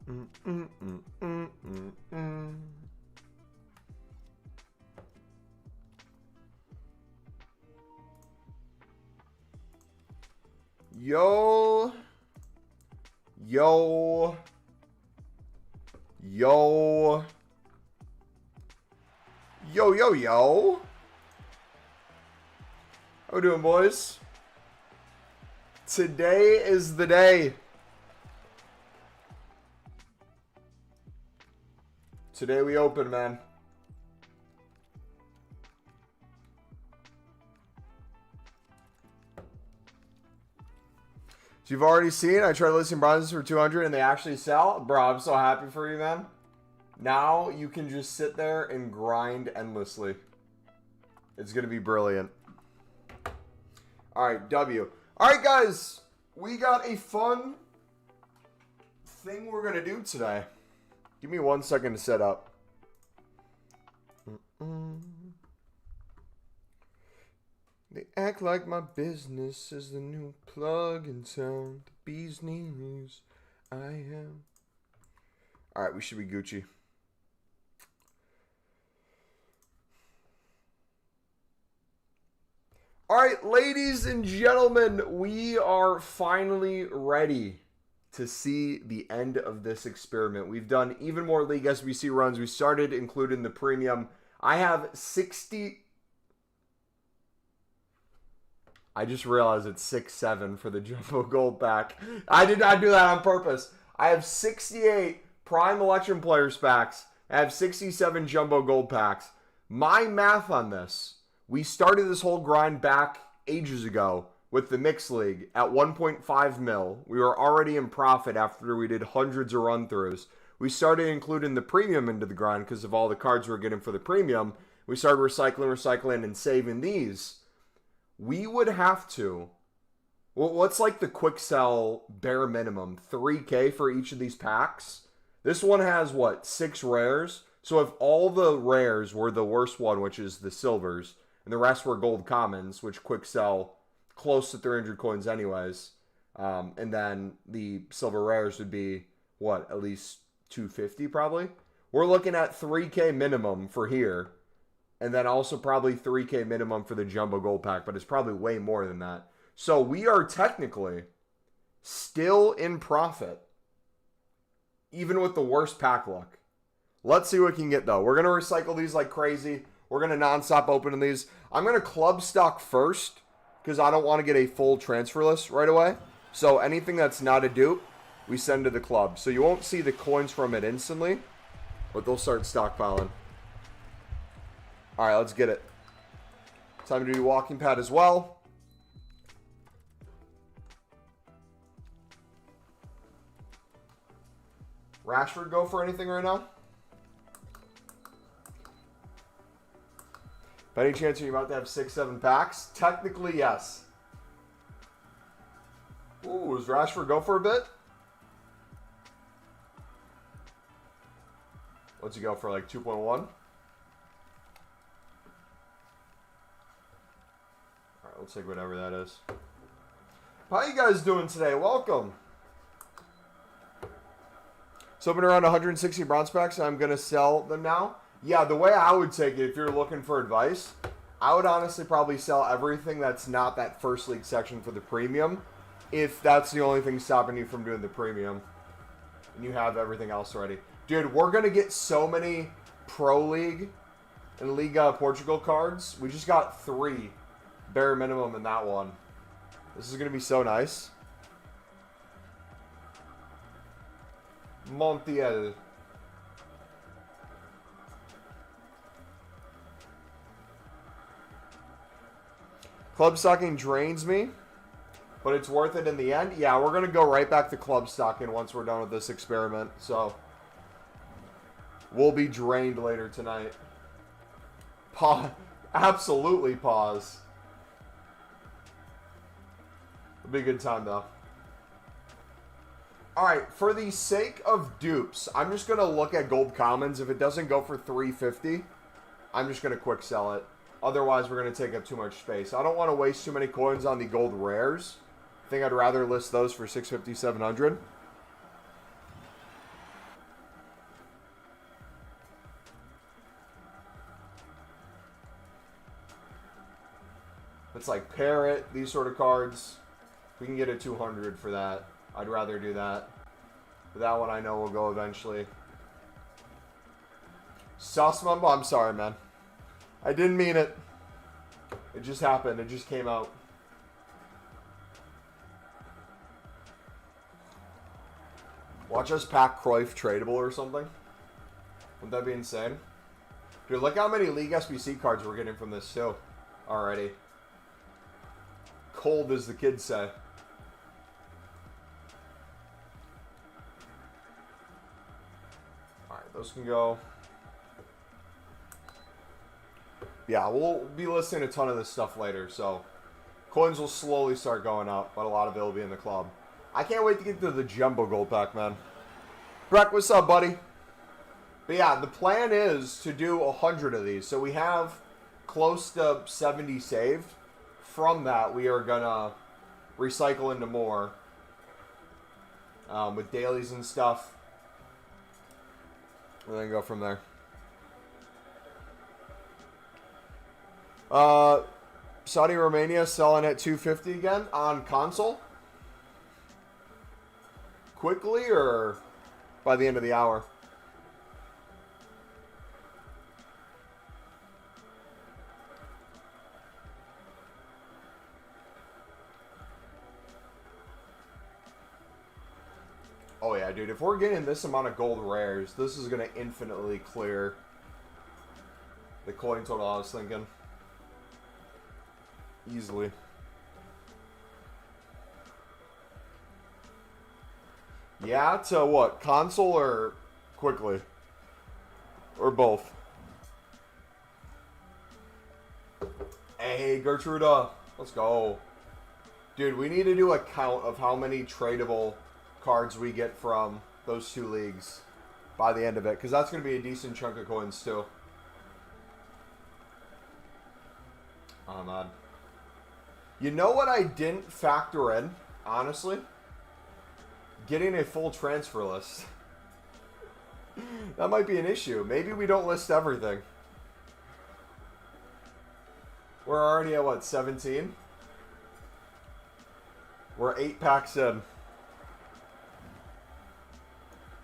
Yo. Yo. Yo. Yo, yo, yo. How we doing, boys? Today is the day. Today we open, man. So you've already seen, I tried listing bronzes for 200 and they actually sell. Bro, I'm so happy for you, man. Now you can just sit there and grind endlessly. It's going to be brilliant. All right, W. All right, guys. We got a fun thing we're going to do today. Give me 1 second to set up. They act like my business is the new plug in town. The bee's knees, I am. All right, we should be Gucci. All right, ladies and gentlemen, we are finally ready to see the end of this experiment. We've done even more League SBC runs. We started including the premium. I have 60... I just realized it's 6-7 for the Jumbo Gold pack. I did not do that on purpose. I have 68 Prime Election Players packs. I have 67 Jumbo Gold packs. My math on this, we started this whole grind back ages ago with the Mixed League at 1.5 mil. We were already in profit after we did hundreds of run-throughs. We started including the premium into the grind because of all the cards we were getting for the premium. We started recycling, and saving these. We would have to, well, what's like the quick sell bare minimum? 3K for each of these packs? This one has, what, 6 rares? So if all the rares were the worst one, which is the silvers, and the rest were gold commons, which quick sell close to 300 coins anyways, and then the silver rares would be, what, at least 250 probably? We're looking at 3K minimum for here. And then also probably 3K minimum for the Jumbo Gold pack, but it's probably way more than that. So we are technically still in profit, even with the worst pack luck. Let's see what we can get, though. We're going to recycle these like crazy. We're going to nonstop opening these. I'm going to club stock first because I don't want to get a full transfer list right away. So anything that's not a dupe, we send to the club. So you won't see the coins from it instantly, but they'll start stockpiling. All right, let's get it. Time to do walking pad as well. Rashford go for anything right now? By any chance you're about to have 6-7 packs? Technically, yes. Ooh, does Rashford go for a bit? What's he go for, like 2.1? Let's take whatever that is. How you guys doing today? Welcome. So I've been around 160 bronze packs, and I'm going to sell them now. Yeah, the way I would take it, if you're looking for advice, I would honestly probably sell everything that's not that first league section for the premium, if that's the only thing stopping you from doing the premium, and you have everything else already. Dude, we're going to get so many Pro League and Liga Portugal cards. We just got 3. Bare minimum in that one. This is going to be so nice. Montiel. Club stocking drains me, but it's worth it in the end. Yeah, we're going to go right back to club stocking once we're done with this experiment. So, we'll be drained later tonight. Pause. Absolutely pause. It'll be a good time, though. All right, for the sake of dupes, I'm just going to look at gold commons. If it doesn't go for 350, I'm just going to quick sell it. Otherwise, we're going to take up too much space. I don't want to waste too many coins on the gold rares. I think I'd rather list those for 650, 700. It's like Parrot, these sort of cards. We can get a 200 for that. I'd rather do that. But that one I know will go eventually. Sauce Mumbo, I'm sorry, man. I didn't mean it. It just happened. It just came out. Watch us pack Cruyff tradable or something. Wouldn't that be insane? Dude, look how many League SBC cards we're getting from this too. Already. Cold, as the kids say. Alright, those can go. Yeah, we'll be listing a ton of this stuff later, so coins will slowly start going up, but a lot of it will be in the club. I can't wait to get to the Jumbo Gold Pack, man. Breck, what's up, buddy? But yeah, the plan is to do 100 of these. So we have close to 70 saved. From that, we are going to recycle into more with dailies and stuff. And then go from there. Saudi Romania selling at 250 again on console. Quickly or by the end of the hour? Oh yeah, dude, if we're getting this amount of gold rares, this is going to infinitely clear the coin total I was thinking. Easily. Yeah, to what? Console or quickly? Or both? Hey, Gertruda. Let's go. Dude, we need to do a count of how many tradable cards we get from those two leagues by the end of it. Because that's going to be a decent chunk of coins, too. Oh, man. You know what I didn't factor in, honestly? Getting a full transfer list. That might be an issue. Maybe we don't list everything. We're already at, what, 17? We're 8 packs in.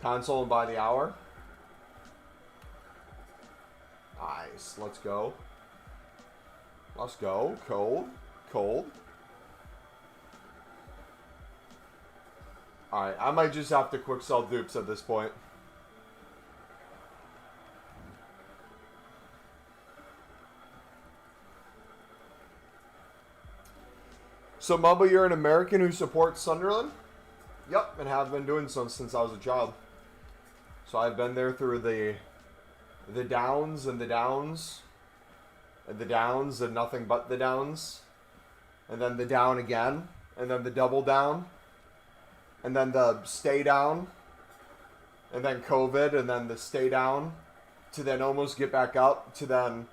Console and by the hour. Nice. Let's go. Let's go. Cold. Cold. Alright, I might just have to quick sell dupes at this point. So, Mumbo, you're an American who supports Sunderland? Yep, and have been doing so since I was a child. So I've been there through the downs and the downs. And the downs and nothing but the downs. And then the down again. And then the double down. And then the stay down. And then COVID. And then the stay down. To then almost get back up. To then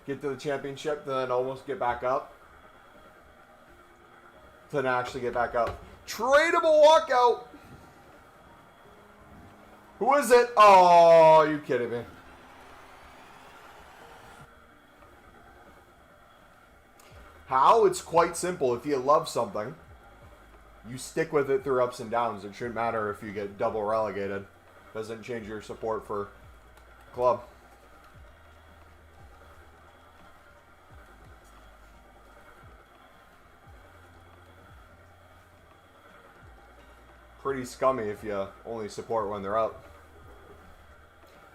get to the championship. To then almost get back up. To then actually get back up. Tradable walkout. Who is it? Oh, are you kidding me? How? It's quite simple. If you love something, you stick with it through ups and downs. It shouldn't matter if you get double relegated. Doesn't change your support for club. Pretty scummy if you only support when they're up.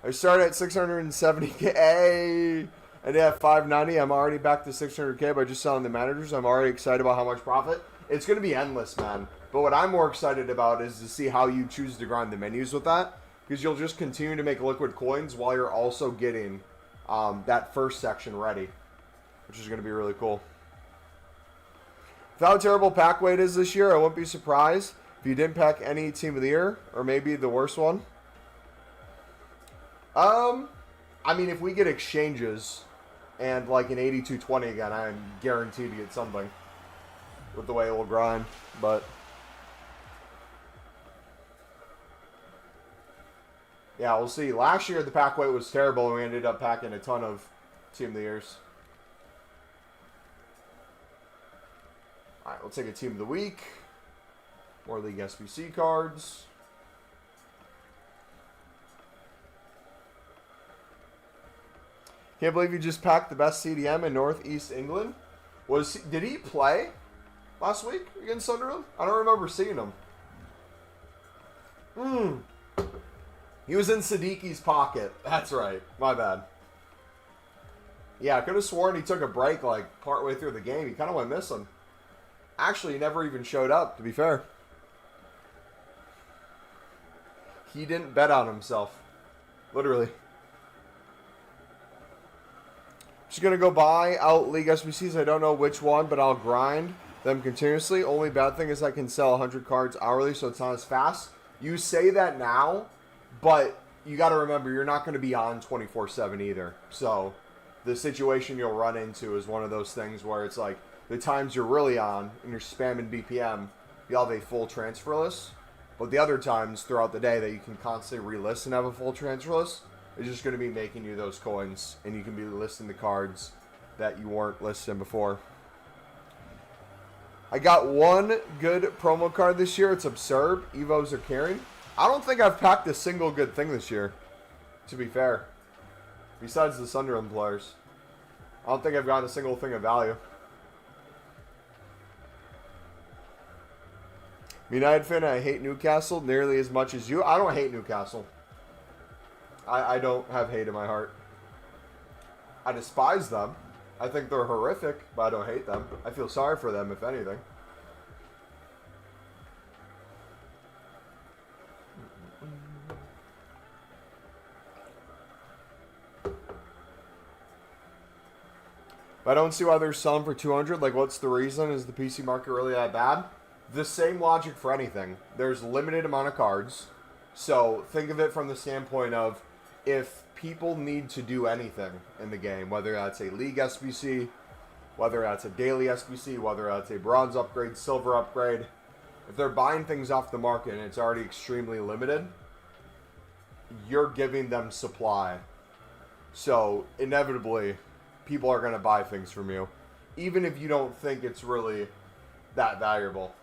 I started at 670K. And at 590, I'm already back to 600K by just selling the managers. I'm already excited about how much profit. It's going to be endless, man. But what I'm more excited about is to see how you choose to grind the menus with that. Because you'll just continue to make liquid coins while you're also getting that first section ready. Which is going to be really cool. With how terrible pack weight is this year, I won't be surprised if you didn't pack any team of the year. Or maybe the worst one. I mean, if we get exchanges and like an 8220 again, I'm guaranteed to get something with the way it will grind. But yeah, we'll see. Last year the pack weight was terrible and we ended up packing a ton of team of the years. we'll take a team of the week. More League SBC cards. Can't believe you just packed the best CDM in Northeast England. Did he play last week against Sunderland? I don't remember seeing him. He was in Sadiqi's pocket. That's right. My bad. Yeah, I could have sworn he took a break like partway through the game. He kind of went missing. Actually, he never even showed up, to be fair. He didn't bet on himself. Literally. Just going to go buy out League SBCs. I don't know which one, but I'll grind them continuously. Only bad thing is I can sell 100 cards hourly, so it's not as fast. You say that now, but you got to remember, you're not going to be on 24/7 either. So the situation you'll run into is one of those things where it's like the times you're really on and you're spamming BPM, you'll have a full transfer list. But the other times throughout the day that you can constantly relist and have a full transfer list, is just going to be making you those coins, and you can be listing the cards that you weren't listing before. I got one good promo card this year. It's absurd. Evos are carrying. I don't think I've packed a single good thing this year, to be fair. Besides the Sunderland players. I don't think I've gotten a single thing of value. United fan, I hate Newcastle nearly as much as you. I don't hate Newcastle. I don't have hate in my heart. I despise them. I think they're horrific, but I don't hate them. I feel sorry for them, if anything. But I don't see why they're selling for 200. Like, what's the reason? Is the PC market really that bad? The same logic for anything. There's limited amount of cards. So think of it from the standpoint of if people need to do anything in the game, whether that's a League SBC, whether that's a daily SBC, whether that's a bronze upgrade, silver upgrade, if they're buying things off the market and it's already extremely limited, you're giving them supply. So inevitably, people are going to buy things from you, even if you don't think it's really that valuable.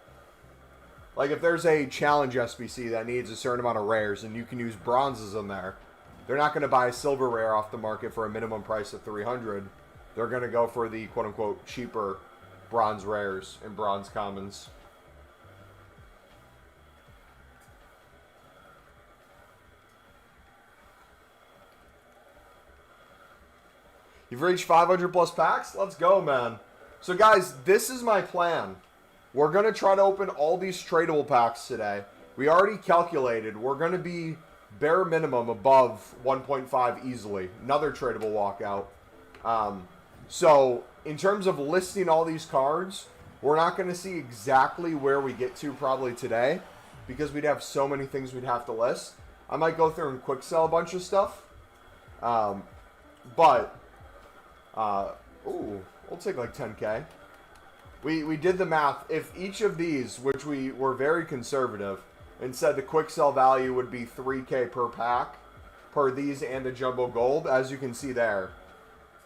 Like if there's a challenge SBC that needs a certain amount of rares and you can use bronzes in there, they're not going to buy a silver rare off the market for a minimum price of 300. They're going to go for the quote-unquote cheaper bronze rares and bronze commons. You've reached 500 plus packs? Let's go, man. So guys, this is my plan. We're going to try to open all these tradable packs today. We already calculated we're going to be bare minimum above 1.5 easily. Another tradable walkout. So in terms of listing all these cards, we're not going to see exactly where we get to probably today because we'd have so many things we'd have to list. I might go through and quick sell a bunch of stuff. Ooh, we'll take like 10K. We did the math. If each of these, which we were very conservative, and said the quick sell value would be 3K per pack, per these and the jumbo gold, as you can see there,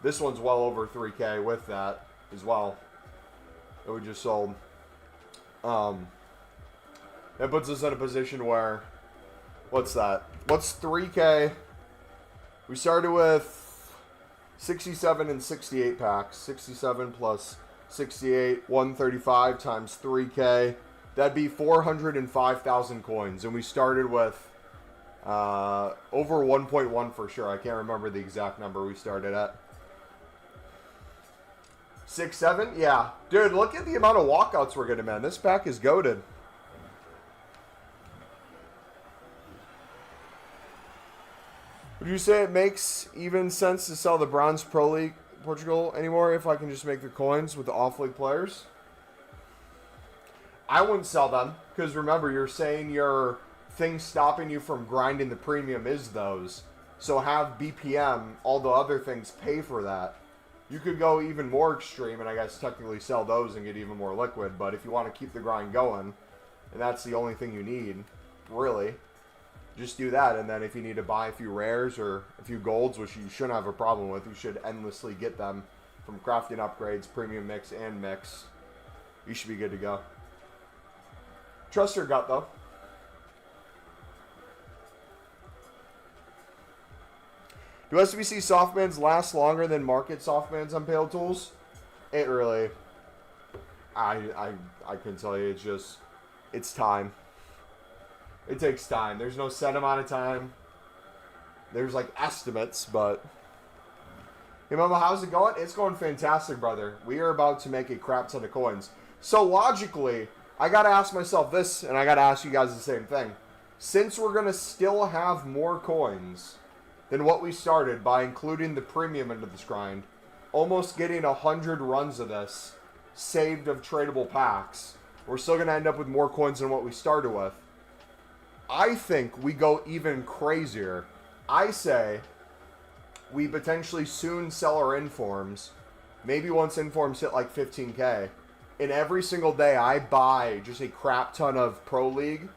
this one's well over 3K with that as well. That we just sold. That puts us in a position where, what's that? What's 3K? We started with 67 and 68 packs. 67 plus 68, 135 times 3K. That'd be 405,000 coins. And we started with over 1.1 for sure. I can't remember the exact number we started at. 6, 7? Yeah. Dude, look at the amount of walkouts we're getting, man. This pack is goated. Would you say it makes even sense to sell the Bronze Pro League Portugal anymore if I can just make the coins with the off-league players? I wouldn't sell them because remember, you're saying your thing stopping you from grinding the premium is those. So have BPM, all the other things pay for that. You could go even more extreme and I guess technically sell those and get even more liquid. But if you want to keep the grind going, and that's the only thing you need, really, just do that. And then if you need to buy a few rares or a few golds, which you shouldn't have a problem with, you should endlessly get them from crafting upgrades, premium mix, and mix. You should be good to go. Trust your gut, though. Do SBC softbands last longer than market softbands on Pale Tools? It really... I can tell you, it's time. It takes time. There's no set amount of time. There's like estimates, but... Hey, Mama, how's it going? It's going fantastic, brother. We are about to make a crap ton of coins. So logically, I got to ask myself this, and I got to ask you guys the same thing. Since we're going to still have more coins than what we started by including the premium into this grind, almost getting 100 runs of this saved of tradable packs, we're still going to end up with more coins than what we started with. I think we go even crazier. I say we potentially soon sell our informs, maybe once informs hit like 15K, and every single day I buy just a crap ton of Pro League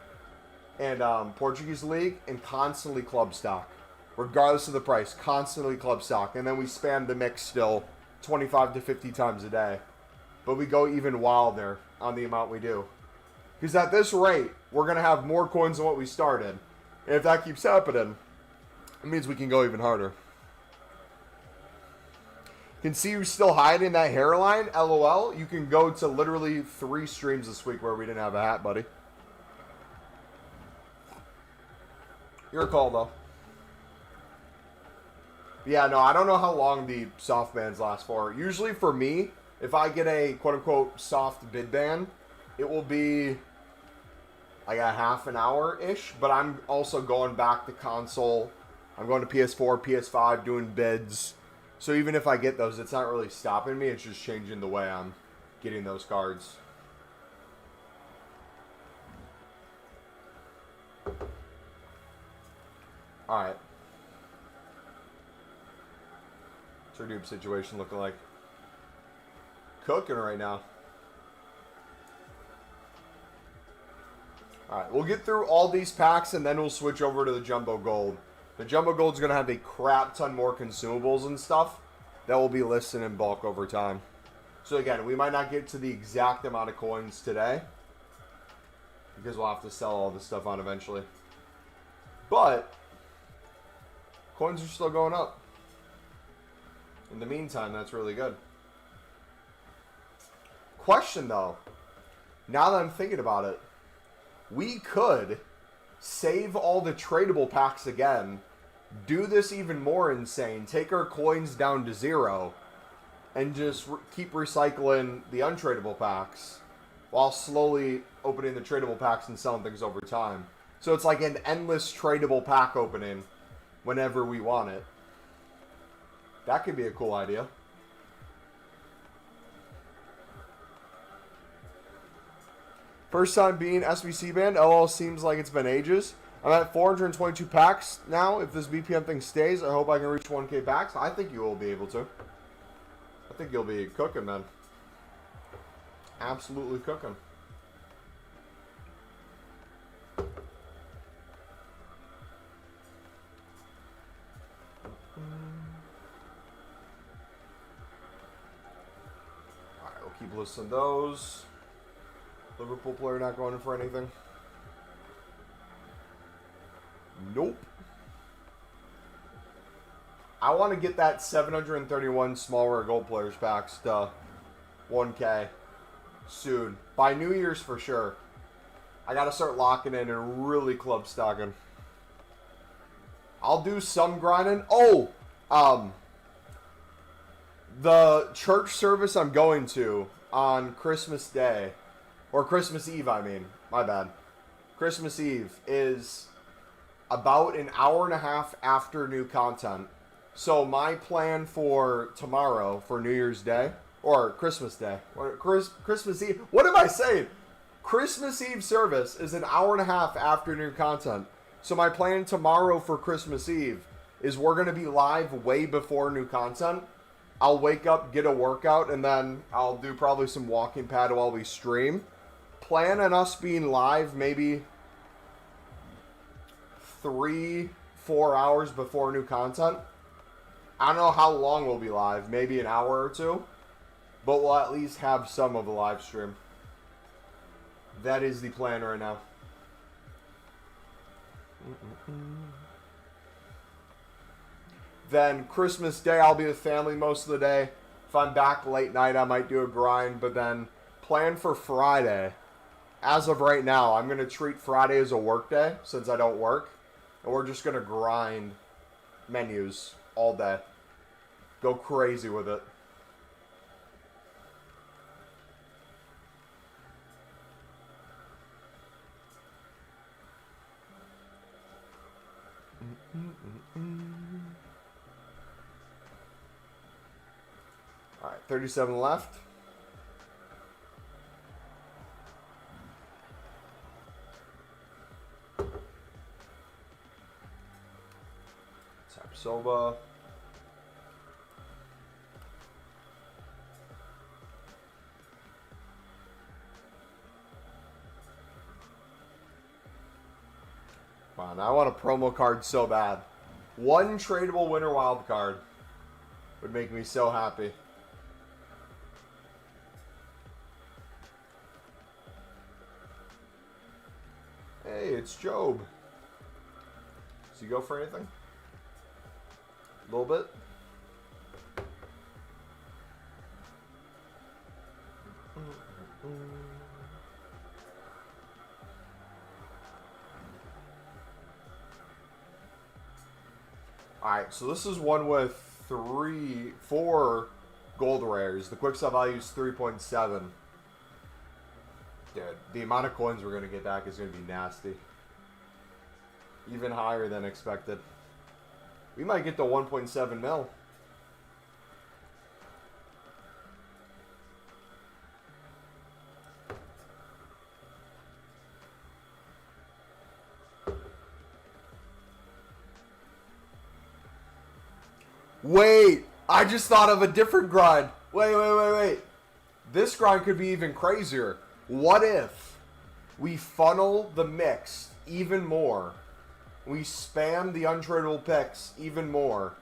and Portuguese League and constantly club stock. Regardless of the price, constantly club stock. And then we spam the mix still 25 to 50 times a day. But we go even wilder on the amount we do. Because at this rate, we're going to have more coins than what we started. And if that keeps happening, it means we can go even harder. Can see you still hiding that hairline, LOL. You can go to literally 3 streams this week where we didn't have a hat, buddy. Your call, though. Yeah, no, I don't know how long the soft bans last for. Usually for me, if I get a quote-unquote soft bid ban, it will be like a half an hour-ish, but I'm also going back to console. I'm going to PS4, PS5, doing bids. So even if I get those, it's not really stopping me. It's just changing the way I'm getting those cards. Alright. What's our dupe situation looking like? Cooking right now. Alright, we'll get through all these packs and then we'll switch over to the Jumbo Gold. The Jumbo Gold's going to have a crap ton more consumables and stuff that will be listed in bulk over time. So again, we might not get to the exact amount of coins today because we'll have to sell all this stuff on eventually. But coins are still going up. In the meantime, that's really good. Question though, now that I'm thinking about it, we could save all the tradable packs again, do this even more insane, take our coins down to 0, and just keep recycling the untradable packs while slowly opening the tradable packs and selling things over time. So it's like an endless tradable pack opening whenever we want it. That could be a cool idea. First time being SBC banned. LL seems like it's been ages. I'm at 422 packs now. If this BPM thing stays, I hope I can reach 1K packs. I think you will be able to. I think you'll be cooking, man. Absolutely cooking. Alright, we'll keep listing those. Liverpool player not going in for anything. Nope. I want to get that 731 small rare gold players packs to 1K soon. By New Year's for sure. I got to start locking in and really club stocking. I'll do some grinding. Oh! The church service I'm going to on Christmas Day, or Christmas Eve, I mean. My bad. Christmas Eve is about an hour and a half after new content. So my plan for tomorrow, for New Year's Day, or Christmas Day, or Christmas Eve, what am I saying? Christmas Eve service is an hour and a half after new content. So my plan tomorrow for Christmas Eve is we're going to be live way before new content. I'll wake up, get a workout, and then I'll do probably some walking pad while we stream. Plan on us being live maybe 3-4 hours before new content. I don't know how long we'll be live, maybe an hour or two, but we'll at least have some of a live stream. That is the plan right now. Then Christmas Day, I'll be with family most of the day. If I'm back late night, I might do a grind. But then plan for Friday. As of right now, I'm going to treat Friday as a work day since I don't work. And we're just going to grind menus all day. Go crazy with it. All right, 37 left. Tapsoba. Wow, now I want a promo card so bad. One tradable winner wild card would make me so happy. Hey, it's Job. Does he go for anything? A little bit? Alright, so this is one with 4 gold rares. The quick sell value is 3.7. Dude, the amount of coins we're going to get back is going to be nasty. Even higher than expected. We might get to 1.7 mil. Wait, I just thought of a different grind. Wait. This grind could be even crazier. What if we funnel the mix even more? We spam the untradeable picks even more.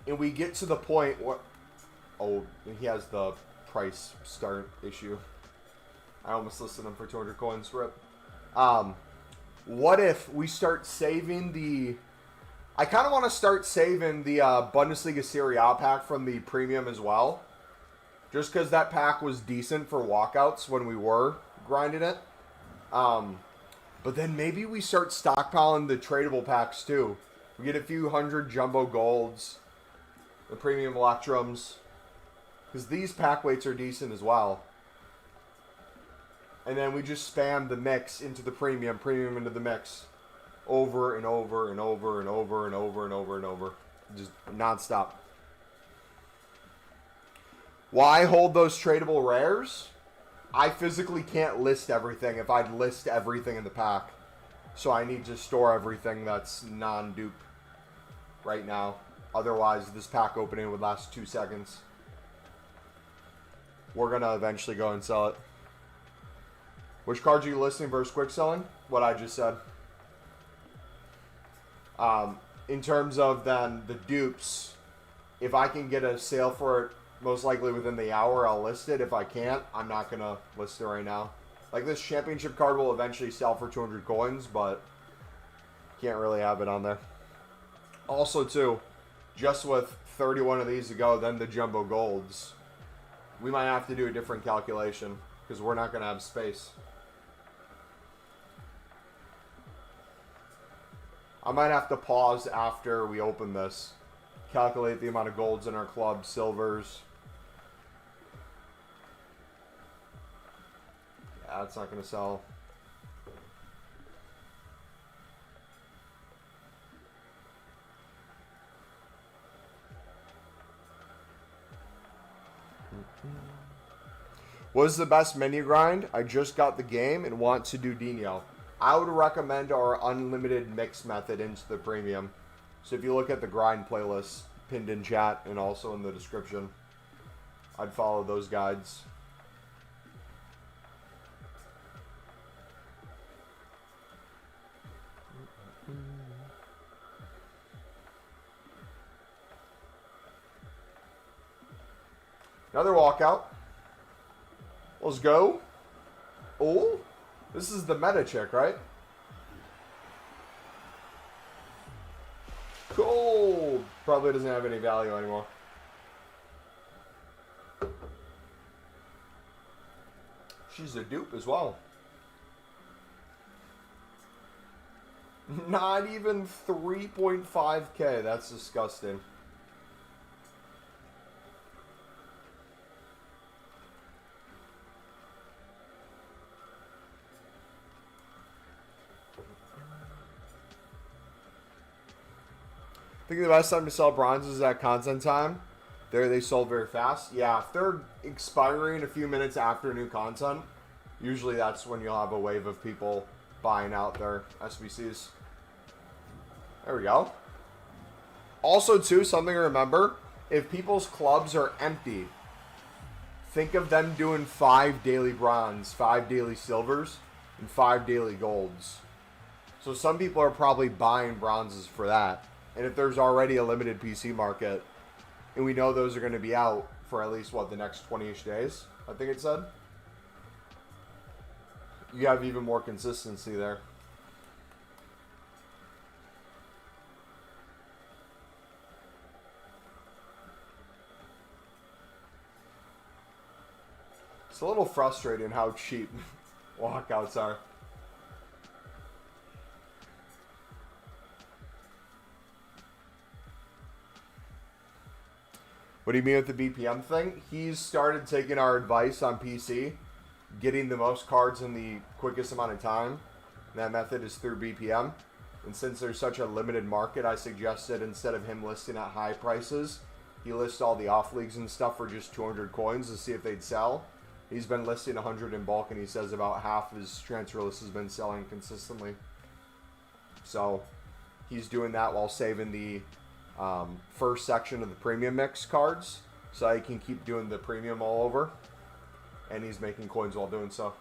And we get to the point where... Oh, he has the price start issue. I almost listed him for 200 coins. Rip. What if we start saving the... I kind of want to start saving the Bundesliga Serie A pack from the premium as well. Just because that pack was decent for walkouts when we were grinding it. But then maybe we start stockpiling the tradable packs too. We get a few hundred jumbo golds. The premium electrums. Because these pack weights are decent as well. And then we just spam the mix into the premium into the mix. Over and over and over and over and over and over and over. Just nonstop. Why hold those tradable rares? I physically can't list everything if I'd list everything in the pack. So I need to store everything that's non-dupe right now. Otherwise, this pack opening would last 2 seconds. We're going to eventually go and sell it. Which cards are you listing versus quick selling? What I just said. In terms of then the dupes, if I can get a sale for it most likely within the hour, I'll list it. If I can't, I'm not going to list it right now. Like this championship card will eventually sell for 200 coins, but can't really have it on there. Also, too, just with 31 of these to go, then the jumbo golds, we might have to do a different calculation because we're not going to have space. I might have to pause after we open this. Calculate the amount of golds in our club, silvers. Yeah, it's not going to sell. What is the best menu grind? I just got the game and want to do Dino. I would recommend our unlimited mix method into the premium. So if you look at the grind playlist pinned in chat and also in the description, I'd follow those guides. Another walkout. Let's go. Oh. This is the meta chick, right? Cool. Probably doesn't have any value anymore. She's a dupe as well. Not even 3.5K. That's disgusting. I think the best time to sell bronzes is at content time. There they sold very fast. Yeah, if they're expiring a few minutes after new content, usually that's when you'll have a wave of people buying out their SBCs. There we go. Also, too, something to remember, if people's clubs are empty, think of them doing 5 daily bronze, 5 daily silvers, and 5 daily golds. So some people are probably buying bronzes for that. And if there's already a limited PC market, and we know those are going to be out for at least, what, the next 20-ish days, I think it said, you have even more consistency there. It's a little frustrating how cheap walkouts are. What do you mean with the BPM thing? He's started taking our advice on PC, getting the most cards in the quickest amount of time. And that method is through BPM. And since there's such a limited market, I suggested instead of him listing at high prices, he lists all the off leagues and stuff for just 200 coins to see if they'd sell. He's been listing 100 in bulk, and he says about half his transfer list has been selling consistently. So he's doing that while saving the first section of the premium mix cards, so he can keep doing the premium all over, and he's making coins while doing so.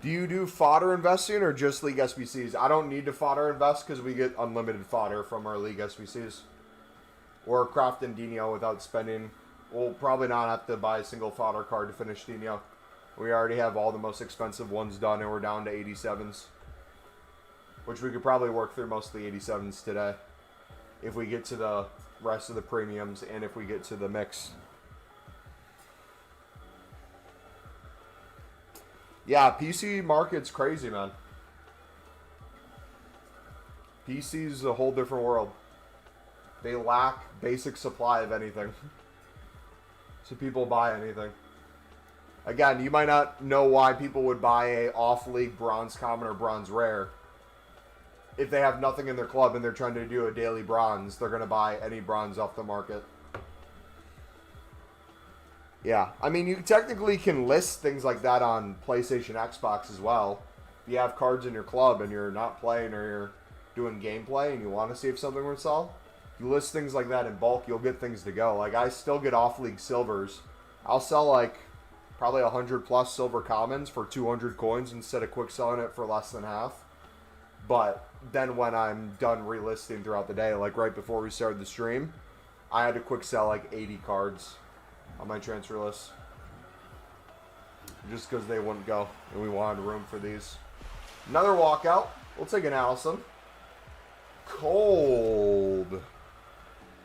Do you do fodder investing or just league SBCs? I don't need to fodder invest because we get unlimited fodder from our league SBCs. Or craft and Dino without spending. We'll probably not have to buy a single fodder card to finish Dino. We already have all the most expensive ones done, and we're down to 87s. Which we could probably work through most of the 87s today. If we get to the rest of the premiums, and if we get to the mix. Yeah, PC market's crazy, man. PC's a whole different world. They lack basic supply of anything. So people buy anything. Again, you might not know why people would buy a off-league bronze common or bronze rare. If they have nothing in their club and they're trying to do a daily bronze, they're going to buy any bronze off the market. Yeah, I mean, you technically can list things like that on PlayStation, Xbox as well. If you have cards in your club and you're not playing or you're doing gameplay and you want to see if something will sell, you list things like that in bulk, you'll get things to go. Like, I still get off-league silvers. I'll sell, like, probably 100 plus silver commons for 200 coins instead of quick selling it for less than half. But then when I'm done relisting throughout the day, like right before we started the stream, I had to quick sell like 80 cards on my transfer list. Just because they wouldn't go and we wanted room for these. Another walkout. We'll take an Allison. Cold.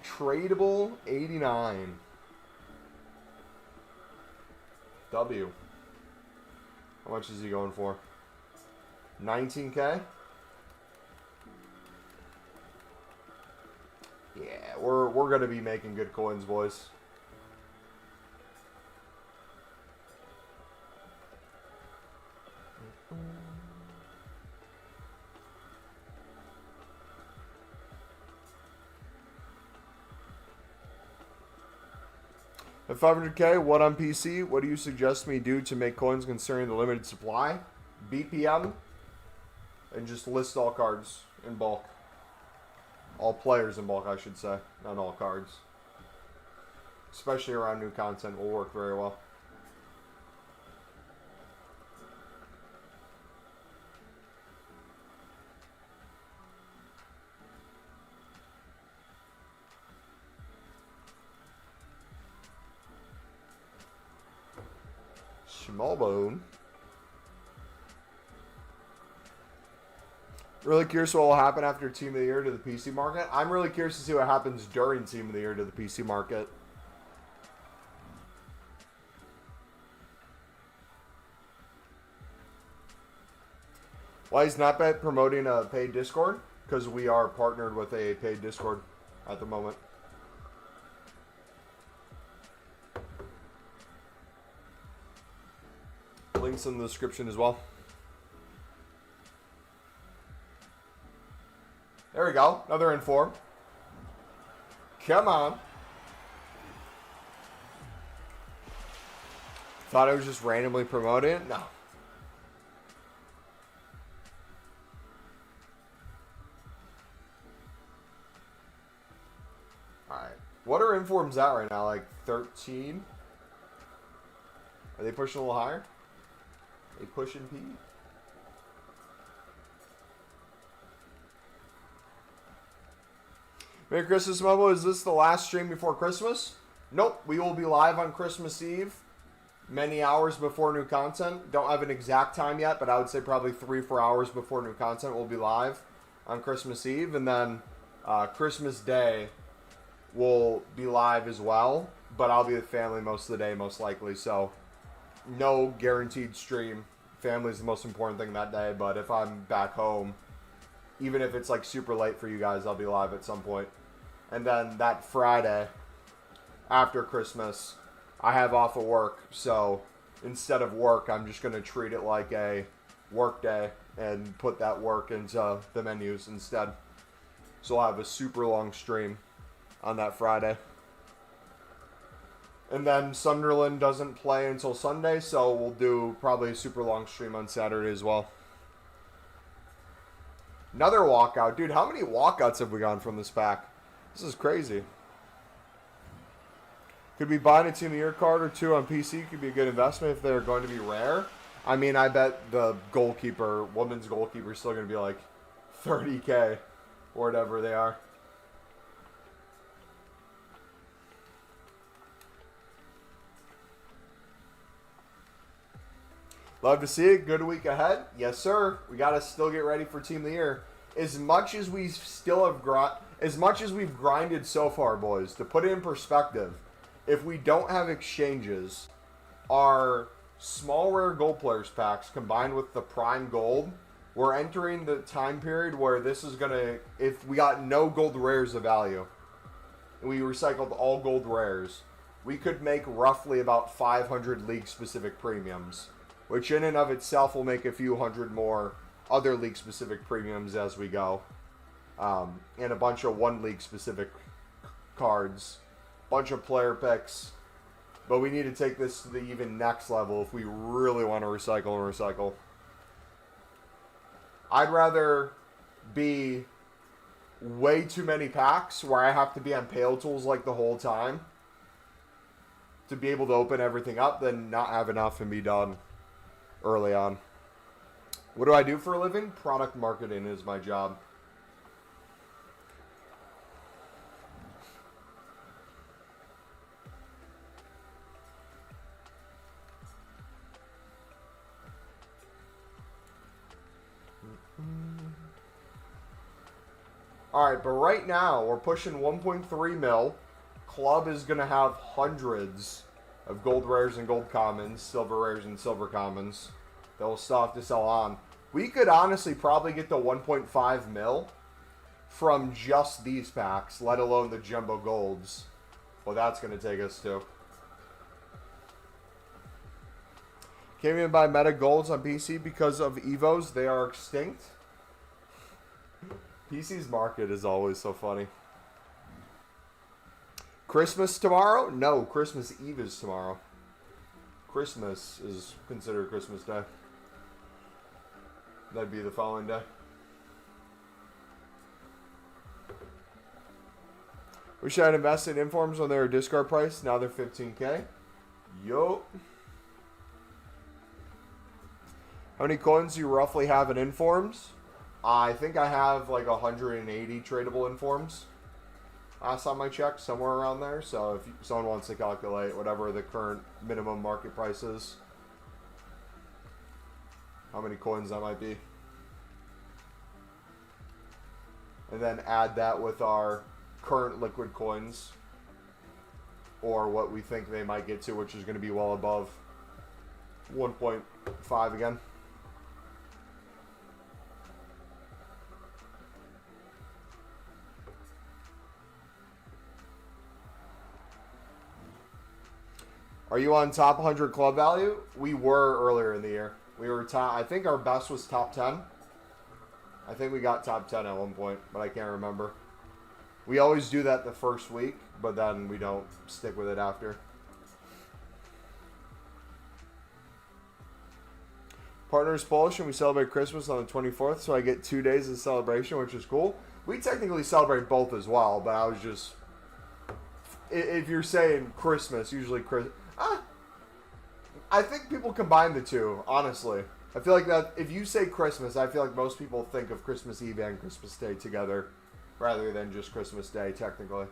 Tradable 89. W. How much is he going for? 19K? Yeah, we're gonna be making good coins, boys. At 500K, what on PC? What do you suggest me do to make coins concerning the limited supply? BPM, and just list all cards in bulk. All players in bulk, I should say, not all cards. Especially around new content will work very well. Small bone. Really curious what will happen after Team of the Year to the PC market. I'm really curious to see what happens during Team of the Year to the PC market. Why is NotBet promoting a paid Discord? Because we are partnered with a paid Discord at the moment. Links in the description as well. There we go. Another inform. Come on. Thought I was just randomly promoting it? No. Alright. What are informs at right now? Like 13? Are they pushing a little higher? They pushing P? Merry Christmas, Momo. Is this the last stream before Christmas? Nope. We will be live on Christmas Eve. Many hours before new content. Don't have an exact time yet, but I would say probably 3-4 hours before new content will be live on Christmas Eve. And then Christmas Day will be live as well. But I'll be with family most of the day, most likely. So no guaranteed stream. Family's the most important thing that day. But if I'm back home, even if it's like super late for you guys, I'll be live at some point. And then that Friday after Christmas, I have off of work. So instead of work, I'm just going to treat it like a work day and put that work into the menus instead. So I'll have a super long stream on that Friday. And then Sunderland doesn't play until Sunday, so we'll do probably a super long stream on Saturday as well. Another walkout. Dude, how many walkouts have we gone from this pack? This is crazy. Could be buying a Team of the Year card or two on PC. Could be a good investment if they're going to be rare. I mean, I bet the goalkeeper, women's goalkeeper, is still going to be like 30K or whatever they are. Love to see it. Good week ahead. Yes, sir. We got to still get ready for Team of the Year. As much as we still have we've grinded so far, boys, to put it in perspective, if we don't have exchanges, our small rare gold players packs combined with the prime gold, we're entering the time period where this is going to, if we got no gold rares of value, and we recycled all gold rares, we could make roughly about 500 league-specific premiums, which in and of itself will make a few hundred more other league-specific premiums as we go. And a bunch of one league-specific cards. Bunch of player picks. But we need to take this to the even next level if we really want to recycle and recycle. I'd rather be way too many packs where I have to be on Pale Tools like the whole time to be able to open everything up than not have enough and be done early on. What do I do for a living? Product marketing is my job. Alright, but right now we're pushing 1.3 mil. Club is going to have hundreds of gold rares and gold commons, silver rares and silver commons that we'll still have to sell on. We could honestly probably get to 1.5 mil from just these packs, let alone the jumbo golds. Well, that's going to take us to. Can't even buy meta golds on PC because of Evos. They are extinct. PC's market is always so funny. Christmas tomorrow? No, Christmas Eve is tomorrow. Christmas is considered Christmas Day. That'd be the following day. Wish I'd invested in informs when they were discard price. Now they're 15K. Yo. How many coins do you roughly have in informs? I think I have like 180 tradable informs. Last time I checked, somewhere around there. So if someone wants to calculate whatever the current minimum market price is, how many coins that might be. And then add that with our current liquid coins, or what we think they might get to, which is going to be well above 1.5 again. Are you on top 100 club value? We were earlier in the year. We were top, I think our best was top 10. I think we got top 10 at one point, but I can't remember. We always do that the first week, but then we don't stick with it after. Partner's Polish, and we celebrate Christmas on the 24th, so I get 2 days of celebration, which is cool. We technically celebrate both as well, but I was just... If you're saying Christmas, usually Christmas... I think people combine the two, honestly. I feel like that if you say Christmas, I feel like most people think of Christmas Eve and Christmas Day together rather than just Christmas Day, technically.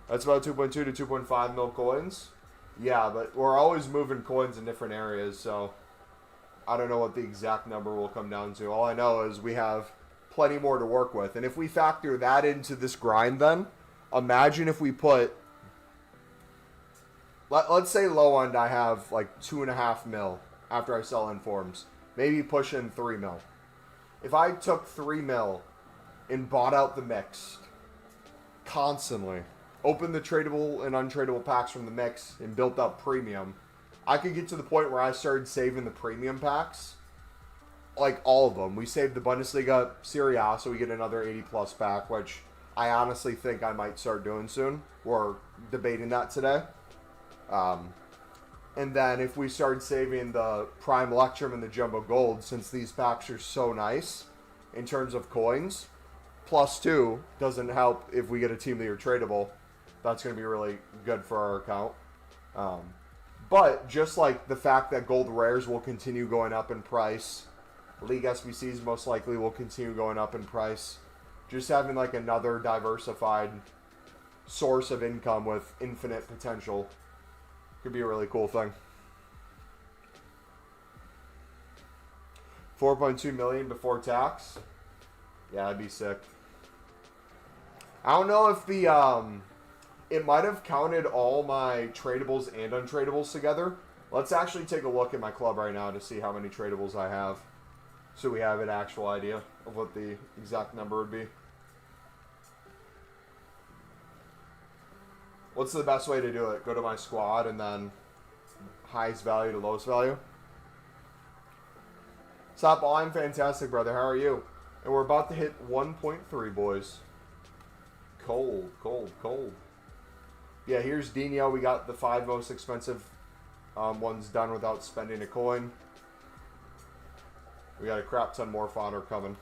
That's about 2.2 to 2.5 mil coins. Yeah, but we're always moving coins in different areas, so I don't know what the exact number will come down to. All I know is we have plenty more to work with. And if we factor that into this grind then, imagine if we put, let's say low end I have like 2.5 mil after I sell informs. Maybe push in 3 mil. If I took 3 mil and bought out the mix constantly, opened the tradable and untradeable packs from the mix and built up premium, I could get to the point where I started saving the premium packs. Like all of them. We saved the Bundesliga Serie A, so we get another 80 plus pack, which I honestly think I might start doing soon. We're debating that today. And then if we start saving the Prime Electrum and the Jumbo Gold, since these packs are so nice in terms of coins, +2 doesn't help if we get a Team of the Year tradable. That's going to be really good for our account. But just like the fact that gold rares will continue going up in price, League SBCs most likely will continue going up in price. Just having like another diversified source of income with infinite potential could be a really cool thing. 4.2 million before tax. Yeah, that'd be sick. I don't know if the it might have counted all my tradables and untradables together. Let's actually take a look at my club right now to see how many tradables I have, so we have an actual idea of what the exact number would be. What's the best way to do it? Go to my squad and then highest value to lowest value. Stop, I'm fantastic, brother. How are you? And we're about to hit 1.3, boys. Cold, cold, cold. Yeah, here's Dino. We got the 5 most expensive ones done without spending a coin. We got a crap ton more fodder coming.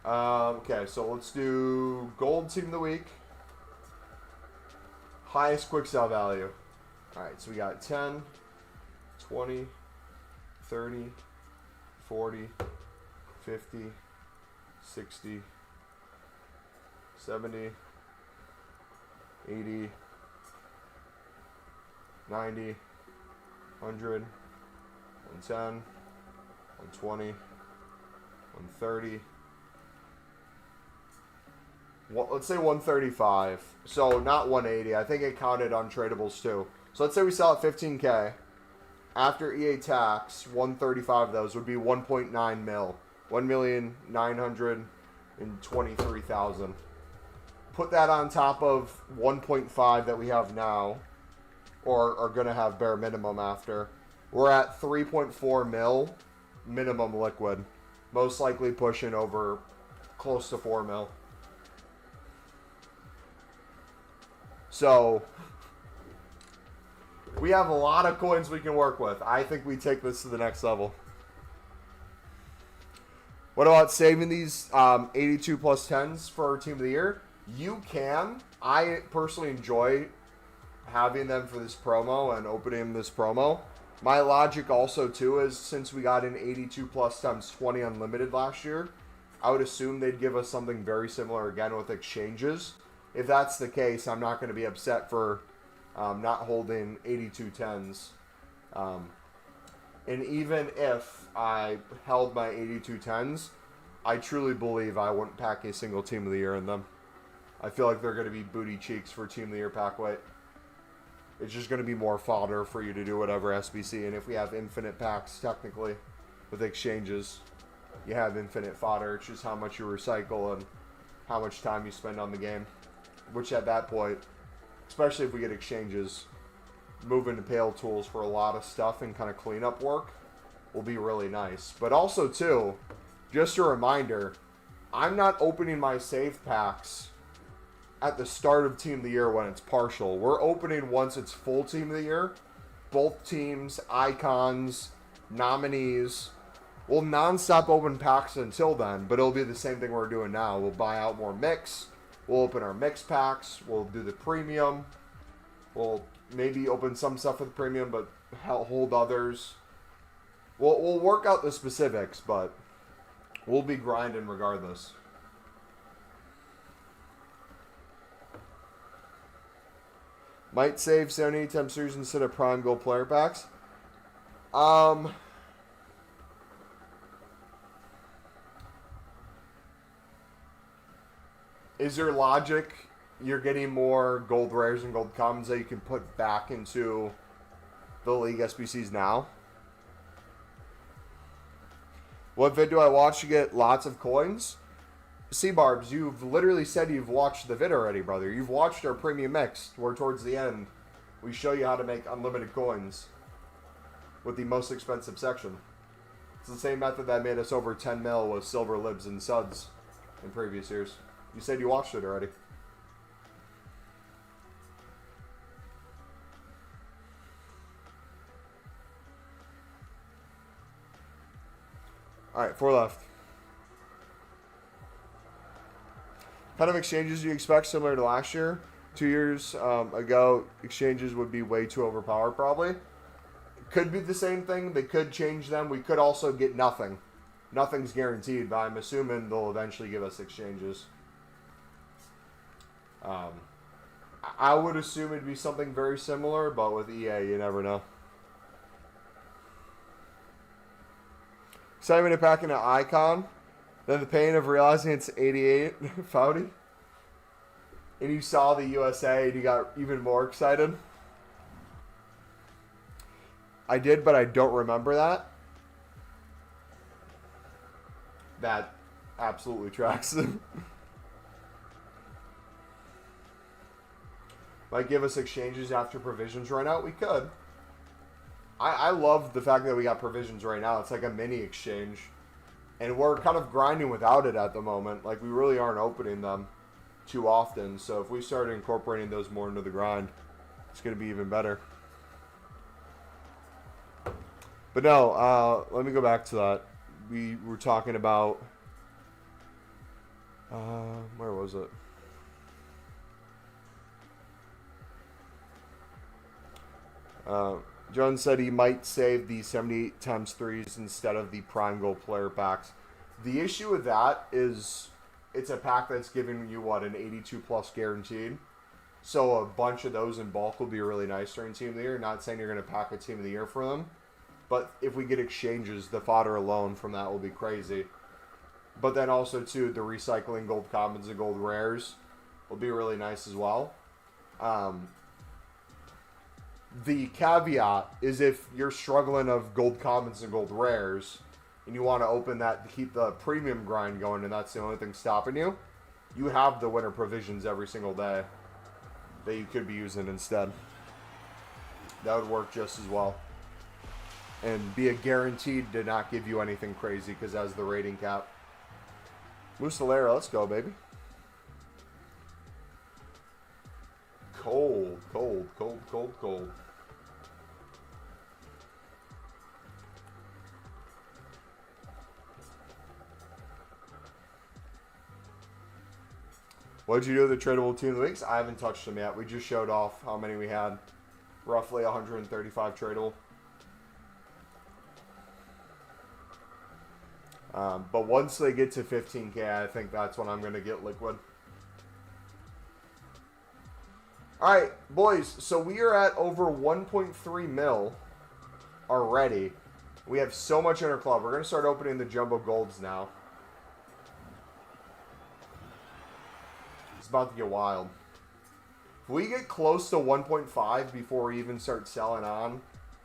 Okay, so let's do Gold Team of the Week. Highest quick sell value. Alright, so we got 10, 20, 30, 40, 50, 60, 70, 80, 90, 100, 110, 120, 130. Let's say 135. So not 180. I think it counted untradables too. So let's say we sell at 15K. After EA tax, 135 of those would be 1.9 mil. 1,923,000. Put that on top of 1.5 that we have now, or are going to have bare minimum after. We're at 3.4 mil minimum liquid. Most likely pushing over close to 4 mil. So we have a lot of coins we can work with. I think we take this to the next level. What about saving these 82 plus 10s for our Team of the Year? You can. I personally enjoy having them for this promo and opening this promo. My logic also too is, since we got an 82 plus times 20 unlimited last year, I would assume they'd give us something very similar again with exchanges. If that's the case, I'm not going to be upset for not holding 8210s. And even if I held my 8210s, I truly believe I wouldn't pack a single Team of the Year in them. I feel like they're going to be booty cheeks for Team of the Year pack weight. It's just going to be more fodder for you to do whatever SBC. And if we have infinite packs, technically, with exchanges, you have infinite fodder. It's just how much you recycle and how much time you spend on the game. Which at that point, especially if we get exchanges, moving to Pale Tools for a lot of stuff and kind of cleanup work will be really nice. But also, too, just a reminder, I'm not opening my save packs at the start of Team of the Year when it's partial. We're opening once it's full Team of the Year. Both teams, icons, nominees. We'll non-stop open packs until then, but it'll be the same thing we're doing now. We'll buy out more mix. We'll open our mix packs. We'll do the premium. We'll maybe open some stuff for the premium, but hold others. We'll work out the specifics, but we'll be grinding regardless. Might save 78 times series instead of Prime Gold player packs. Is there logic? You're getting more gold rares and gold commons that you can put back into the League SBCs now. What vid do I watch to get lots of coins? C-Barbs, you've literally said you've watched the vid already, brother. You've watched our premium mix, where towards the end, we show you how to make unlimited coins with the most expensive section. It's the same method that made us over 10 mil with silver libs and suds in previous years. You said you watched it already. Alright, 4 left. Kind of exchanges do you expect similar to last year? 2 years ago, exchanges would be way too overpowered probably. Could be the same thing. They could change them. We could also get nothing. Nothing's guaranteed, but I'm assuming they'll eventually give us exchanges. I would assume it'd be something very similar, but with EA, you never know. Excitement of packing an icon, then the pain of realizing it's 88 Foudy. And you saw the USA and you got even more excited. I did, but I don't remember that. That absolutely tracks. Might give us exchanges after provisions run out. We could. I love the fact that we got provisions right now. It's like a mini exchange. And we're kind of grinding without it at the moment. Like, we really aren't opening them too often. So if we start incorporating those more into the grind, it's going to be even better. But no, let me go back to that. We were talking about... where was it? John said he might save the 78 times 3s instead of the Prime Gold player packs. The issue with that is it's a pack that's giving you, what, an 82 plus guaranteed. So a bunch of those in bulk will be really nice during Team of the Year. Not saying you're going to pack a Team of the Year for them. But if we get exchanges, the fodder alone from that will be crazy. But then also, too, the recycling gold commons and gold rares will be really nice as well. The caveat is if you're struggling of gold commons and gold rares and you want to open that to keep the premium grind going and that's the only thing stopping you, you have the winter provisions every single day that you could be using instead. That would work just as well. And be a guaranteed to not give you anything crazy because that's the rating cap. Musalera, let's go, baby. Cold, cold, cold, cold, cold. What did you do with the tradable Team of the Weeks? I haven't touched them yet. We just showed off how many we had. Roughly 135 tradable. But once they get to 15K, I think that's when I'm going to get liquid. All right, boys. So we are at over 1.3 mil already. We have so much in our club. We're going to start opening the jumbo golds now. It's about to get wild. If we get close to 1.5 before we even start selling on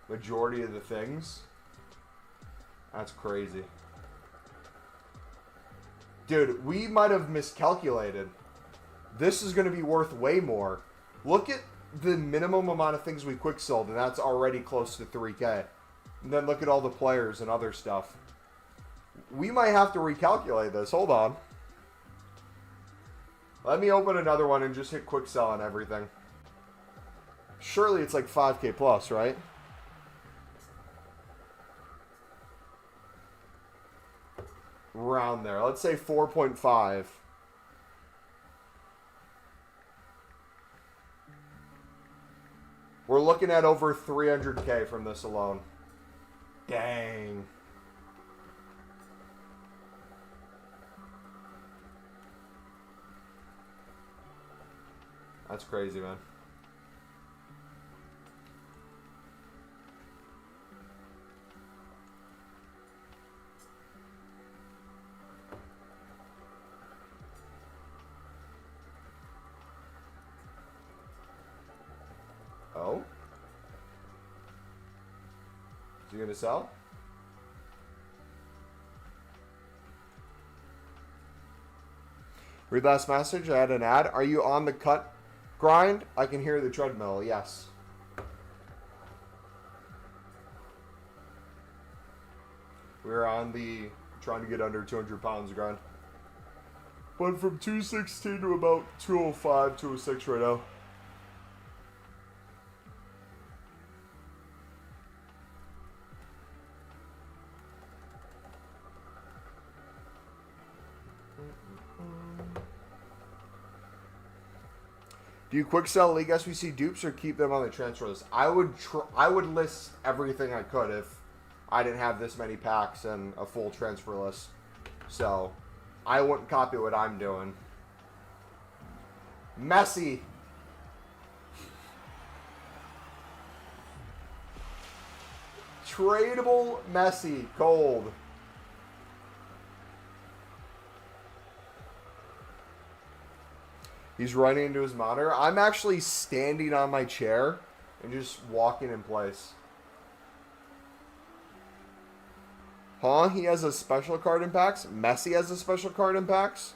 majority of the things, that's crazy. Dude, we might have miscalculated. This is going to be worth way more. Look at the minimum amount of things we quick sold, and that's already close to 3K. And then look at all the players and other stuff. We might have to recalculate this. Hold on. Let me open another one and just hit quick sell on everything. Surely it's like 5K plus, right? Around there. Let's say 4.5. We're looking at over 300K from this alone. Dang. That's crazy, man. Oh? Is he going to sell? Read last message. I had an ad. Are you on the cut grind? I can hear the treadmill. Yes. We're on the trying to get under 200 pounds grind. Went from 216 to about 205, 206 right now. Do you quick sell League SBC dupes or keep them on the transfer list? I would list everything I could if I didn't have this many packs and a full transfer list. So I wouldn't copy what I'm doing. Messi. Tradable Messi. Cold. He's running into his monitor. I'm actually standing on my chair and just walking in place. Huh? He has a special card in packs? Messi has a special card in packs?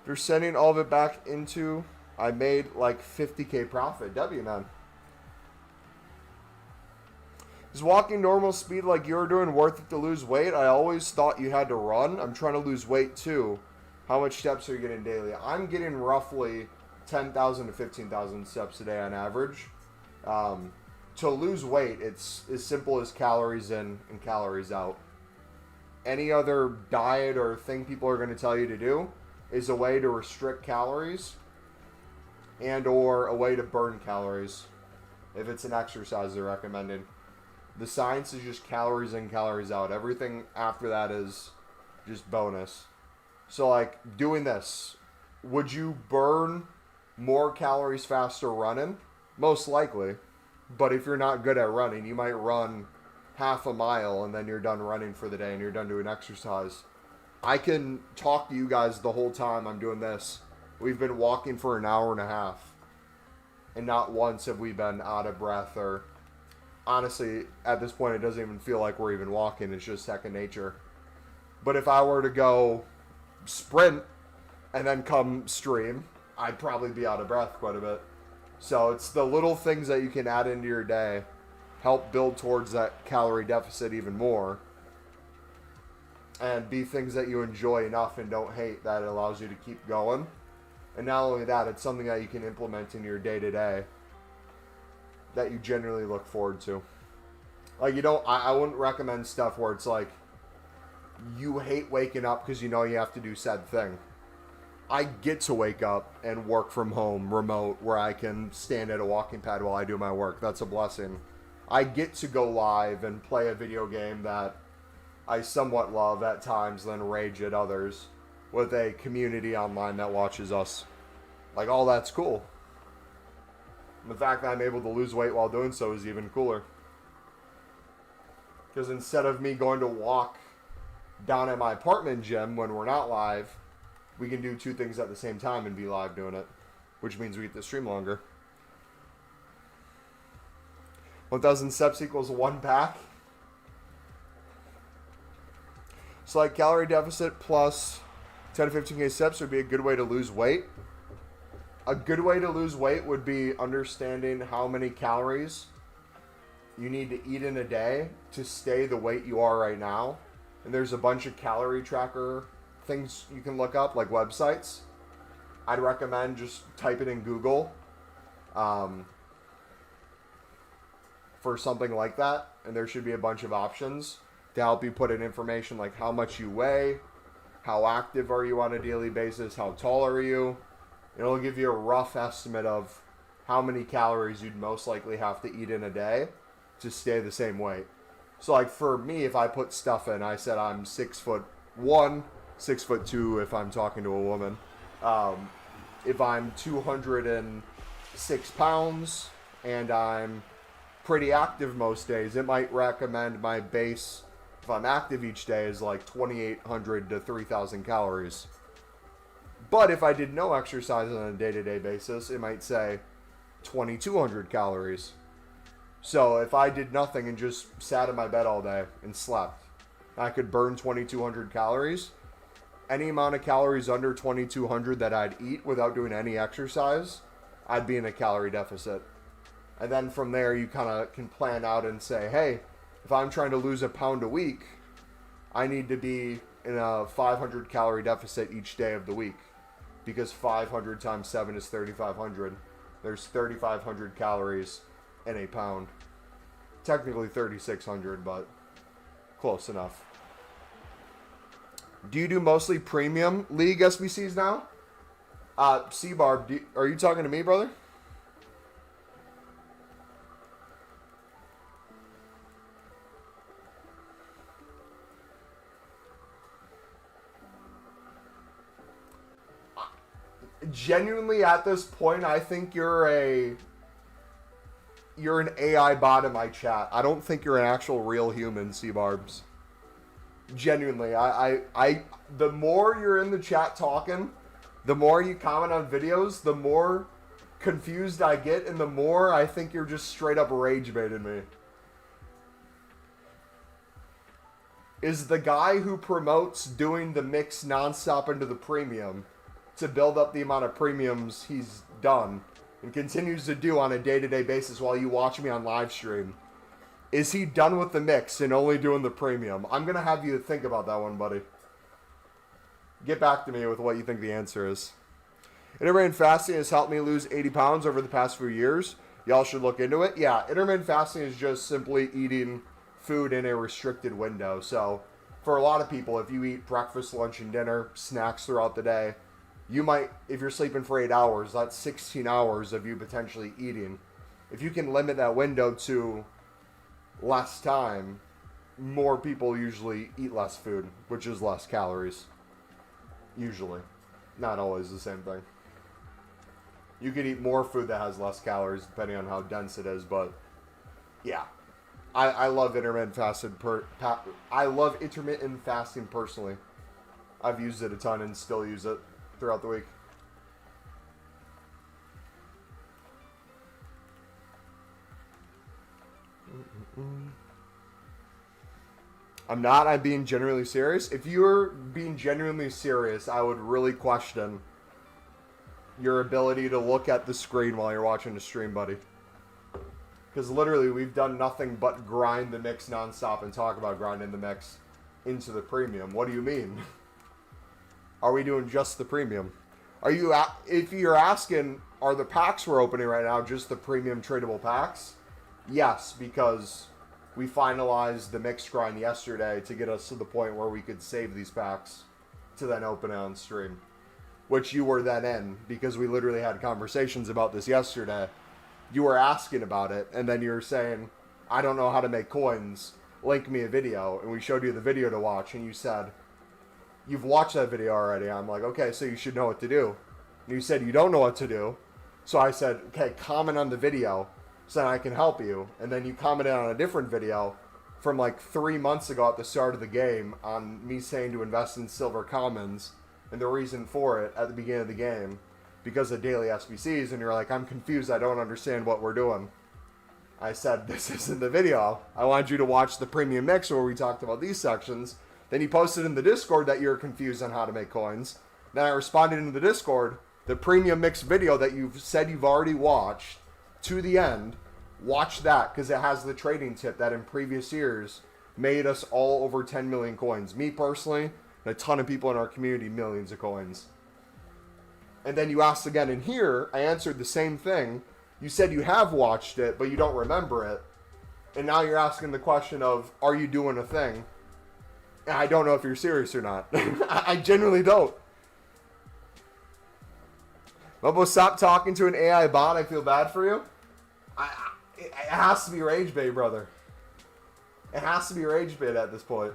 They're sending all of it back into... I made like 50K profit. W, man. Is walking normal speed like you were doing worth it to lose weight? I always thought you had to run. I'm trying to lose weight too. How much steps are you getting daily? I'm getting roughly 10,000 to 15,000 steps a day on average. To lose weight, it's as simple as calories in and calories out. Any other diet or thing people are going to tell you to do is a way to restrict calories and or a way to burn calories if it's an exercise they're recommending. The science is just calories in, calories out. Everything after that is just bonus. So like doing this, would you burn more calories faster running? Most likely. But if you're not good at running, you might run half a mile and then you're done running for the day and you're done doing exercise. I can talk to you guys the whole time I'm doing this. We've been walking for an hour and a half. And not once have we been out of breath or... Honestly, at this point, it doesn't even feel like we're even walking. It's just second nature. But if I were to go sprint and then come stream, I'd probably be out of breath quite a bit. So it's the little things that you can add into your day help build towards that calorie deficit even more. And be things that you enjoy enough and don't hate that it allows you to keep going. And not only that, it's something that you can implement in your day-to-day that you generally look forward to. Like, you don't, I wouldn't recommend stuff where it's like, you hate waking up because you know you have to do said thing. I get to wake up and work from home, remote, where I can stand at a walking pad while I do my work. That's a blessing. I get to go live and play a video game that I somewhat love at times, then rage at others, with a community online that watches us. Like, all that's cool. And the fact that I'm able to lose weight while doing so is even cooler. Because instead of me going to walk down at my apartment gym when we're not live, we can do two things at the same time and be live doing it, which means we get to stream longer. 1,000 steps equals 1 pack. Slight calorie deficit plus 10 to 15K steps would be a good way to lose weight. A good way to lose weight would be understanding how many calories you need to eat in a day to stay the weight you are right now. And there's a bunch of calorie tracker things you can look up, like websites. I'd recommend just type it in Google for something like that, and there should be a bunch of options to help you put in information like how much you weigh, how active are you on a daily basis, how tall are you. It'll give you a rough estimate of how many calories you'd most likely have to eat in a day to stay the same weight. So like for me, if I put stuff in, I said I'm 6'1", 6'2" if I'm talking to a woman. If I'm 206 pounds and I'm pretty active most days, it might recommend my base, if I'm active each day, is like 2,800 to 3,000 calories. But if I did no exercise on a day-to-day basis, it might say 2,200 calories. So if I did nothing and just sat in my bed all day and slept, I could burn 2,200 calories. Any amount of calories under 2,200 that I'd eat without doing any exercise, I'd be in a calorie deficit. And then from there, you kind of can plan out and say, hey, if I'm trying to lose a pound a week, I need to be in a 500 calorie deficit each day of the week. Because 500 times 7 is 3,500. There's 3,500 calories in a pound. Technically 3,600, but close enough. Do you do mostly premium league SBCs now? C-Barb, are you talking to me, brother? Genuinely, at this point, I think you're an AI bot in my chat. I don't think you're an actual real human, C-Barbs. Genuinely, I the more you're in the chat talking, the more you comment on videos, the more confused I get, and the more I think you're just straight up rage baiting me. Is the guy who promotes doing the mix nonstop into the premium to build up the amount of premiums he's done and continues to do on a day-to-day basis while you watch me on live stream, is he done with the mix and only doing the premium? I'm going to have you think about that one, buddy. Get back to me with what you think the answer is. Intermittent fasting has helped me lose 80 pounds over the past few years. Y'all should look into it. Yeah, intermittent fasting is just simply eating food in a restricted window. So for a lot of people, if you eat breakfast, lunch, and dinner, snacks throughout the day, you might, if you're sleeping for 8 hours, that's 16 hours of you potentially eating. If you can limit that window to less time, more people usually eat less food, which is less calories. Usually. Not always the same thing. You could eat more food that has less calories depending on how dense it is, but yeah. I love intermittent fasting. I love intermittent fasting personally. I've used it a ton and still use it throughout the week. I'm not. I'm being genuinely serious. If you're being genuinely serious, I would really question your ability to look at the screen while you're watching the stream, buddy. Because literally, we've done nothing but grind the mix nonstop and talk about grinding the mix into the premium. What do you mean? Are we doing just the premium? Are you? If you're asking, are the packs we're opening right now just the premium tradable packs? Yes, because we finalized the mix grind yesterday to get us to the point where we could save these packs to then open it on stream. Which you were then in, because we literally had conversations about this yesterday. You were asking about it, and then you were saying, I don't know how to make coins. Link me a video. And we showed you the video to watch. And you said, you've watched that video already. I'm like, okay, so you should know what to do. And you said you don't know what to do. So I said, okay, comment on the video so that I can help you. And then you commented on a different video from like 3 months ago at the start of the game on me saying to invest in silver commons and the reason for it at the beginning of the game because of daily SBCs. And you're like, I'm confused. I don't understand what we're doing. I said, this isn't the video. I want you to watch the premium mix where we talked about these sections. Then you posted in the Discord that you're confused on how to make coins. Then I responded in the Discord, the premium mix video that you've said you've already watched to the end. Watch that because it has the trading tip that in previous years made us all over 10 million coins. Me personally, and a ton of people in our community, millions of coins. And then you asked again in here, I answered the same thing. You said you have watched it, but you don't remember it. And now you're asking the question of, are you doing a thing? And I don't know if you're serious or not. I genuinely don't. Mobo, stop talking to an AI bot. I feel bad for you. It has to be rage bait, brother. It has to be rage bait at this point.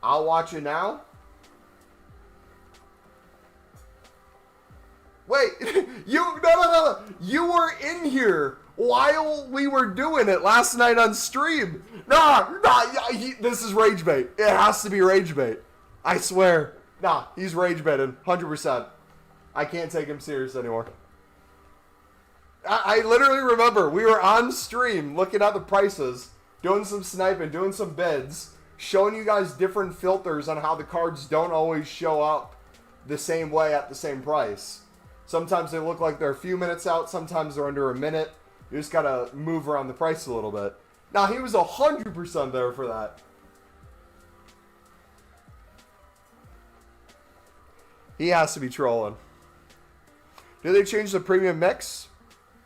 I'll watch it now. Wait, no. You were in here while we were doing it last night on stream. This is rage bait. It has to be rage bait. I swear. Nah, he's rage baiting, 100%. I can't take him serious anymore. I literally remember we were on stream looking at the prices, doing some sniping, doing some bids, showing you guys different filters on how the cards don't always show up the same way at the same price. Sometimes they look like they're a few minutes out, sometimes they're under a minute. You just gotta move around the price a little bit. Now, he was 100% there for that. He has to be trolling. Do they change the premium mix?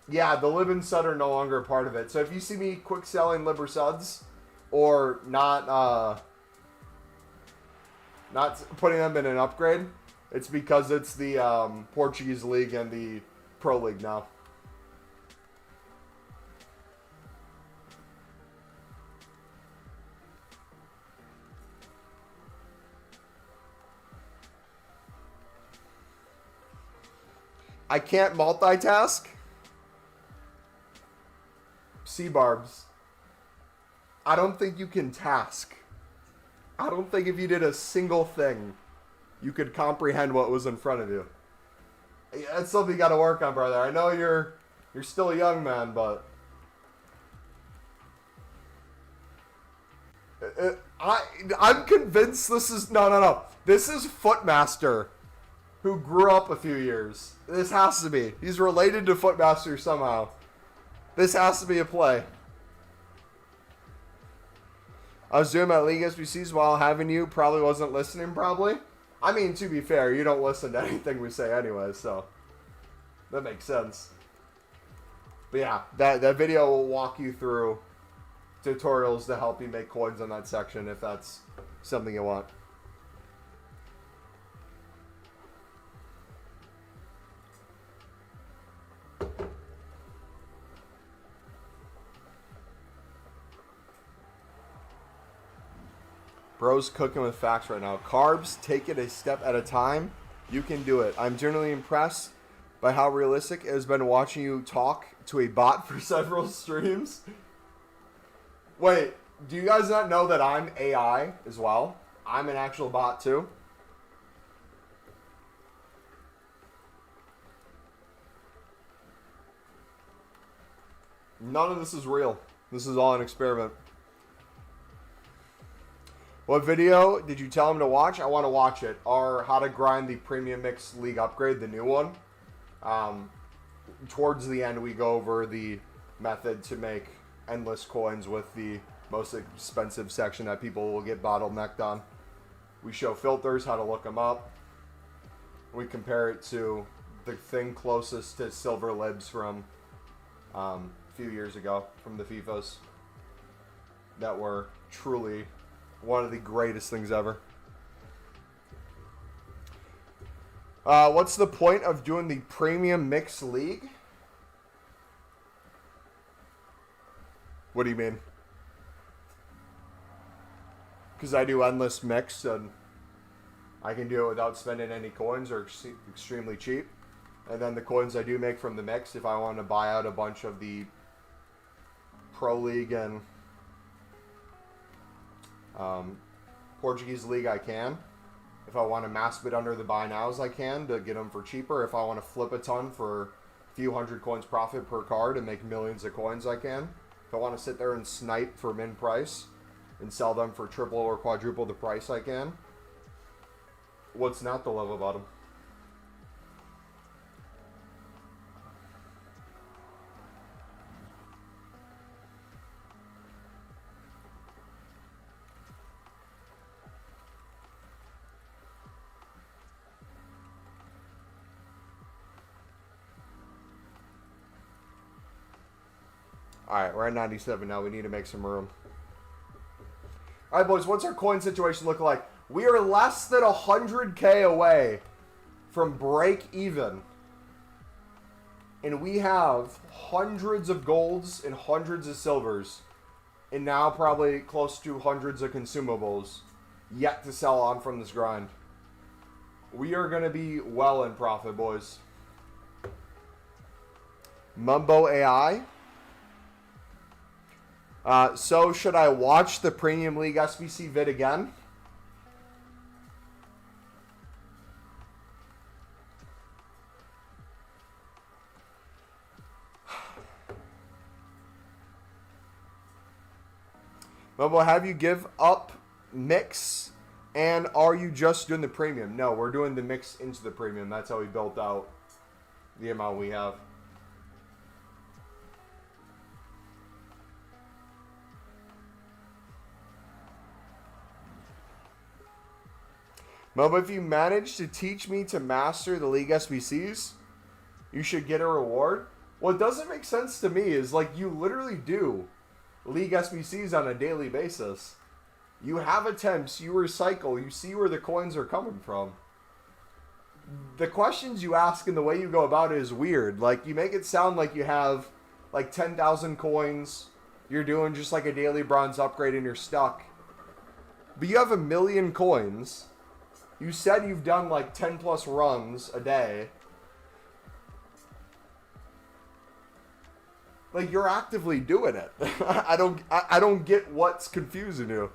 Yeah, the Lib and Sud are no longer a part of it. So if you see me quick selling Lib or Suds or not putting them in an upgrade, it's because it's the Portuguese League and the Pro League now. I can't multitask? C-barbs. I don't think you can task. I don't think if you did a single thing, you could comprehend what was in front of you. That's something you got to work on, brother. I know you're still a young man, but I'm convinced this is no. This is Footmaster, who grew up a few years. This has to be. He's related to Footmaster somehow. This has to be a play. I was doing my League SBCs while having you. Probably wasn't listening, probably. I mean, to be fair, you don't listen to anything we say anyway, so that makes sense. But yeah, that video will walk you through tutorials to help you make coins on that section if that's something you want. Bro's cooking with facts right now. Carbs, take it a step at a time. You can do it. I'm generally impressed by how realistic it has been watching you talk to a bot for several streams. Wait, do you guys not know that I'm AI as well? I'm an actual bot too. None of this is real. This is all an experiment. What video did you tell him to watch? I want to watch it. Or how to grind the Premium Mix League upgrade, the new one. Towards the end, we go over the method to make endless coins with the most expensive section that people will get bottlenecked on. We show filters, how to look them up. We compare it to the thing closest to silver libs from a few years ago, from the FIFAs, that were truly one of the greatest things ever. What's the point of doing the Premium Mix League? What do you mean? Because I do endless mix and I can do it without spending any coins or extremely cheap. And then the coins I do make from the mix, if I want to buy out a bunch of the Pro League and Portuguese League, I can. If I want to mass bid under the buy nows, I can to get them for cheaper. If I want to flip a ton for a few hundred coins profit per card and make millions of coins, I can. If I want to sit there and snipe for min price and sell them for triple or quadruple the price, I can. What's not to love about them? Alright, we're at 97 now. We need to make some room. Alright, boys, what's our coin situation look like? We are less than 100k away from break even. And we have hundreds of golds and hundreds of silvers. And now probably close to hundreds of consumables yet to sell on from this grind. We are going to be well in profit, boys. Mumbo AI. So should I watch the Premium League SBC vid again? Mumbo, have you give up mix? And are you just doing the premium? No, we're doing the mix into the premium. That's how we built out the amount we have. Mumbo, if you manage to teach me to master the League SBCs, you should get a reward. What doesn't make sense to me is, like, you literally do League SBCs on a daily basis. You have attempts, you recycle, you see where the coins are coming from. The questions you ask and the way you go about it is weird. Like, you make it sound like you have, like, 10,000 coins, you're doing just like a daily bronze upgrade and you're stuck. But you have 1 million coins. You said you've done like 10 plus runs a day. Like, you're actively doing it. I don't get what's confusing you.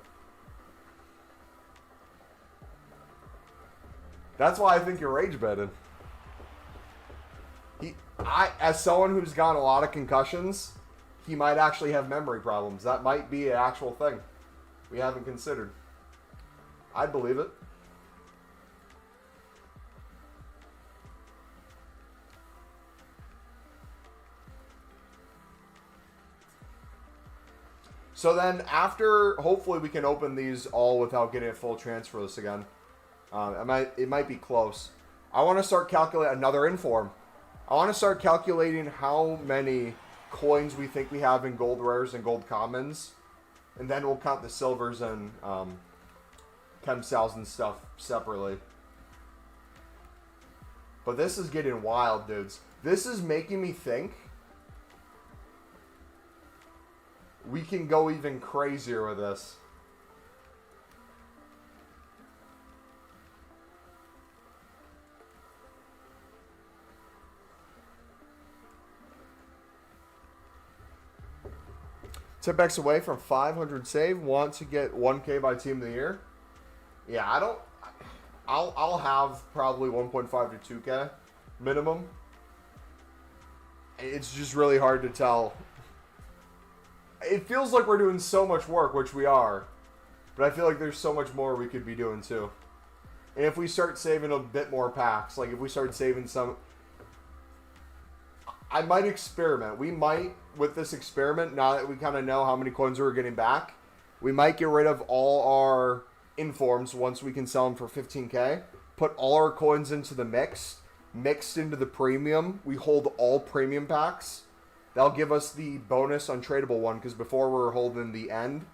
That's why I think you're rage betting. As someone who's gotten a lot of concussions, he might actually have memory problems. That might be an actual thing we haven't considered. I'd believe it. So then after, hopefully we can open these all without getting a full transfer list again. It might be close. I want to start calculating another inform. I want to start calculating how many coins we think we have in gold rares and gold commons. And then we'll count the silvers and chem sales and stuff separately. But this is getting wild, dudes. This is making me think we can go even crazier with this. Tipex away from 500 save. Want to get 1K by team of the year? Yeah, I don't. I'll have probably 1.5 to 2K minimum. It's just really hard to tell. It feels like we're doing so much work, which we are, but I feel like there's so much more we could be doing too. And if we start saving a bit more packs, like if we start saving some, I might experiment. We might, with this experiment, now that we kind of know how many coins we're getting back, we might get rid of all our informs once we can sell them for 15K. Put all our coins into the mixed into the premium. We hold all premium packs. That'll give us the bonus untradeable one, because before we were holding the end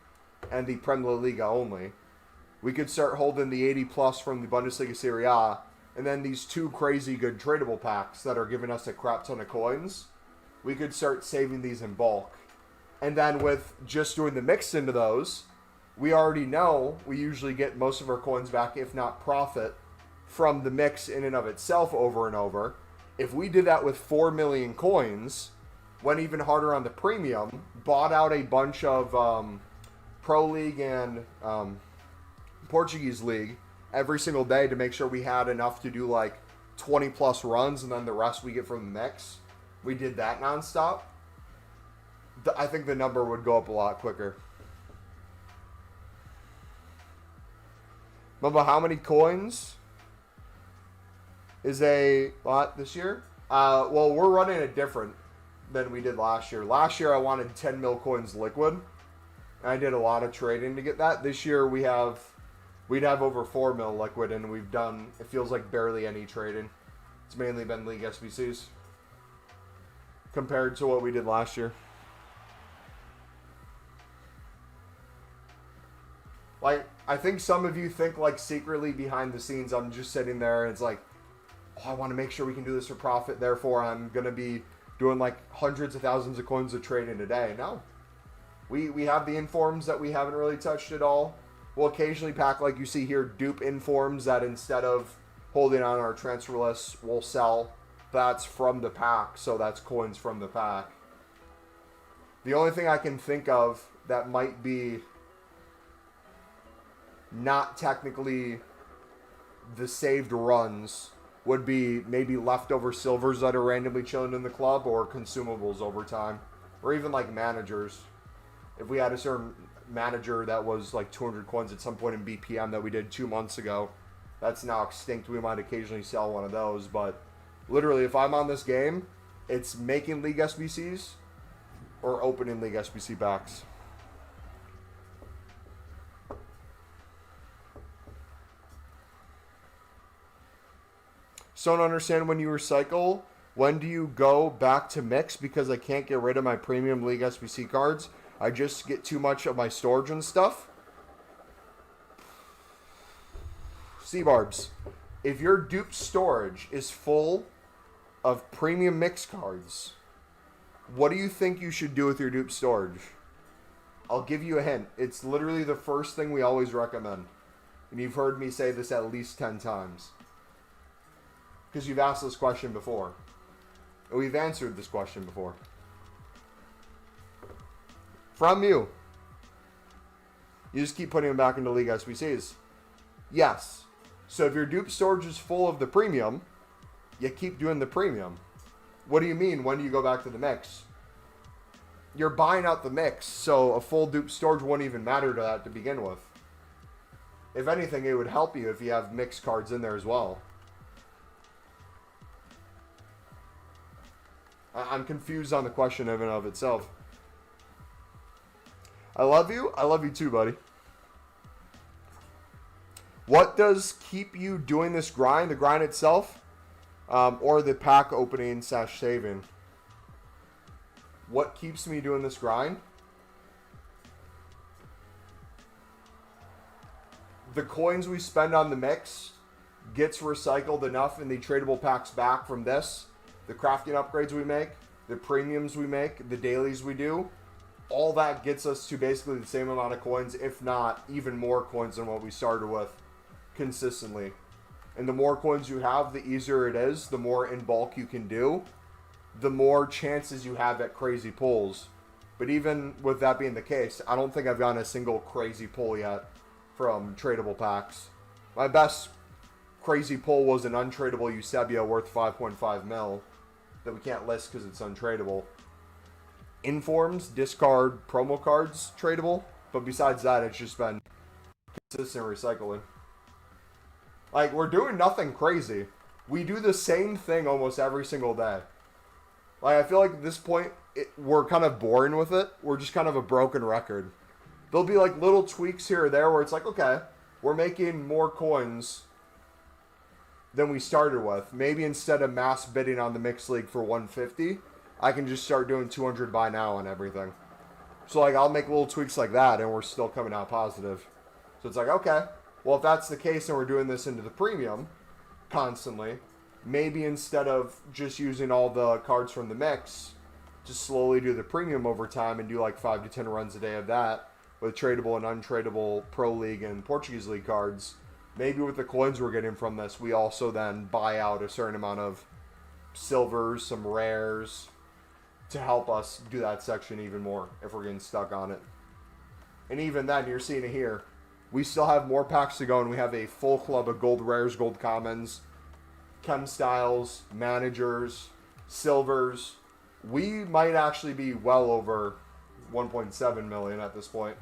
and the Prem La Liga only. We could start holding the 80 plus from the Bundesliga Serie A, and then these two crazy good tradable packs that are giving us a crap ton of coins. We could start saving these in bulk. And then with just doing the mix into those, we already know we usually get most of our coins back, if not profit, from the mix in and of itself over and over. If we did that with 4 million coins, went even harder on the premium, bought out a bunch of Pro League and Portuguese League every single day to make sure we had enough to do like 20 plus runs, and then the rest we get from the mix. We did that nonstop. I think the number would go up a lot quicker. Remember how many coins is a lot this year? Well, we're running it different than we did last year. Last year I wanted 10 mil coins liquid. I did a lot of trading to get that. This year we'd have over 4 mil liquid, and we've done, it feels like, barely any trading. It's mainly been League SBCs compared to what we did last year. Like, I think some of you think, like, secretly behind the scenes I'm just sitting there and it's like, oh, I want to make sure we can do this for profit, therefore I'm going to be doing like hundreds of thousands of coins of trading a day. No. We have the informs that we haven't really touched at all. We'll occasionally pack, like you see here, dupe informs that instead of holding on our transfer list, we'll sell. That's from the pack, so that's coins from the pack. The only thing I can think of that might be not technically the saved runs would be maybe leftover silvers that are randomly chilling in the club, or consumables over time, or even like managers. If we had a certain manager that was like 200 coins at some point in BPM that we did 2 months ago, that's now extinct. We might occasionally sell one of those, but literally if I'm on this game, it's making League SBCs or opening League SBC packs. So I don't understand, when you recycle, when do you go back to mix? Because I can't get rid of my premium League SBC cards. I just get too much of my storage and stuff. C-Barbs, if your dupe storage is full of premium mix cards, what do you think you should do with your dupe storage? I'll give you a hint. It's literally the first thing we always recommend. And you've heard me say this at least 10 times. Because you've asked this question before. We've answered this question before. From you. You just keep putting them back into League SBCs. Yes. So if your dupe storage is full of the premium, you keep doing the premium. What do you mean, when do you go back to the mix? You're buying out the mix, so a full dupe storage wouldn't even matter to that to begin with. If anything, it would help you if you have mix cards in there as well. I'm confused on the question in and of itself. I love you. I love you too, buddy. What does keep you doing this grind? The grind itself? Or the pack opening / saving? What keeps me doing this grind? The coins we spend on the mix gets recycled enough in the tradable packs back from this. The crafting upgrades we make, the premiums we make, the dailies we do, all that gets us to basically the same amount of coins, if not even more coins than what we started with consistently. And the more coins you have, the easier it is, the more in bulk you can do, the more chances you have at crazy pulls. But even with that being the case, I don't think I've gotten a single crazy pull yet from tradable packs. My best crazy pull was an untradeable Eusebio worth 5.5 mil. That we can't list because it's untradeable. Informs, discard, promo cards, tradable. But besides that, it's just been consistent recycling. Like, we're doing nothing crazy. We do the same thing almost every single day. Like, I feel like at this point, we're kind of boring with it. We're just kind of a broken record. There'll be like little tweaks here or there where it's like, okay, we're making more coins than we started with. Maybe instead of mass bidding on the mixed league for 150, I can just start doing 200 buy now on everything. So like, I'll make little tweaks like that and we're still coming out positive. So it's like, okay, well, if that's the case and we're doing this into the premium constantly, maybe instead of just using all the cards from the mix just slowly do the premium over time and do like 5 to 10 runs a day of that with tradable and untradeable Pro League and Portuguese League cards. Maybe with the coins we're getting from this, we also then buy out a certain amount of silvers, some rares, to help us do that section even more if we're getting stuck on it. And even then, you're seeing it here. We still have more packs to go, and we have a full club of gold rares, gold commons, chem styles, managers, silvers. We might actually be well over 1.7 million at this point.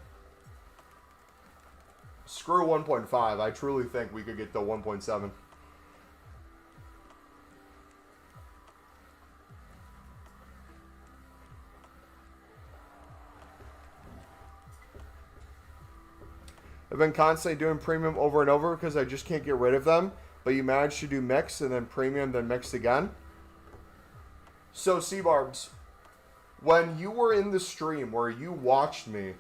Screw 1.5. I truly think we could get to 1.7. I've been constantly doing premium over and over because I just can't get rid of them. But you managed to do mix and then premium, then mixed again. So, C-Barbs, when you were in the stream where you watched me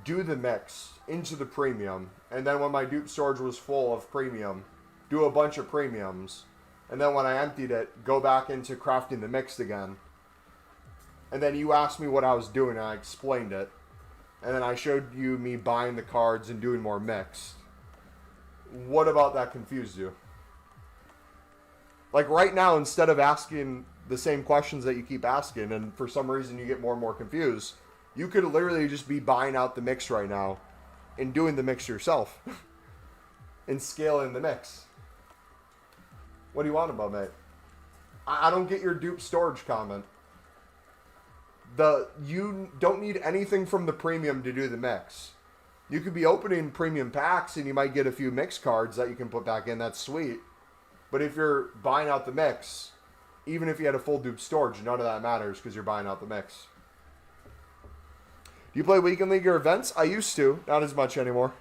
do the mix into the premium, and then when my dupe storage was full of premium, do a bunch of premiums, and then when I emptied it, go back into crafting the mixed again. And then you asked me what I was doing, and I explained it. And then I showed you me buying the cards and doing more mixed. What about that confused you? Like right now, instead of asking the same questions that you keep asking, and for some reason you get more and more confused, you could literally just be buying out the mix right now and doing the mix yourself and scaling the mix. What do you want about, mate? I don't get your dupe storage comment. You don't need anything from the premium to do the mix. You could be opening premium packs and you might get a few mix cards that you can put back in. That's sweet. But if you're buying out the mix, even if you had a full dupe storage, none of that matters because you're buying out the mix. Do you play weekend league or events? I used to. Not as much anymore.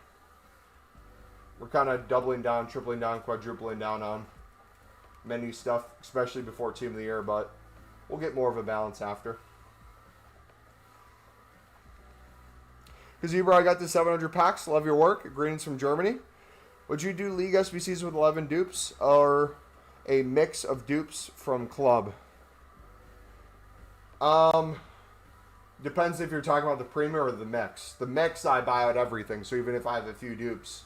We're kind of doubling down, tripling down, quadrupling down on menu stuff, especially before Team of the Year, but we'll get more of a balance after. Zebra, I got the 700 packs. Love your work. Greetings from Germany. Would you do League SBCs with 11 dupes or a mix of dupes from club? Depends if you're talking about the premium or the mix. The mix, I buy out everything. So even if I have a few dupes,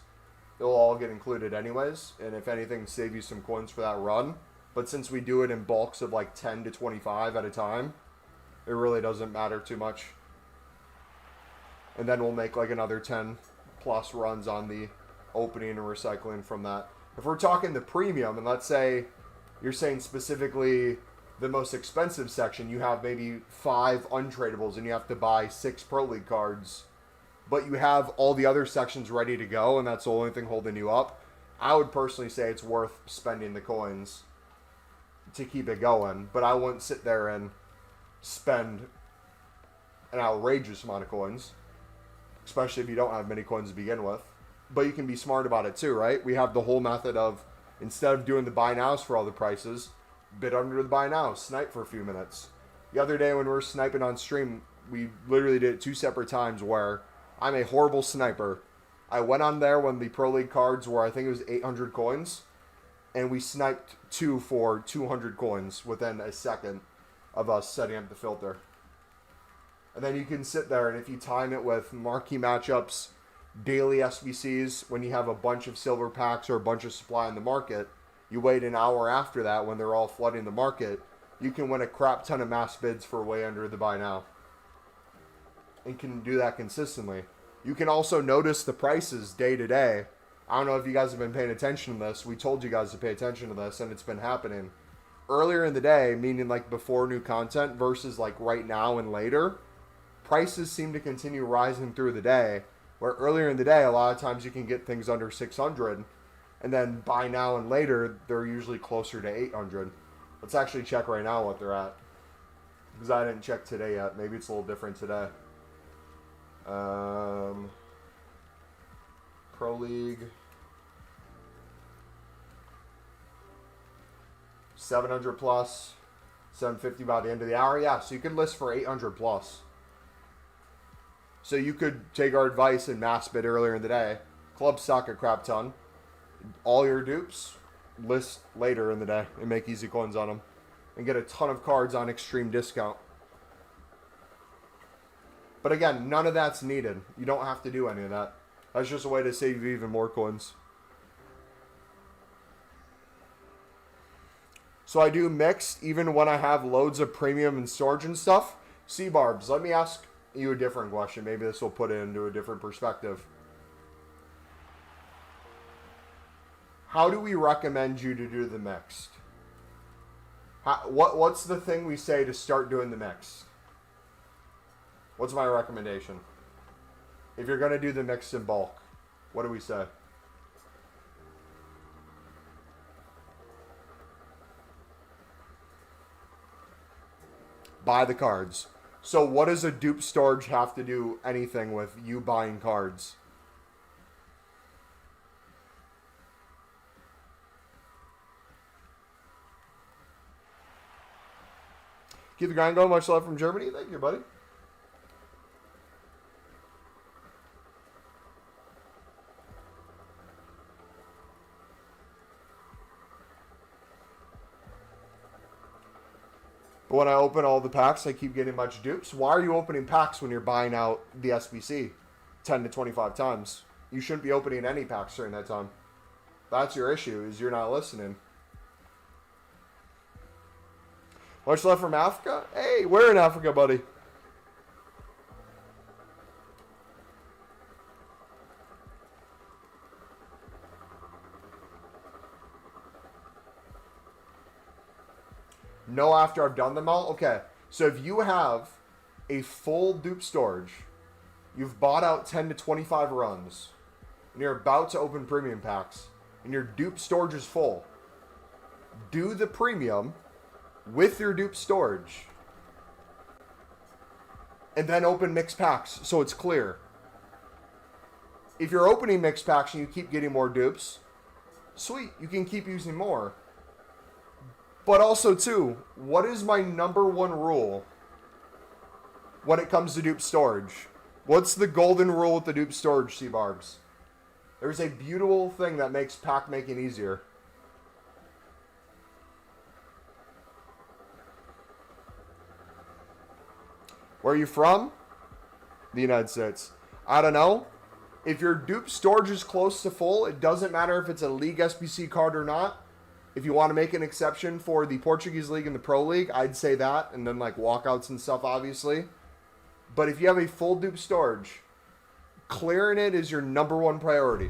they'll all get included anyways. And if anything, save you some coins for that run. But since we do it in bulks of like 10 to 25 at a time, it really doesn't matter too much. And then we'll make like another 10 plus runs on the opening and recycling from that. If we're talking the premium, and let's say you're saying specifically the most expensive section, you have maybe 5 untradables and you have to buy 6 Pro League cards, but you have all the other sections ready to go and that's the only thing holding you up, I would personally say it's worth spending the coins to keep it going. But I wouldn't sit there and spend an outrageous amount of coins, especially if you don't have many coins to begin with. But you can be smart about it too, right? We have the whole method of, instead of doing the buy nows for all the prices, bid under the buy now, snipe for a few minutes. The other day when we were sniping on stream, we literally did it 2 separate times where I'm a horrible sniper. I went on there when the Pro League cards were, I think it was 800 coins, and we sniped 2 for 200 coins within a second of us setting up the filter. And then you can sit there, and if you time it with marquee matchups, daily SBCs, when you have a bunch of silver packs or a bunch of supply in the market, you wait an hour after that when they're all flooding the market, you can win a crap ton of mass bids for way under the buy now. And can do that consistently. You can also notice the prices day to day. I don't know if you guys have been paying attention to this. We told you guys to pay attention to this, and it's been happening. Earlier in the day, meaning like before new content versus like right now and later, prices seem to continue rising through the day, where earlier in the day, a lot of times you can get things under 600, and then buy now and later, they're usually closer to 800. Let's actually check right now what they're at, because I didn't check today yet. Maybe it's a little different today. Pro League. 700 plus, 750 by the end of the hour. Yeah, so you could list for 800 plus. So you could take our advice and mass bid earlier in the day. Club stock a crap ton. All your dupes, list later in the day and make easy coins on them. And get a ton of cards on extreme discount. But again, none of that's needed. You don't have to do any of that. That's just a way to save you even more coins. So I do mixed even when I have loads of premium and storage and stuff. C-Barbs, let me ask you a different question. Maybe this will put it into a different perspective. How do we recommend you to do the mixed? What's the thing we say to start doing the mixed? What's my recommendation? If you're going to do the mixed in bulk, what do we say? Buy the cards. So what does a dupe storage have to do anything with you buying cards? Keep the grind going. Much love from Germany. Thank you, buddy. But when I open all the packs, I keep getting a bunch of dupes. Why are you opening packs when you're buying out the SBC 10 to 25 times? You shouldn't be opening any packs during that time. That's your issue, is you're not listening. Much love from Africa? Hey, we're in Africa, buddy. No, after I've done them all? Okay. So if you have a full dupe storage, you've bought out 10 to 25 runs, and you're about to open premium packs, and your dupe storage is full, do the premium with your dupe storage, and then open mixed packs so it's clear. If you're opening mixed packs and you keep getting more dupes, sweet, you can keep using more. But also, too, what is my number one rule when it comes to dupe storage? What's the golden rule with the dupe storage, C-Barbs? There's a beautiful thing that makes pack making easier. Where are you from? The United States. I don't know. If your dupe storage is close to full, it doesn't matter if it's a League SBC card or not. If you want to make an exception for the Portuguese League and the Pro League, I'd say that. And then like walkouts and stuff, obviously. But if you have a full dupe storage, clearing it is your number one priority.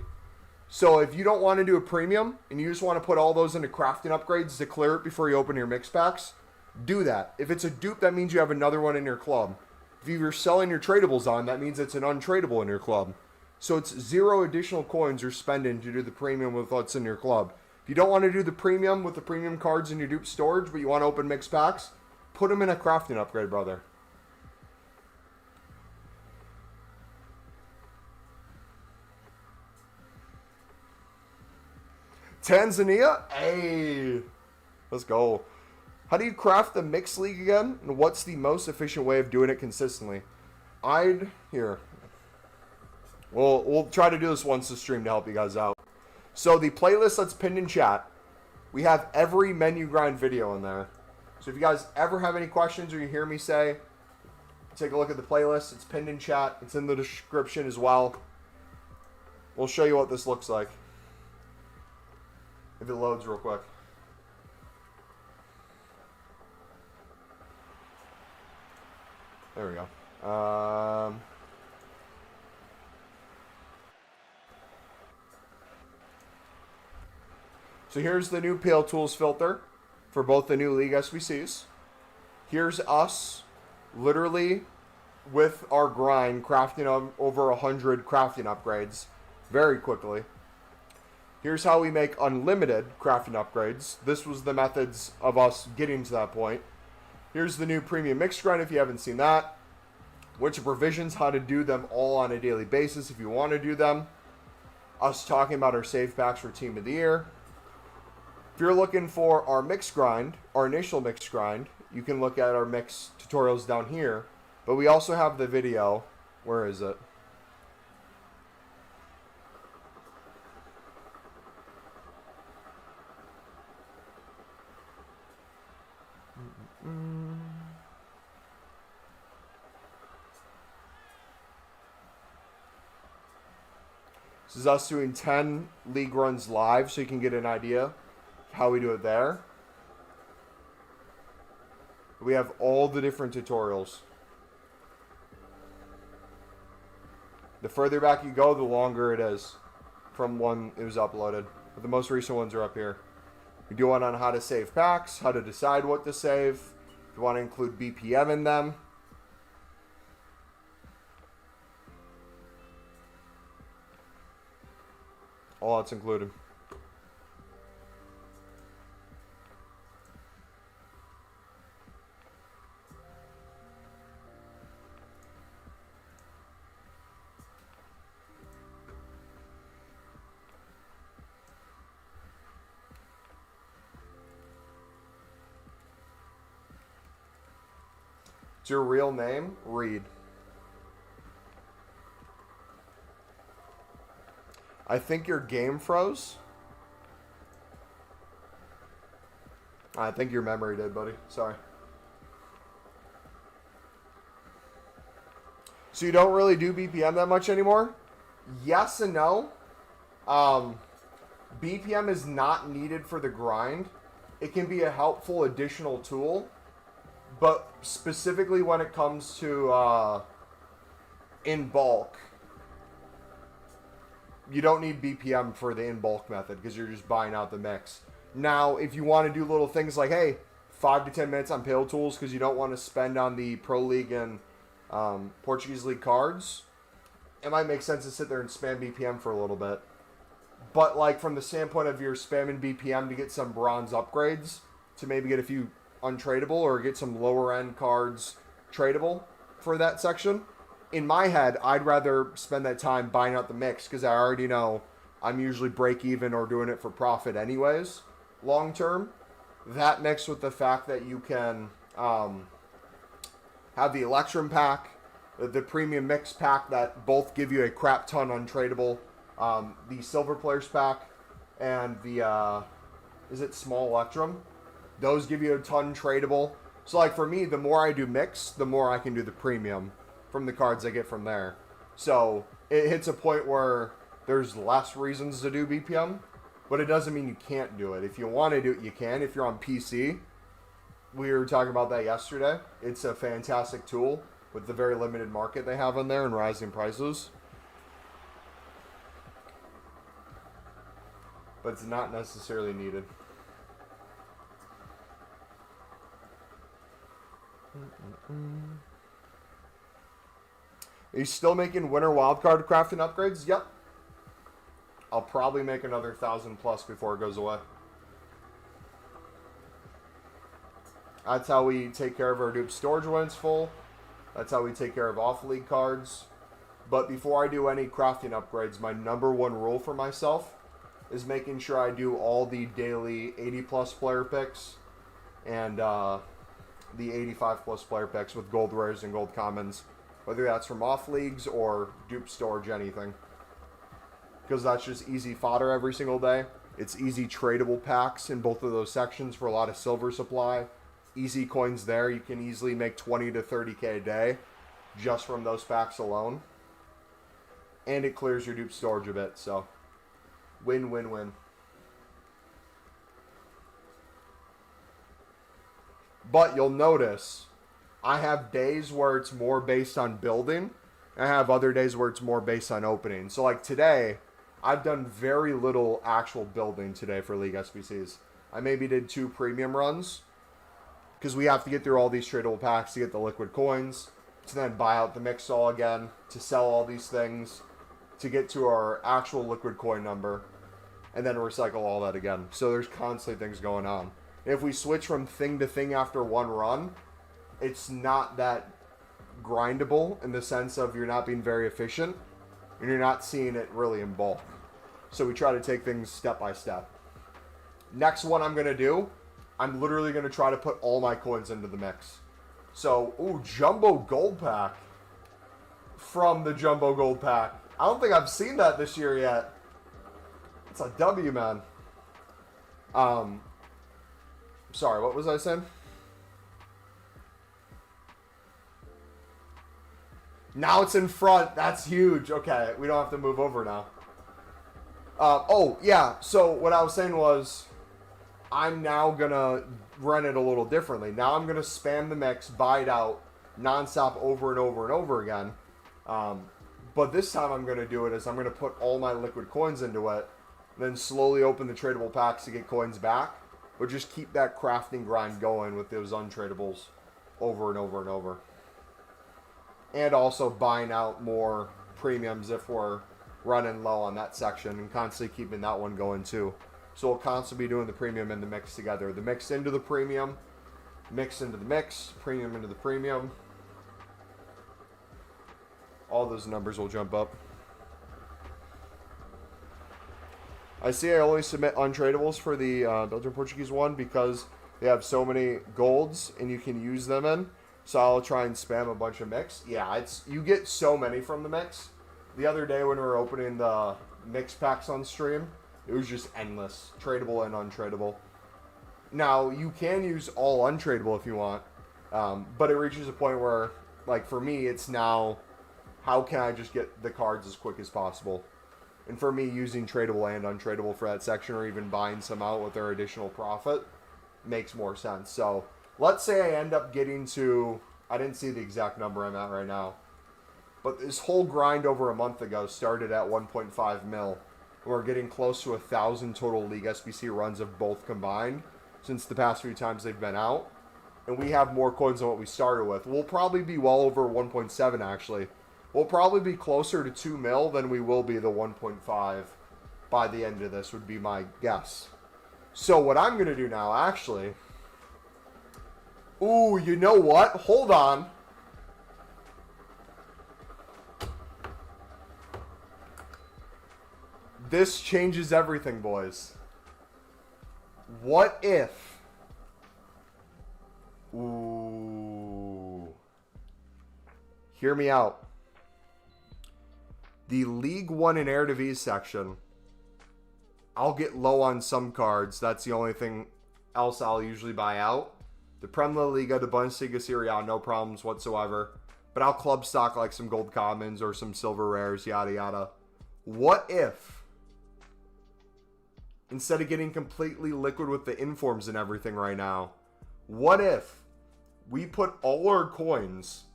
So if you don't want to do a premium and you just want to put all those into crafting upgrades to clear it before you open your mix packs, do that. If it's a dupe, that means you have another one in your club. If you're selling your tradables on, that means it's an untradable in your club. So it's 0 additional coins you're spending to do the premium with what's in your club. If you don't want to do the premium with the premium cards in your dupe storage, but you want to open mixed packs, put them in a crafting upgrade, brother. Tanzania? Hey, let's go. How do you craft the mixed league again? And what's the most efficient way of doing it consistently? Here. We'll try to do this once the stream to help you guys out. So the playlist that's pinned in chat, we have every menu grind video in there. So if you guys ever have any questions or you hear me say, take a look at the playlist. It's pinned in chat. It's in the description as well. We'll show you what this looks like. If it loads real quick. There we go. So here's the new Pale Tools filter for both the new League SBCs. Here's us literally with our grind crafting over 100 crafting upgrades very quickly. Here's how we make unlimited crafting upgrades. This was the methods of us getting to that point. Here's the new premium mixed grind if you haven't seen that. Which provisions, how to do them all on a daily basis if you want to do them. Us talking about our save packs for Team of the Year. If you're looking for our mixed grind, our initial mixed grind, you can look at our mix tutorials down here. But we also have the video. Where is it? This is us doing 10 league runs live, so you can get an idea of how we do it there. We have all the different tutorials. The further back you go, the longer it is from when it was uploaded. But the most recent ones are up here. We do one on how to save packs, how to decide what to save, if you want to include BPM in them. All that's included. It's your real name, Reed. I think your game froze. I think your memory did, buddy. Sorry. So you don't really do BPM that much anymore? Yes and no. BPM is not needed for the grind. It can be a helpful additional tool. But specifically when it comes to in bulk, you don't need BPM for the in bulk method because you're just buying out the mix. Now, if you want to do little things like, hey, 5 to 10 minutes on Pale Tools because you don't want to spend on the Pro League and Portuguese League cards, it might make sense to sit there and spam BPM for a little bit. But like from the standpoint of you're spamming BPM to get some bronze upgrades, to maybe get a few untradeable or get some lower end cards tradable for that section, in my head I'd rather spend that time buying out the mix because I already know I'm usually break even or doing it for profit anyways long term. That mixed with the fact that you can have the Electrum pack, the premium mix pack that both give you a crap ton untradeable, the Silver Players pack and the is it Small Electrum? Those give you a ton tradable. So like for me, the more I do mix, the more I can do the premium from the cards I get from there. So it hits a point where there's less reasons to do BPM, but it doesn't mean you can't do it. If you want to do it, you can. If you're on PC, we were talking about that yesterday. It's a fantastic tool with the very limited market they have on there and rising prices. But it's not necessarily needed. Are you still making winter wildcard crafting upgrades? Yep. I'll probably make another 1,000 plus before it goes away. That's how we take care of our dupe storage when it's full. That's how we take care of off-league cards. But before I do any crafting upgrades, my number one rule for myself is making sure I do all the daily 80 plus player picks and the 85 plus player picks with gold rares and gold commons, whether that's from off leagues or dupe storage, anything, because that's just easy fodder every single day. It's easy tradable packs in both of those sections for a lot of silver supply, easy coins there. You can easily make 20 to 30k a day just from those packs alone, and it clears your dupe storage a bit. So win win win. But you'll notice I have days where it's more based on building. And I have other days where it's more based on opening. So like today, I've done very little actual building today for League SBCs. I maybe did 2 premium runs because we have to get through all these tradable packs to get the liquid coins, to then buy out the mix all again, to sell all these things, to get to our actual liquid coin number, and then recycle all that again. So there's constantly things going on. If we switch from thing to thing after one run, it's not that grindable in the sense of you're not being very efficient and you're not seeing it really in bulk. So we try to take things step by step. Next one I'm going to do, I'm literally going to try to put all my coins into the mix. So, ooh, Jumbo Gold Pack from the Jumbo Gold Pack. I don't think I've seen that this year yet. It's a W, man. Sorry, what was I saying? Now it's in front. That's huge. Okay, we don't have to move over now. Oh, yeah. So what I was saying was I'm now going to run it a little differently. Now I'm going to spam the mix, buy it out nonstop over and over and over again. But this time I'm going to do it as I'm going to put all my liquid coins into it, then slowly open the tradable packs to get coins back, but just keep that crafting grind going with those untradables over and over and over. And also buying out more premiums if we're running low on that section and constantly keeping that one going too. So we'll constantly be doing the premium and the mix together. The mix into the premium, mix into the mix, premium into the premium. All those numbers will jump up. I see I only submit untradables for the Belgian Portuguese one because they have so many golds and you can use them in. So I'll try and spam a bunch of mix. Yeah, you get so many from the mix. The other day when we were opening the mix packs on stream, it was just endless. Tradable and untradable. Now, you can use all untradable if you want. But it reaches a point where, like for me, it's now, how can I just get the cards as quick as possible? And for me, using tradable and untradable for that section, or even buying some out with their additional profit, makes more sense. So, let's say I end up getting to, I didn't see the exact number I'm at right now, but this whole grind over a month ago started at 1.5 mil. We're getting close to 1,000 total League SBC runs of both combined since the past few times they've been out. And we have more coins than what we started with. We'll probably be well over 1.7 actually. We'll probably be closer to 2 mil than we will be the 1.5 by the end of this would be my guess. So what I'm going to do now actually... Ooh, you know what? Hold on. This changes everything, boys. What if... Ooh. Hear me out. The League One and Eredivisie section, I'll get low on some cards. That's the only thing else I'll usually buy out. The Premier Liga, the Bundesliga, Serie A, no problems whatsoever. But I'll club stock like some gold commons or some silver rares, yada yada. What if, instead of getting completely liquid with the informs and everything right now, what if we put all our coins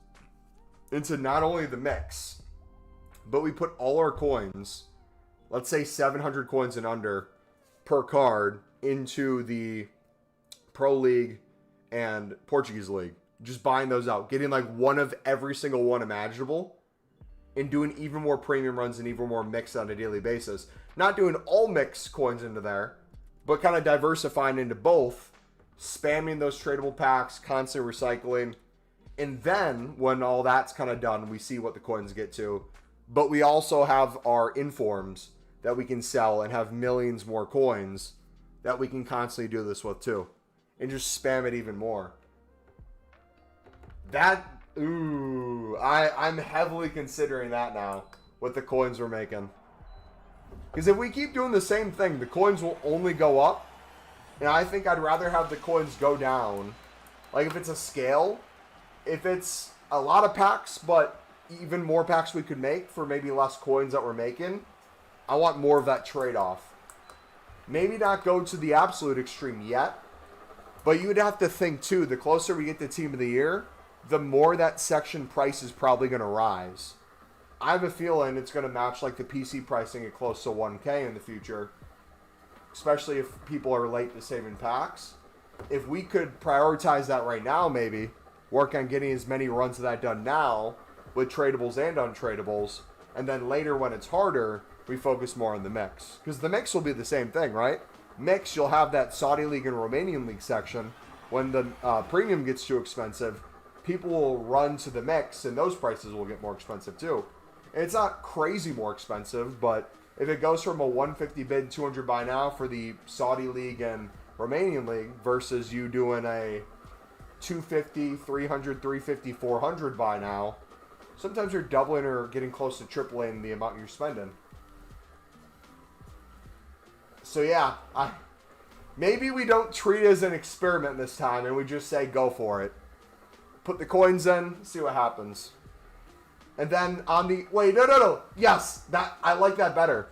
into not only the mix, but we put all our coins, let's say 700 coins and under per card, into the Pro League and Portuguese League. Just buying those out. Getting like one of every single one imaginable. And doing even more premium runs and even more mix on a daily basis. Not doing all mix coins into there, but kind of diversifying into both. Spamming those tradable packs, constant recycling. And then, when all that's kind of done, we see what the coins get to. But we also have our informs that we can sell and have millions more coins that we can constantly do this with too. And just spam it even more. That, ooh, I'm heavily considering that now with the coins we're making. Because if we keep doing the same thing, the coins will only go up. And I think I'd rather have the coins go down. Like if it's a scale, if it's a lot of packs, but even more packs we could make for maybe less coins that we're making, I want more of that trade-off. Maybe not go to the absolute extreme yet, but you'd have to think too, the closer we get to Team of the Year, the more that section price is probably going to rise. I have a feeling it's going to match like the PC pricing at close to 1K in the future, especially if people are late to saving packs. If we could prioritize that right now, maybe work on getting as many runs of that done now with tradables and untradables, and then later when it's harder, we focus more on the mix. Because the mix will be the same thing, right? Mix, you'll have that Saudi League and Romanian League section. When the premium gets too expensive, people will run to the mix, and those prices will get more expensive too. And it's not crazy more expensive, but if it goes from a 150 bid, 200 buy now for the Saudi League and Romanian League versus you doing a 250, 300, 350, 400 buy now, sometimes you're doubling or getting close to tripling the amount you're spending. So yeah, maybe we don't treat it as an experiment this time and we just say go for it. Put the coins in, see what happens. And then on the... Wait, no. Yes, I like that better.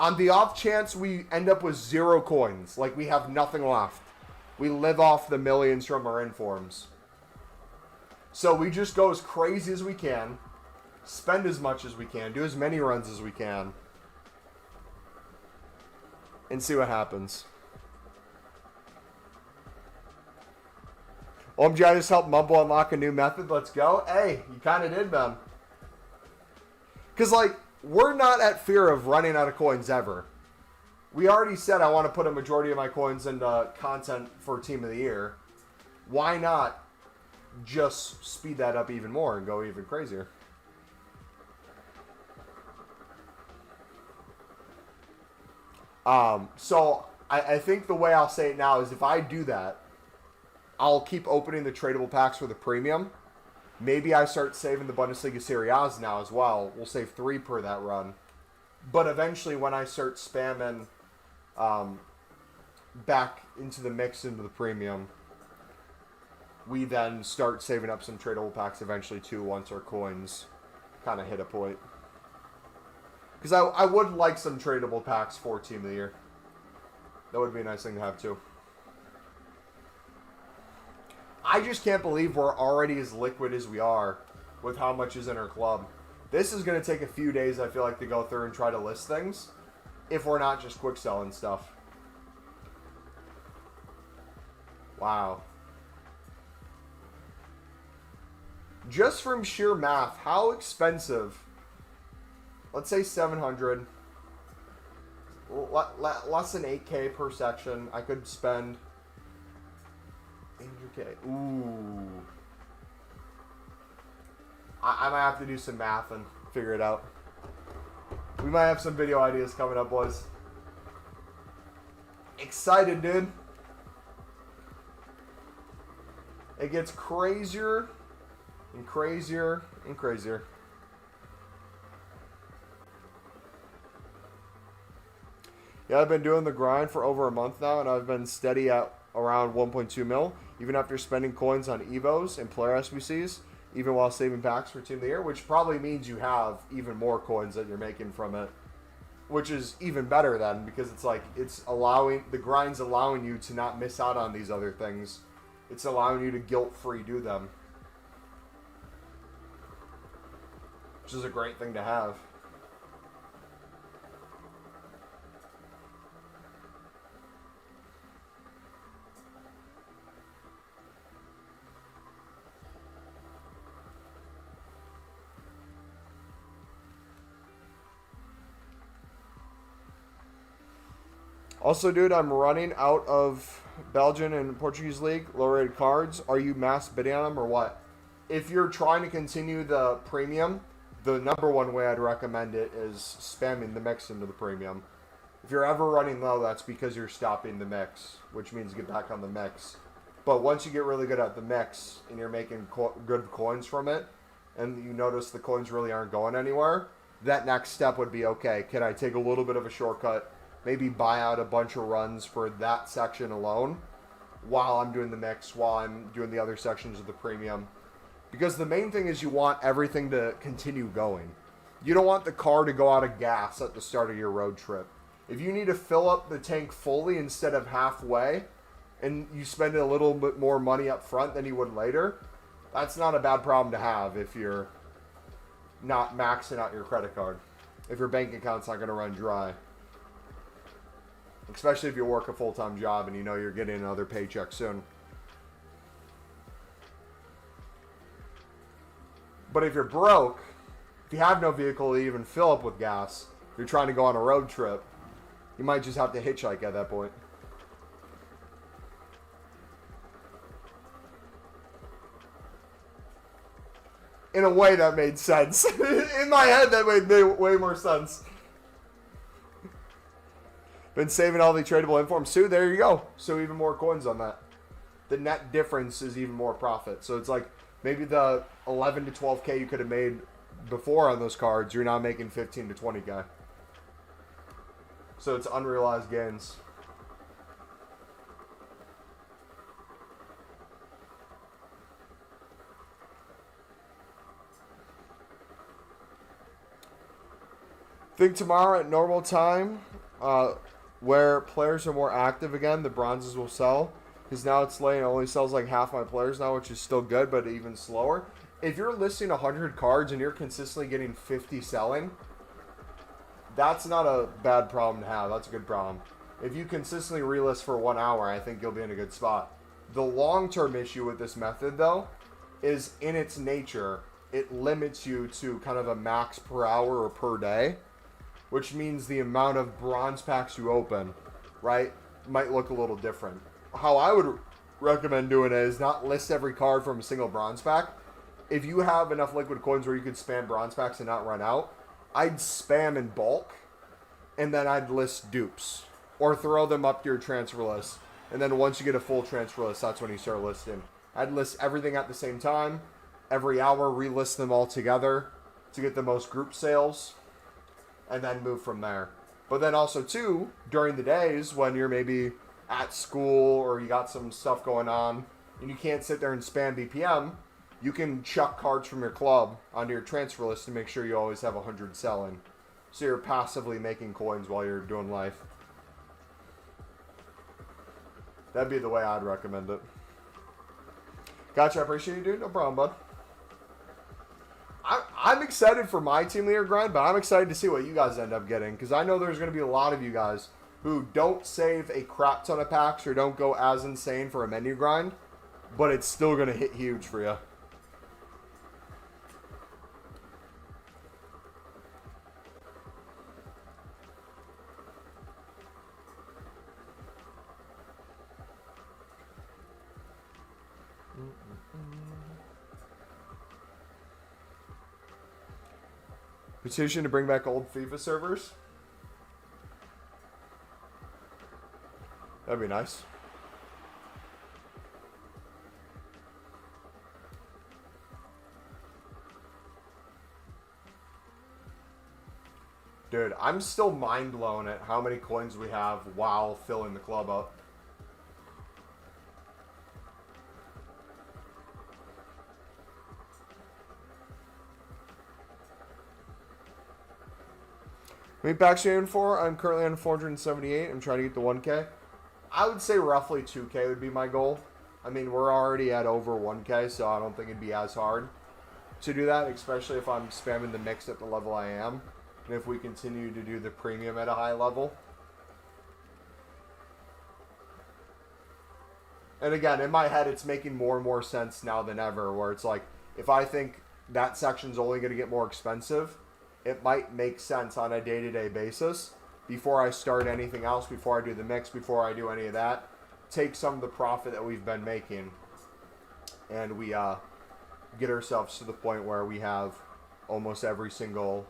On the off chance we end up with 0 coins, like we have nothing left, we live off the millions from our informs. So we just go as crazy as we can, spend as much as we can, do as many runs as we can, and see what happens. OMG, I just helped Mumble unlock a new method. Let's go. Hey, you kind of did, man. Because, like, we're not at fear of running out of coins ever. We already said I want to put a majority of my coins into content for Team of the Year. Why not just speed that up even more and go even crazier? So I think the way I'll say it now is if I do that, I'll keep opening the tradable packs for the premium. Maybe I start saving the Bundesliga Serie A's now as well. We'll save 3 per that run. But eventually when I start spamming back into the mix into the premium, we then start saving up some tradable packs eventually too once our coins kind of hit a point. Because I would like some tradable packs for Team of the Year. That would be a nice thing to have too. I just can't believe we're already as liquid as we are with how much is in our club. This is going to take a few days, I feel like, to go through and try to list things if we're not just quick selling stuff. Wow. Just from sheer math, how expensive? Let's say 700. Less than 8K per section. I could spend 800K. Ooh. I might have to do some math and figure it out. We might have some video ideas coming up, boys. Excited, dude. It gets crazier and crazier and crazier. Yeah, I've been doing the grind for over a month now, and I've been steady at around 1.2 mil, even after spending coins on Evos and player SBCs, even while saving packs for Team of the Year, which probably means you have even more coins that you're making from it, which is even better then, because it's like, it's allowing, the grind's allowing you to not miss out on these other things. It's allowing you to guilt-free do them, which is a great thing to have. Also, dude, I'm running out of Belgian and Portuguese League low-rated cards. Are you mass bidding on them or what? If you're trying to continue the premium, the number one way I'd recommend it is spamming the mix into the premium. If you're ever running low, that's because you're stopping the mix, which means get back on the mix. But once you get really good at the mix and you're making good coins from it, and you notice the coins really aren't going anywhere, that next step would be, okay, can I take a little bit of a shortcut, maybe buy out a bunch of runs for that section alone while I'm doing the mix, while I'm doing the other sections of the premium. Because the main thing is you want everything to continue going. You don't want the car to go out of gas at the start of your road trip. If you need to fill up the tank fully instead of halfway, and you spend a little bit more money up front than you would later, that's not a bad problem to have if you're not maxing out your credit card. If your bank account's not going to run dry. Especially if you work a full-time job and you know you're getting another paycheck soon. But if you're broke, if you have no vehicle to even fill up with gas, if you're trying to go on a road trip, you might just have to hitchhike at that point. In a way that made sense. In my head that made way more sense. Been saving all the tradable informs too. There you go. So even more coins on that. The net difference is even more profit. So it's like maybe the 11 to 12K you could have made before on those cards, you're now making 15 to 20K. So it's unrealized gains. Think tomorrow at normal time Where players are more active again, the bronzes will sell. Because now it's late, it only sells like half my players now, which is still good, but even slower. If you're listing 100 cards and you're consistently getting 50 selling, that's not a bad problem to have. That's a good problem. If you consistently relist for 1 hour, I think you'll be in a good spot. The long-term issue with this method, though, is in its nature, it limits you to kind of a max per hour or per day, which means the amount of bronze packs you open, right, might look a little different. How I would recommend doing it is not list every card from a single bronze pack. If you have enough liquid coins where you could spam bronze packs and not run out, I'd spam in bulk, and then I'd list dupes. Or throw them up to your transfer list. And then once you get a full transfer list, that's when you start listing. I'd list everything at the same time. Every hour, relist them all together to get the most group sales. And then move from there. But then also, too, during the days when you're maybe at school or you got some stuff going on and you can't sit there and spam BPM, you can chuck cards from your club onto your transfer list to make sure you always have 100 selling. So you're passively making coins while you're doing life. That'd be the way I'd recommend it. Gotcha, I appreciate you, dude. No problem, bud. I'm excited for my team leader grind, but I'm excited to see what you guys end up getting, because I know there's going to be a lot of you guys who don't save a crap ton of packs or don't go as insane for a menu grind, but it's still going to hit huge for you. Petition to bring back old FIFA servers. That'd be nice. Dude, I'm still mind blown at how many coins we have while filling the club up. How many packs are you in for? I'm currently on 478. I'm trying to get the 1K. I would say roughly 2K would be my goal. I mean, we're already at over 1K, so I don't think it'd be as hard to do that, especially if I'm spamming the mix at the level I am. And if we continue to do the premium at a high level. And again, in my head, it's making more and more sense now than ever, where it's like, if I think that section's only going to get more expensive, it might make sense on a day-to-day basis before I start anything else, before I do the mix, before I do any of that. Take some of the profit that we've been making and we get ourselves to the point where we have almost every single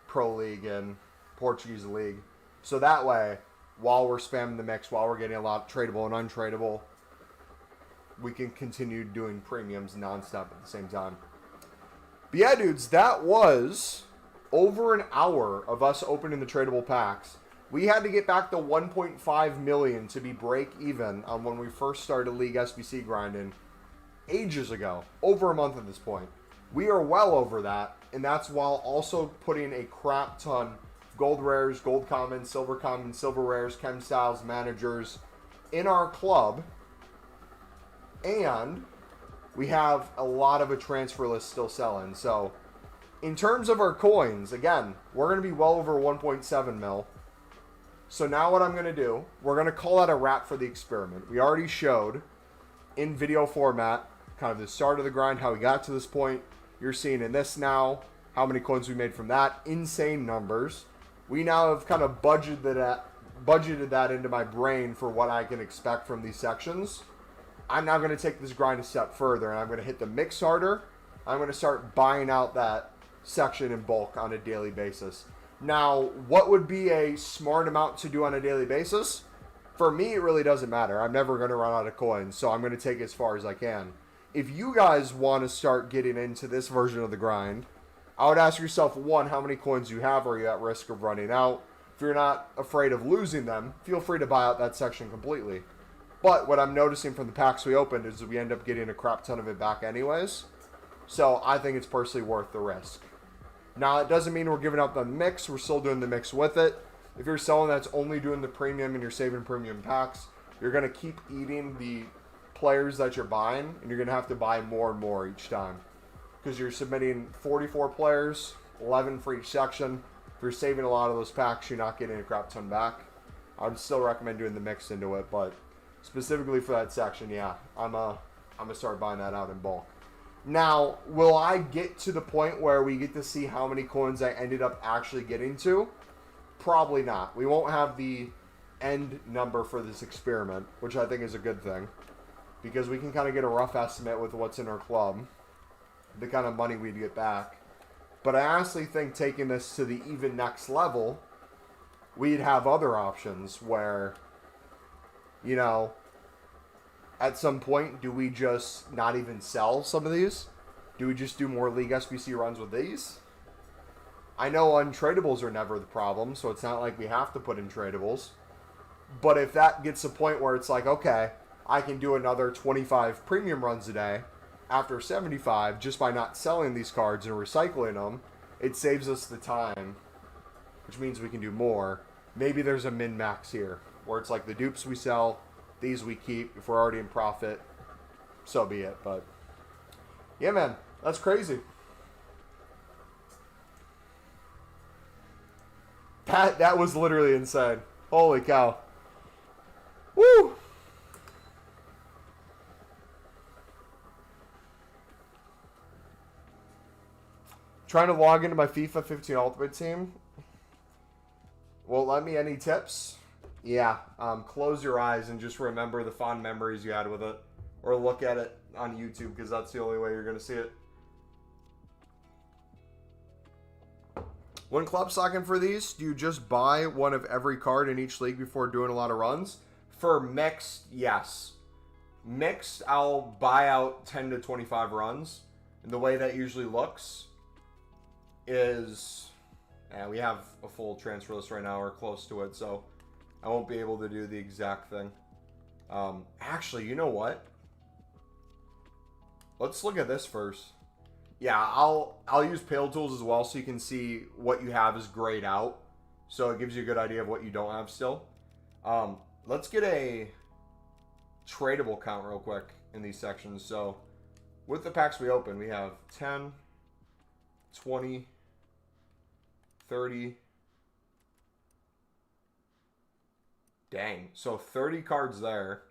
pro league and Portuguese league. So that way, while we're spamming the mix, while we're getting a lot tradable and untradeable, we can continue doing premiums nonstop at the same time. But yeah, dudes, that was over an hour of us opening the tradable packs. We had to get back to 1.5 million to be break even on when we first started League SBC grinding ages ago. Over a month at this point. We are well over that, and that's while also putting a crap ton of gold rares, gold commons, silver rares, chem styles, managers in our club. And we have a lot of a transfer list still selling. So in terms of our coins, again, we're going to be well over 1.7 mil. So now what I'm going to do, we're going to call that a wrap for the experiment. We already showed in video format kind of the start of the grind, how we got to this point. You're seeing in this now how many coins we made from that. Insane numbers. We now have kind of budgeted that into my brain for what I can expect from these sections. I'm now going to take this grind a step further, and I'm going to hit the mix harder. I'm going to start buying out that section in bulk on a daily basis. Now, what would be a smart amount to do on a daily basis? For me, it really doesn't matter. I'm never going to run out of coins, so I'm going to take it as far as I can. If you guys want to start getting into this version of the grind, I would ask yourself, one, how many coins you have? Are you at risk of running out? If you're not afraid of losing them, feel free to buy out that section completely. But what I'm noticing from the packs we opened is we end up getting a crap ton of it back anyways. So I think it's personally worth the risk. Now, it doesn't mean we're giving up the mix. We're still doing the mix with it. If you're selling that's only doing the premium and you're saving premium packs, you're going to keep eating the players that you're buying, and you're going to have to buy more and more each time. Because you're submitting 44 players, 11 for each section. If you're saving a lot of those packs, you're not getting a crap ton back. I would still recommend doing the mix into it, but specifically for that section, yeah, I'm gonna start buying that out in bulk. Now, will I get to the point where we get to see how many coins I ended up actually getting to? Probably not. We won't have the end number for this experiment, which I think is a good thing, because we can kind of get a rough estimate with what's in our club, the kind of money we'd get back. But I honestly think taking this to the even next level, we'd have other options where, you know, at some point, do we just not even sell some of these? Do we just do more League SBC runs with these? I know untradables are never the problem, so it's not like we have to put in tradables. But if that gets to a point where it's like, okay, I can do another 25 premium runs a day after 75 just by not selling these cards and recycling them, it saves us the time, which means we can do more. Maybe there's a min-max here, where it's like the dupes we sell, these we keep. If we're already in profit, so be it. But yeah, man, that's crazy. That was literally insane. Holy cow. Woo! Trying to log into my FIFA 15 Ultimate Team. Won't let me. Any tips? Yeah, close your eyes and just remember the fond memories you had with it. Or look at it on YouTube, because that's the only way you're going to see it. When club stocking for these, do you just buy one of every card in each league before doing a lot of runs? For mixed, yes. Mixed, I'll buy out 10 to 25 runs. And the way that usually looks is... And we have a full transfer list right now, or close to it, so I won't be able to do the exact thing. Actually, you know what? Let's look at this first. Yeah, I'll use Pale Tools as well, so you can see what you have is grayed out. So it gives you a good idea of what you don't have still. Let's get a tradable count real quick in these sections. So with the packs we open, we have 10, 20, 30. Dang. So 30 cards there.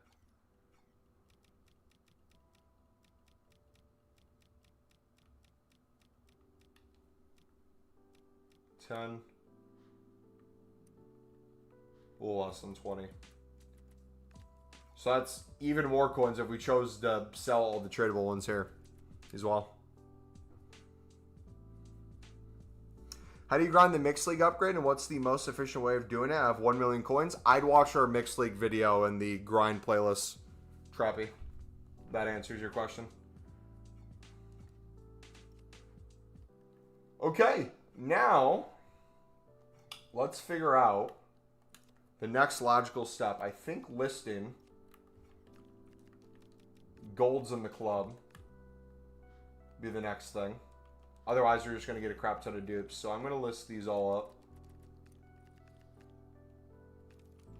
$10. A little less than 20. So that's even more coins if we chose to sell all the tradable ones here as well. How do you grind the Mixed League upgrade, and what's the most efficient way of doing it? I have 1 million coins. I'd watch our Mixed League video in the grind playlist. Trappy. That answers your question. Okay, now let's figure out the next logical step. I think listing golds in the club be the next thing. Otherwise, we're just going to get a crap ton of dupes. So I'm going to list these all up.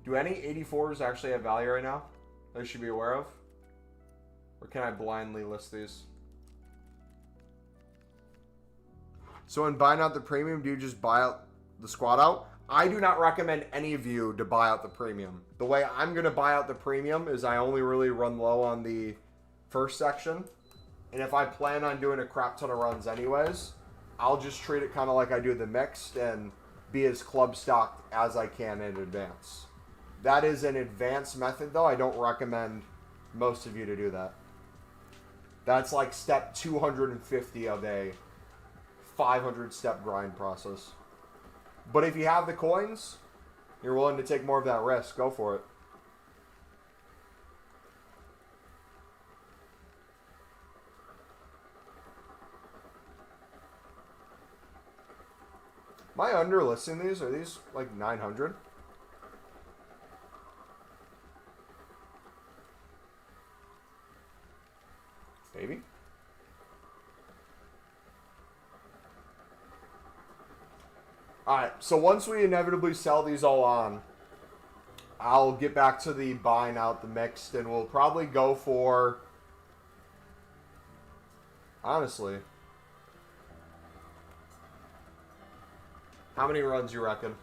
Do any 84s actually have value right now that I should be aware of? Or can I blindly list these? So when buying out the premium, do you just buy out the squad out? I do not recommend any of you to buy out the premium. The way I'm going to buy out the premium is I only really run low on the first section. And if I plan on doing a crap ton of runs anyways, I'll just treat it kind of like I do the mixed and be as club stocked as I can in advance. That is an advanced method, though. I don't recommend most of you to do that. That's like step 250 of a 500-step grind process. But if you have the coins, you're willing to take more of that risk, go for it. Am I underlisting these? Are these like 900? Maybe. Alright, so once we inevitably sell these all on, I'll get back to the buying out the mixed, and we'll probably go for, honestly, how many runs you reckon?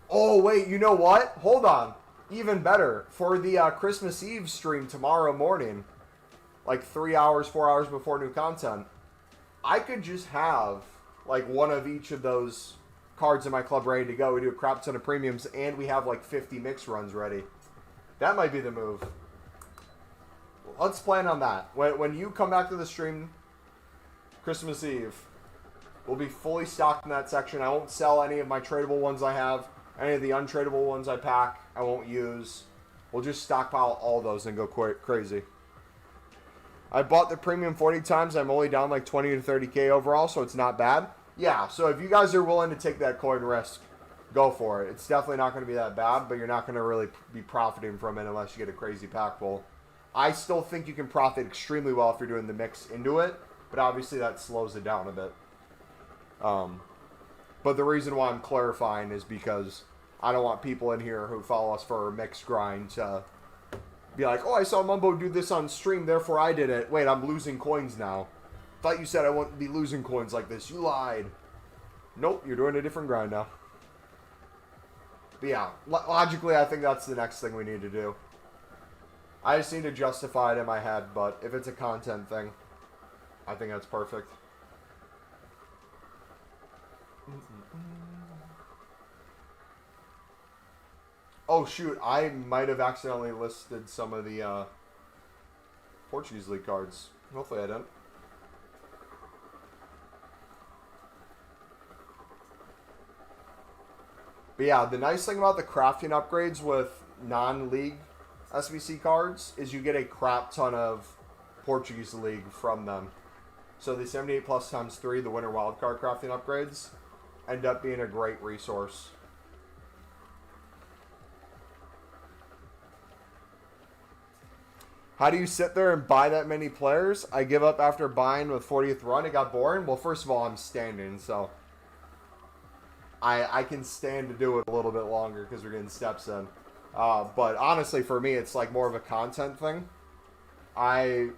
Oh, wait, you know what? Hold on. Even better. For the Christmas Eve stream tomorrow morning, like 3 hours, 4 hours before new content, I could just have like one of each of those cards in my club ready to go. We do a crap ton of premiums, and we have like 50 mix runs ready. That might be the move. Let's plan on that. When you come back to the stream Christmas Eve, we'll be fully stocked in that section. I won't sell any of my tradable ones I have. Any of the untradeable ones I pack, I won't use. We'll just stockpile all those and go crazy. I bought the premium 40 times. I'm only down like 20 to 30K overall, so it's not bad. Yeah, so if you guys are willing to take that coin risk, go for it. It's definitely not going to be that bad, but you're not going to really be profiting from it unless you get a crazy pack pull. I still think you can profit extremely well if you're doing the mix into it, but obviously that slows it down a bit. But the reason why I'm clarifying is because I don't want people in here who follow us for a mixed grind to be like, oh, I saw Mumbo do this on stream, therefore I did it. Wait, I'm losing coins now. Thought you said I wouldn't be losing coins like this. You lied. Nope, you're doing a different grind now. But yeah, logically, I think that's the next thing we need to do. I just need to justify it in my head, but if it's a content thing, I think that's perfect. Oh shoot, I might have accidentally listed some of the Portuguese League cards. Hopefully I didn't. But yeah, the nice thing about the crafting upgrades with non-league SBC cards is you get a crap ton of Portuguese League from them. So the 78 plus times 3, the winter wildcard crafting upgrades, end up being a great resource. How do you sit there and buy that many players? I give up after buying with 40th run. It got boring. Well, first of all, I'm standing, so I can stand to do it a little bit longer because we're getting steps in. But honestly, for me, it's like more of a content thing. I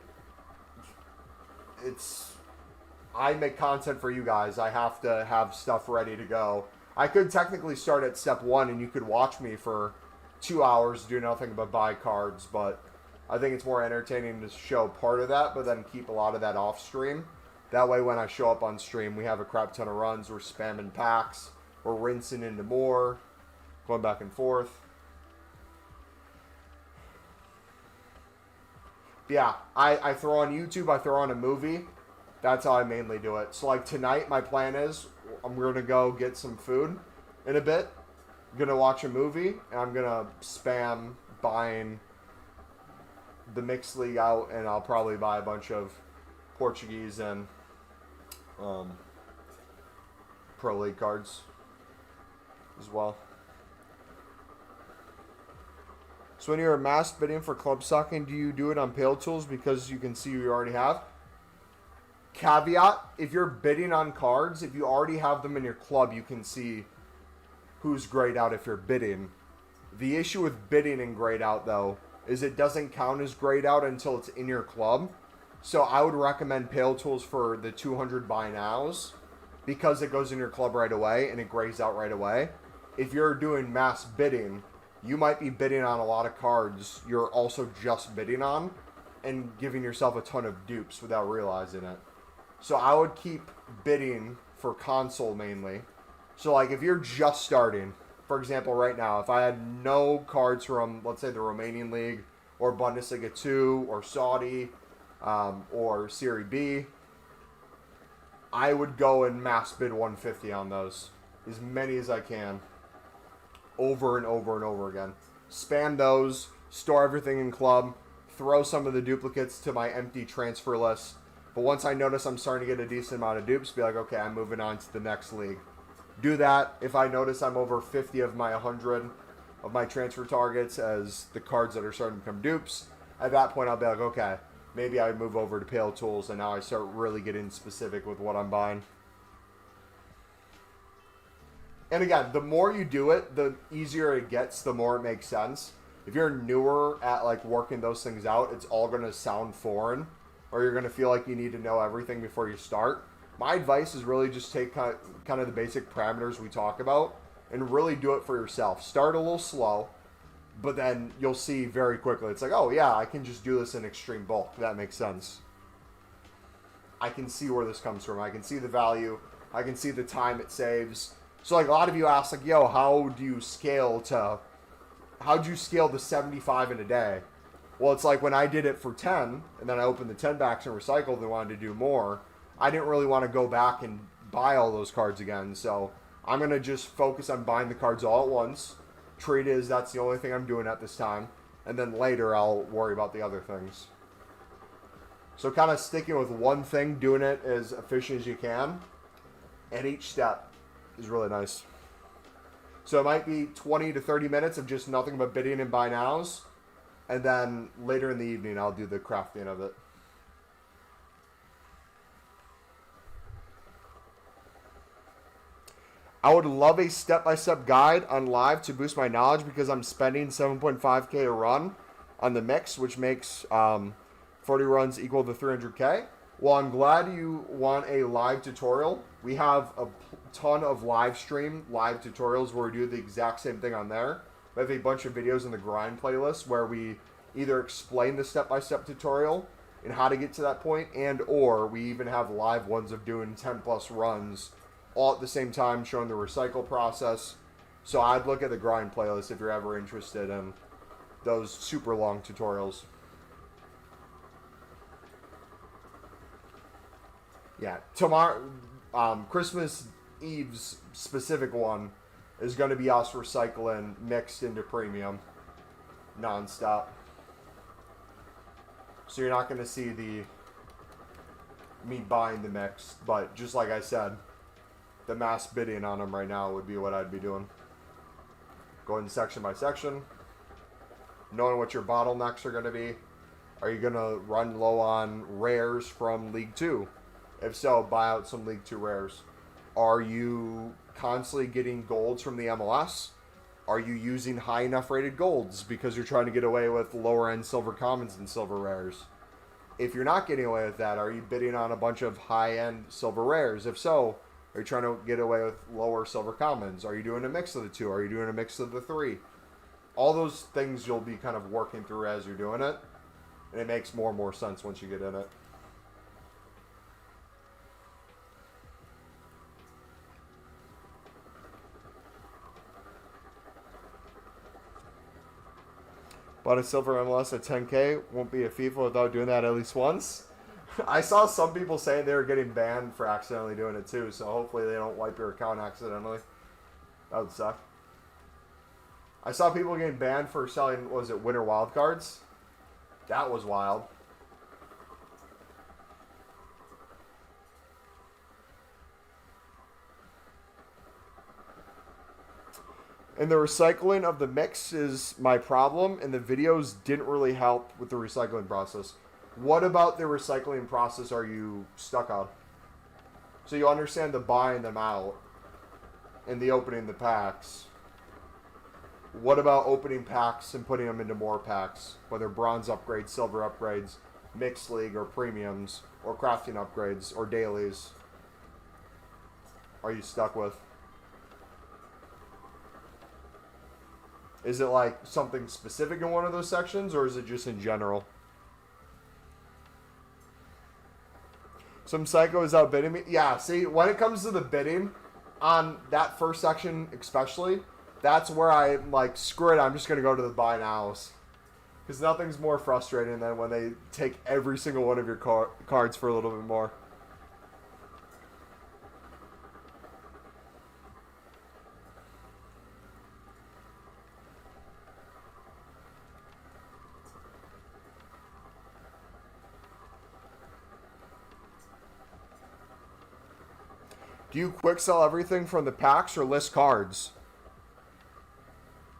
make content for you guys. I have to have stuff ready to go. I could technically start at step 1 and you could watch me for 2 hours do nothing but buy cards, but I think it's more entertaining to show part of that, but then keep a lot of that off stream. That way when I show up on stream, we have a crap ton of runs, we're spamming packs, we're rinsing into more, going back and forth. Yeah, I throw on YouTube, I throw on a movie. That's how I mainly do it. So like tonight, my plan is I'm going to go get some food in a bit. I'm going to watch a movie, and I'm going to spam buying the mixed league out, and I'll probably buy a bunch of Portuguese and Pro League cards as well. So when you're mass bidding for club stocking, do you do it on Pale Tools because you can see who you already have? Caveat, if you're bidding on cards, if you already have them in your club, you can see who's grayed out if you're bidding. The issue with bidding in grayed out, though, is it doesn't count as grayed out until it's in your club. So I would recommend Pale Tools for the 200 buy nows because it goes in your club right away and it grays out right away. If you're doing mass bidding, you might be bidding on a lot of cards you're also just bidding on and giving yourself a ton of dupes without realizing it. So I would keep bidding for console mainly. So like if you're just starting, for example right now, if I had no cards from, let's say, the Romanian League or Bundesliga 2 or Saudi or Serie B, I would go and mass bid 150 on those. As many as I can. Over and over and over again. Spam those, store everything in club, throw some of the duplicates to my empty transfer list. But once I notice I'm starting to get a decent amount of dupes, be like, okay, I'm moving on to the next league. Do that. If I notice I'm over 50 of my 100 of my transfer targets as the cards that are starting to become dupes, at that point I'll be like, okay, maybe I move over to Pale Tools and now I start really getting specific with what I'm buying. And again, the more you do it, the easier it gets, the more it makes sense. If you're newer at like working those things out, it's all going to sound foreign, or you're going to feel like you need to know everything before you start. My advice is really just take kind of the basic parameters we talk about and really do it for yourself. Start a little slow, but then you'll see very quickly. It's like, oh yeah, I can just do this in extreme bulk. That makes sense. I can see where this comes from. I can see the value. I can see the time it saves. So like a lot of you ask, like, yo, how'd you scale to 75 in a day? Well, it's like when I did it for 10, and then I opened the 10 backs and recycled and wanted to do more, I didn't really want to go back and buy all those cards again. So I'm going to just focus on buying the cards all at once. Treat it as that's the only thing I'm doing at this time. And then later I'll worry about the other things. So kind of sticking with one thing, doing it as efficient as you can. And each step is really nice. So it might be 20 to 30 minutes of just nothing but bidding and buy nows. And then later in the evening, I'll do the crafting of it. I would love a step-by-step guide on live to boost my knowledge because I'm spending 7.5K a run on the mix, which makes 40 runs equal to 300K. Well, I'm glad you want a live tutorial. We have a ton of live tutorials where we do the exact same thing on there. We have a bunch of videos in the grind playlist where we either explain the step-by-step tutorial and how to get to that point, and or we even have live ones of doing 10 plus runs all at the same time, showing the recycle process. So I'd look at the grind playlist if you're ever interested in those super long tutorials. Yeah, tomorrow, Christmas Eve's specific one is going to be us recycling mixed into premium nonstop. So you're not going to see me buying the mix, but just like I said, the mass bidding on them right now would be what I'd be doing. Going section by section, knowing what your bottlenecks are going to be. Are you going to run low on rares from League 2? If so, buy out some League 2 rares. Are you constantly getting golds from the MLS? Are you using high enough rated golds because you're trying to get away with lower end silver commons and silver rares? If you're not getting away with that, are you bidding on a bunch of high end silver rares? If so, are you trying to get away with lower silver commons? Are you doing a mix of the two? Are you doing a mix of the three? All those things you'll be kind of working through as you're doing it. And it makes more and more sense once you get in it. Bought a silver MLS at 10K. Won't be a FIFA without doing that at least once. I saw some people saying they were getting banned for accidentally doing it too, so hopefully they don't wipe your account accidentally. That would suck. I saw people getting banned for selling, what was it, winter wildcards? That was wild. And the recycling of the mix is my problem, and the videos didn't really help with the recycling process. What about the recycling process are you stuck on? So you understand the buying them out and the opening the packs. What about opening packs and putting them into more packs? Whether bronze upgrades, silver upgrades, mixed league or premiums, or crafting upgrades, or dailies. Are you stuck with? Is it like something specific in one of those sections, or is it just in general? Some psycho is outbidding me. Yeah, see, when it comes to the bidding, on that first section especially, that's where I'm like, screw it, I'm just going to go to the buy nows. Because nothing's more frustrating than when they take every single one of your cards for a little bit more. Do you quick sell everything from the packs or list cards?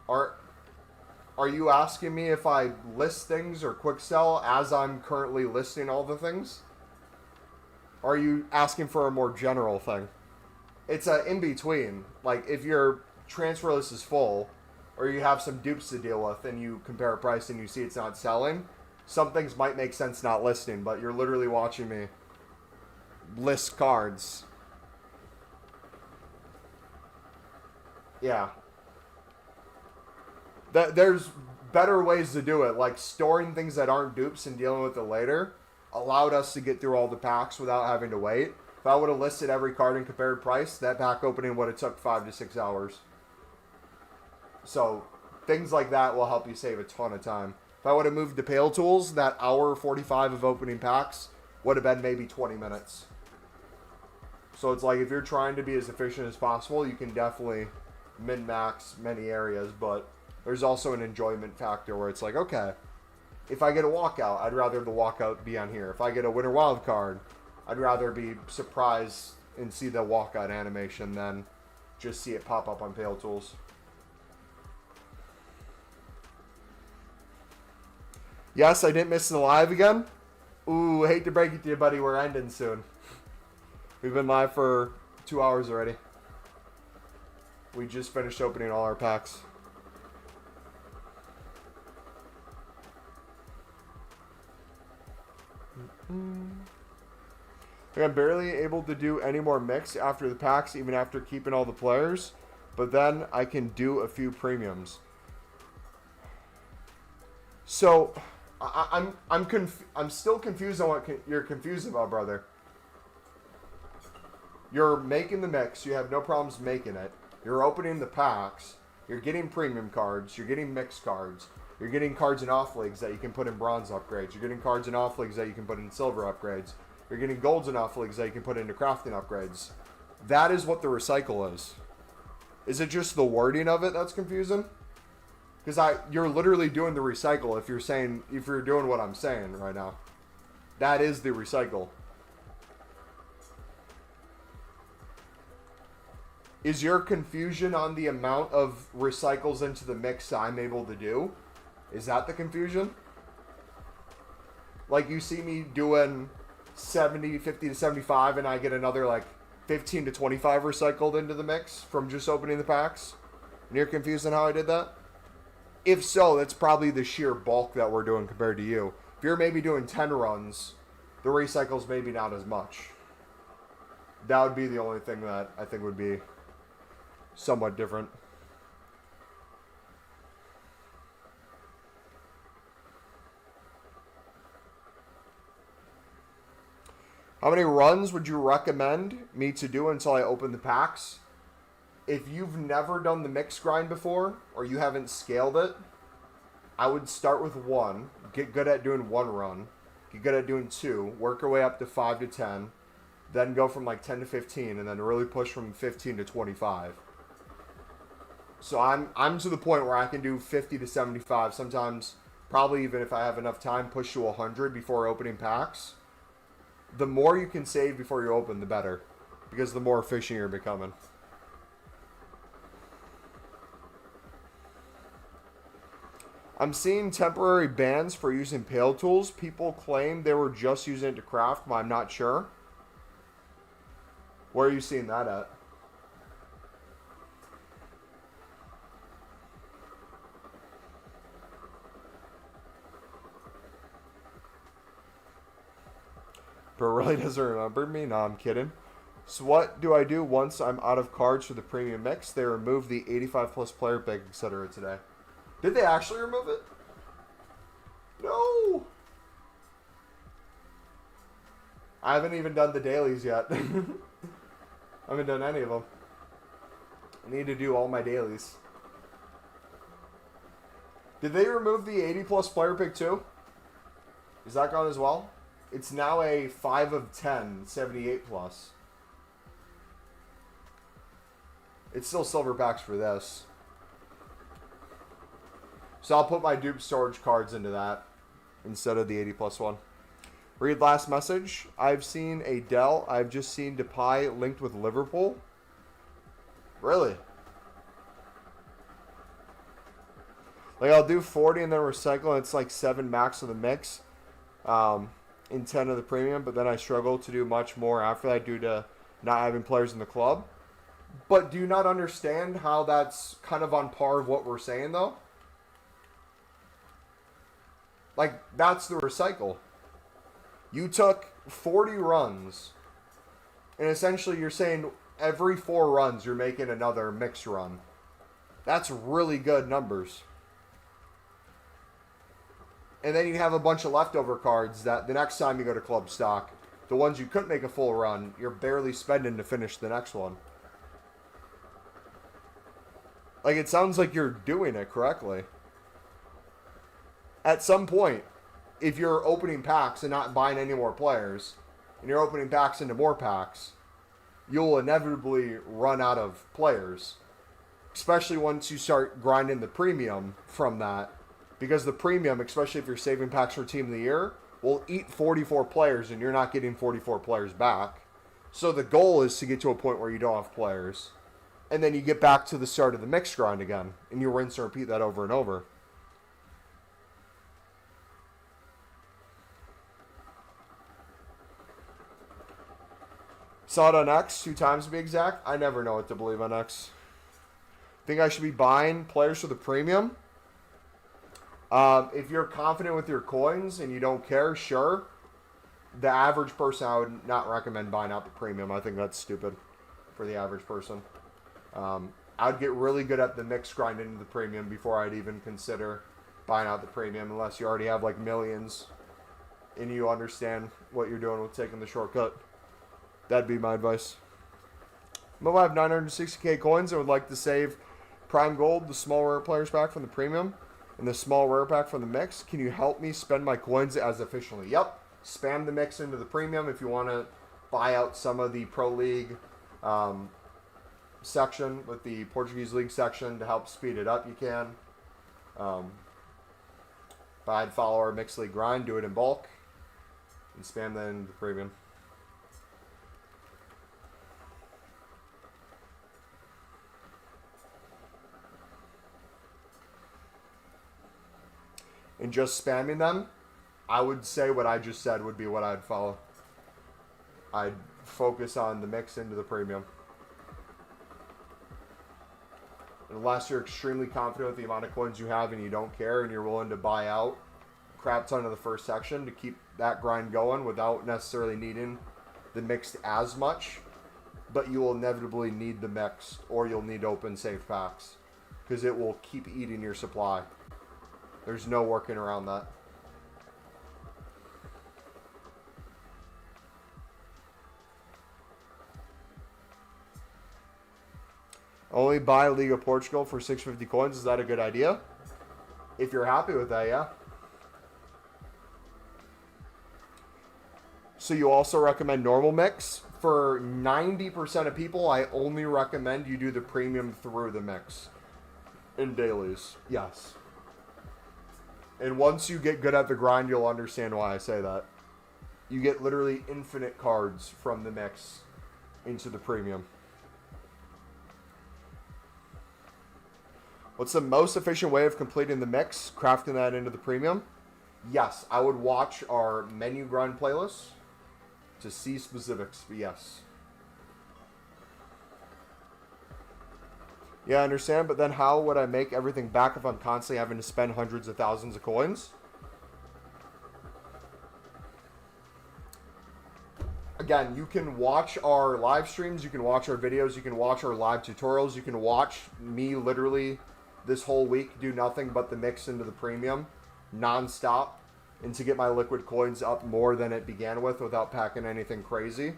Are you asking me if I list things or quick sell as I'm currently listing all the things? Or are you asking for a more general thing? It's a in between. Like if your transfer list is full, or you have some dupes to deal with, and you compare a price and you see it's not selling, some things might make sense not listing. But you're literally watching me list cards. Yeah. There's better ways to do it, like storing things that aren't dupes and dealing with it later allowed us to get through all the packs without having to wait. If I would have listed every card and compared price, that pack opening would have took 5 to 6 hours. So things like that will help you save a ton of time. If I would have moved to Pale Tools, that hour 45 of opening packs would have been maybe 20 minutes. So it's like if you're trying to be as efficient as possible, you can definitely min-max many areas, but there's also an enjoyment factor where it's like, okay, if I get a walkout, I'd rather the walkout be on here. If I get a winter wild card, I'd rather be surprised and see the walkout animation than just see it pop up on Pale Tools. Yes, I didn't miss the live again. Ooh, hate to break it to you, buddy. We're ending soon. We've been live for 2 hours already. We just finished opening all our packs. I'm barely able to do any more mix after the packs, even after keeping all the players. But then I can do a few premiums. So I'm still confused on what you're confused about, brother. You're making the mix. You have no problems making it. You're opening the packs. You're getting premium cards. You're getting mixed cards. You're getting cards in off leagues that you can put in bronze upgrades. You're getting cards in off leagues that you can put in silver upgrades. You're getting golds in off leagues that you can put into crafting upgrades. That is what the recycle is. Is it just the wording of it that's confusing? Because you're literally doing the recycle if you're doing what I'm saying right now. That is the recycle. Is your confusion on the amount of recycles into the mix I'm able to do? Is that the confusion? Like you see me doing 70, 50 to 75 and I get another like 15 to 25 recycled into the mix from just opening the packs? And you're confused on how I did that? If so, that's probably the sheer bulk that we're doing compared to you. If you're maybe doing 10 runs, the recycles maybe not as much. That would be the only thing that I think would be somewhat different. How many runs would you recommend me to do until I open the packs? If you've never done the mix grind before, or you haven't scaled it, I would start with 1. Get good at doing 1 run. Get good at doing 2. Work your way up to 5 to 10. Then go from like 10 to 15, and then really push from 15 to 25. So I'm to the point where I can do 50 to 75. Sometimes, probably even if I have enough time, push to 100 before opening packs. The more you can save before you open, the better. Because the more efficient you're becoming. I'm seeing temporary bans for using Pale Tools. People claim they were just using it to craft, but I'm not sure. Where are you seeing that at? But really doesn't remember me? No, I'm kidding. So what do I do once I'm out of cards for the premium mix? They remove the 85 plus player pick, etc. today. Did they actually remove it? No! I haven't even done the dailies yet. I haven't done any of them. I need to do all my dailies. Did they remove the 80 plus player pick too? Is that gone as well? It's now a 5 of 10, 78 plus. It's still silver packs for this. So I'll put my dupe storage cards into that instead of the 80 plus one. Read last message. I've seen a Dell. I've just seen Depay linked with Liverpool. Really? Like I'll do 40 and then recycle and it's like 7 max of the mix. In 10 of the premium, but then I struggle to do much more after that due to not having players in the club. But do you not understand how that's kind of on par of what we're saying, though? Like, that's the recycle. You took 40 runs, and essentially you're saying every 4 runs you're making another mixed run. That's really good numbers. And then you have a bunch of leftover cards that the next time you go to club stock, the ones you couldn't make a full run, you're barely spending to finish the next one. Like, it sounds like you're doing it correctly. At some point, if you're opening packs and not buying any more players, and you're opening packs into more packs, you'll inevitably run out of players. Especially once you start grinding the premium from that. Because the premium, especially if you're saving packs for Team of the Year, will eat 44 players and you're not getting 44 players back. So the goal is to get to a point where you don't have players. And then you get back to the start of the mixed grind again. And you rinse and repeat that over and over. Saw it on X 2 times to be exact. I never know what to believe on X. Think I should be buying players for the premium? If you're confident with your coins and you don't care, sure. The average person, I would not recommend buying out the premium. I think that's stupid for the average person. I'd get really good at the mix grind into the premium before I'd even consider buying out the premium, unless you already have like millions and you understand what you're doing with taking the shortcut. That'd be my advice. I have 960k coins and would like to save Prime Gold, the small rare players pack from the premium, and the small rare pack from the mix. Can you help me spend my coins as efficiently? Yep. Spam the mix into the premium. If you want to buy out some of the Pro League section with the Portuguese League section to help speed it up, you can. But I'd follow our Mixed League grind, do it in bulk, and spam that into the premium. And just spamming them, I would say what I just said would be what I'd follow. I'd focus on the mix into the premium. Unless you're extremely confident with the amount of coins you have and you don't care and you're willing to buy out a crap ton of the first section to keep that grind going without necessarily needing the mixed as much. But you will inevitably need the mixed, or you'll need to open safe packs because it will keep eating your supply. There's no working around that. Only buy League of Portugal for 650 coins. Is that a good idea? If you're happy with that, yeah. So you also recommend normal mix? For 90% of people, I only recommend you do the premium through the mix. In dailies, yes. And once you get good at the grind, you'll understand why I say that. You get literally infinite cards from the mix into the premium. What's the most efficient way of completing the mix? Crafting that into the premium? Yes, I would watch our menu grind playlist to see specifics, but yes. Yeah, I understand, but then how would I make everything back if I'm constantly having to spend hundreds of thousands of coins? Again, you can watch our live streams, you can watch our videos, you can watch our live tutorials, you can watch me literally this whole week do nothing but the mix into the premium non-stop, and to get my liquid coins up more than it began with without packing anything crazy,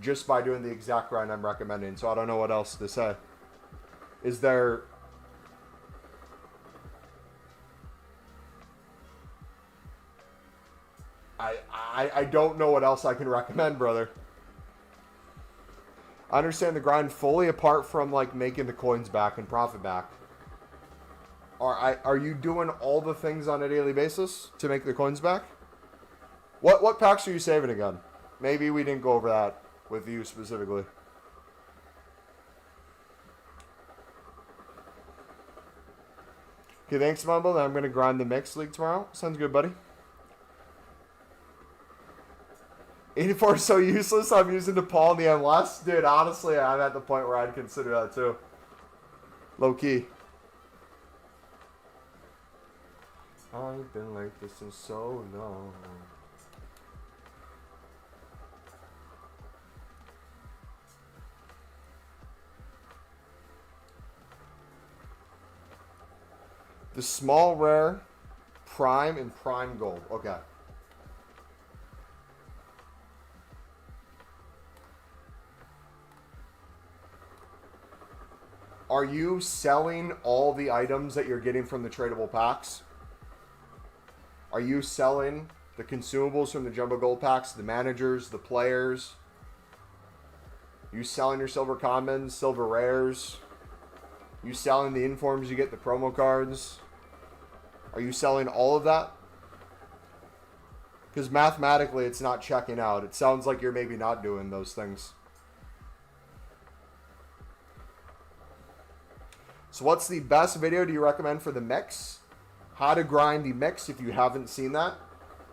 just by doing the exact grind I'm recommending. So I don't know what else to say. Is there... I don't know what else I can recommend, brother. I understand the grind fully apart from like making the coins back and profit back. Are you doing all the things on a daily basis to make the coins back? What packs are you saving again? Maybe we didn't go over that with you specifically. Okay, thanks, Mumble. Then I'm going to grind the mixed league tomorrow. Sounds good, buddy. 84 is so useless, I'm using DePaul in the MLS. Dude, honestly, I'm at the point where I'd consider that too. Low key. I've been like this for so long. The small rare, prime, and prime gold. Okay. Are you selling all the items that you're getting from the tradable packs? Are you selling the consumables from the jumbo gold packs, the managers, the players? You selling your silver commons, silver rares? You selling the informs you get, the promo cards? Are you selling all of that? Because mathematically it's not checking out. It sounds like you're maybe not doing those things. So what's the best video do you recommend for the mix? How to grind the mix if you haven't seen that.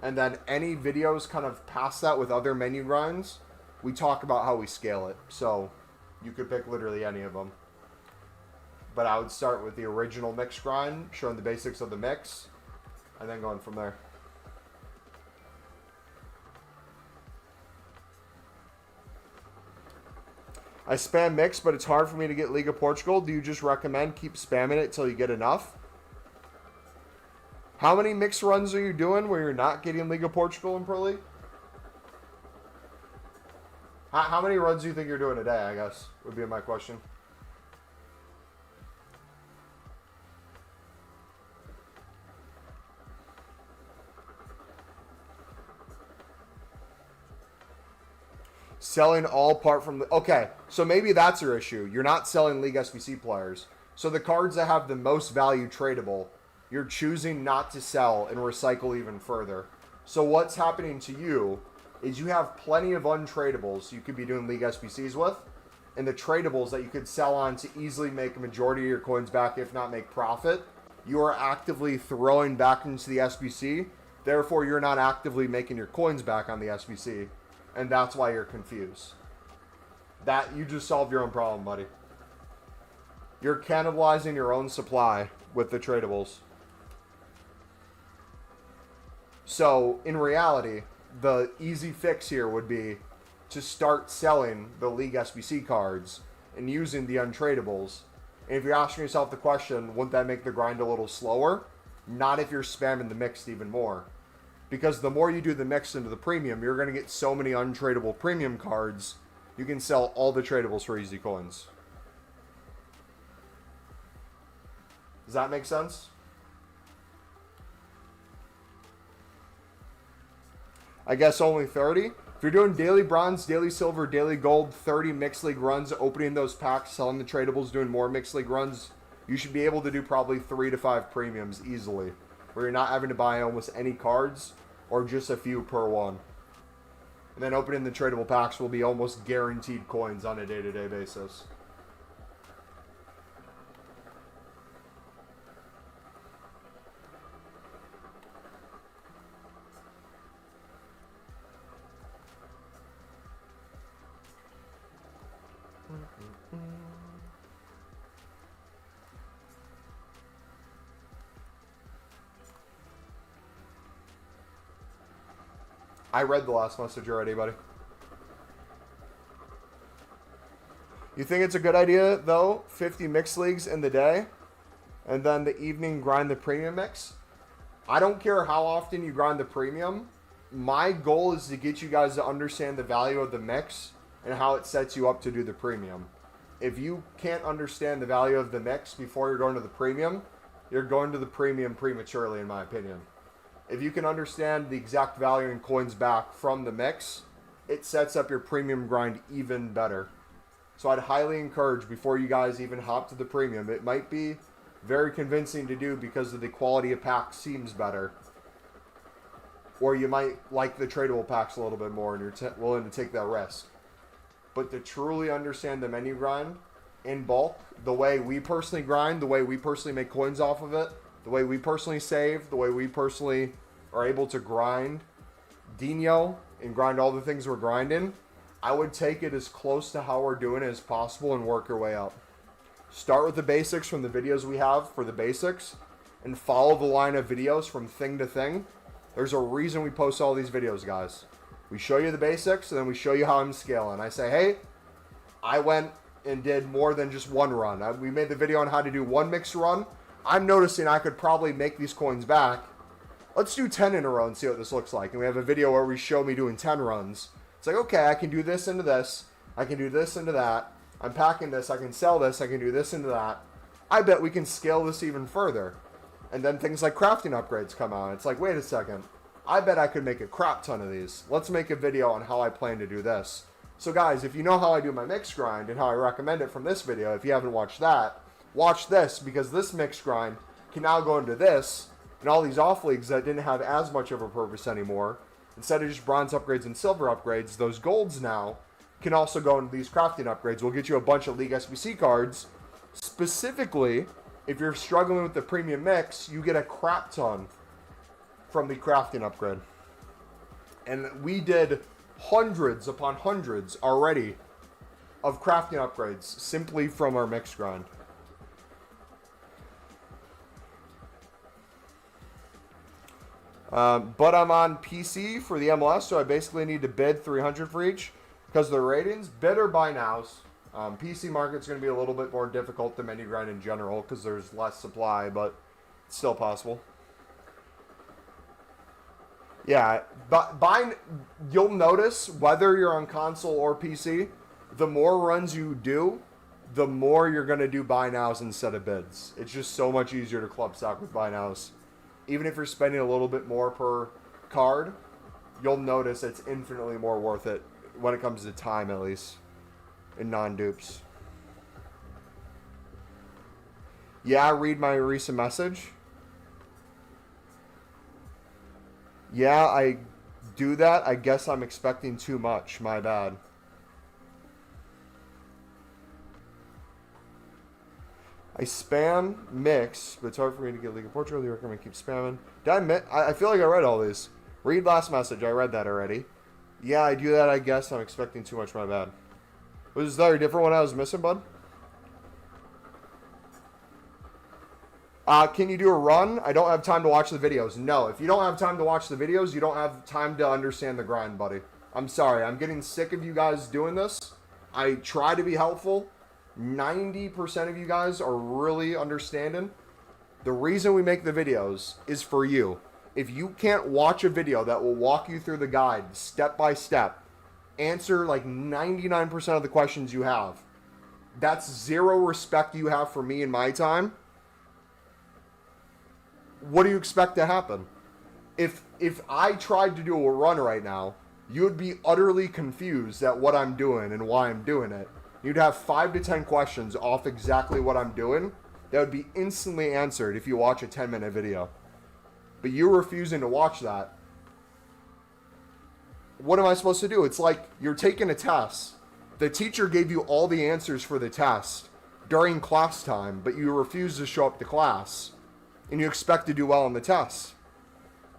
And then any videos kind of past that with other menu grinds, we talk about how we scale it. So you could pick literally any of them. But I would start with the original mix grind, showing the basics of the mix, and then going from there. I spam mix, but it's hard for me to get League of Portugal. Do you just recommend keep spamming it till you get enough? How many mix runs are you doing where you're not getting League of Portugal in Pro League? How many runs do you think you're doing a day, I guess, would be my question. Selling all apart from the... Okay, so maybe that's your issue. You're not selling League SBC players. So the cards that have the most value tradable, you're choosing not to sell and recycle even further. So what's happening to you is you have plenty of untradables you could be doing League SBCs with, and the tradables that you could sell on to easily make a majority of your coins back, if not make profit, you are actively throwing back into the SBC. Therefore, you're not actively making your coins back on the SBC. And that's why you're confused. That you just solved your own problem, buddy. You're cannibalizing your own supply with the tradables. So, in reality, the easy fix here would be to start selling the League SBC cards and using the untradables. And if you're asking yourself the question, wouldn't that make the grind a little slower? Not if you're spamming the mixed even more. Because the more you do the mix into the premium, you're going to get so many untradable premium cards, you can sell all the tradables for easy coins. Does that make sense? I guess only 30. If you're doing daily bronze, daily silver, daily gold, 30 mixed league runs, opening those packs, selling the tradables, doing more mixed league runs, you should be able to do probably 3 to 5 premiums easily, where you're not having to buy almost any cards or just a few per one. And then opening the tradable packs will be almost guaranteed coins on a day-to-day basis. I read the last message already, buddy. You think it's a good idea, though, 50 mixed leagues in the day, and then the evening grind the premium mix? I don't care how often you grind the premium. My goal is to get you guys to understand the value of the mix and how it sets you up to do the premium. If you can't understand the value of the mix before you're going to the premium, you're going to the premium prematurely, in my opinion. If you can understand the exact value in coins back from the mix, it sets up your premium grind even better. So I'd highly encourage, before you guys even hop to the premium, it might be very convincing to do because of the quality of pack seems better. Or you might like the tradable packs a little bit more and you're willing to take that risk. But to truly understand the menu grind in bulk, the way we personally grind, the way we personally make coins off of it, the way we personally save, the way we personally are able to grind Dino and grind all the things we're grinding, I would take it as close to how we're doing it as possible and work your way up. Start with the basics from the videos we have for the basics and follow the line of videos from thing to thing. There's a reason we post all these videos, guys. We show you the basics and then we show you how I'm scaling. I say, hey, I went and did more than just one run. We made the video on how to do one mixed run. I'm noticing I could probably make these coins back. Let's do 10 in a row and see what this looks like. And we have a video where we show me doing 10 runs. It's like, okay, I can do this into this. I can do this into that. I'm packing this. I can sell this. I can do this into that. I bet we can scale this even further. And then things like crafting upgrades come out. It's like, wait a second. I bet I could make a crap ton of these. Let's make a video on how I plan to do this. So guys, if you know how I do my mix grind and how I recommend it from this video, if you haven't watched that, watch this, because this mix grind can now go into this and all these off leagues that didn't have as much of a purpose anymore. Instead of just bronze upgrades and silver upgrades, those golds now can also go into these crafting upgrades. We'll get you a bunch of League SBC cards. Specifically, if you're struggling with the premium mix, you get a crap ton from the crafting upgrade. And we did hundreds upon hundreds already of crafting upgrades simply from our mix grind. But I'm on PC for the MLS, so I basically need to bid 300 for each because of the ratings. Bid or buy nows. PC market's going to be a little bit more difficult than menu grind in general because there's less supply, but it's still possible. Yeah, but you'll notice whether you're on console or PC, the more runs you do, the more you're going to do buy nows instead of bids. It's just so much easier to club stock with buy nows. Even if you're spending a little bit more per card, you'll notice it's infinitely more worth it when it comes to time, at least, in non-dupes. Yeah, read my recent message. Yeah, I do that. I guess I'm expecting too much. My bad. I spam mix, but it's hard for me to get League of Portugal. You recommend keep spamming. Did I feel like I read all these. Read last message. I read that already. Yeah, I do that. I guess I'm expecting too much. My bad. Was there a different one I was missing, bud? Can you do a run? I don't have time to watch the videos. No, if you don't have time to watch the videos, you don't have time to understand the grind, buddy. I'm sorry. I'm getting sick of you guys doing this. I try to be helpful. 90% of you guys are really understanding. The reason we make the videos is for you. If you can't watch a video that will walk you through the guide step by step, answer like 99% of the questions you have, that's zero respect you have for me and my time. What do you expect to happen? If I tried to do a run right now, you would be utterly confused at what I'm doing and why I'm doing it. You'd have 5 to 10 questions off exactly what I'm doing that would be instantly answered if you watch a 10-minute video. But you're refusing to watch that. What am I supposed to do? It's like you're taking a test. The teacher gave you all the answers for the test during class time, but you refuse to show up to class. And you expect to do well on the test.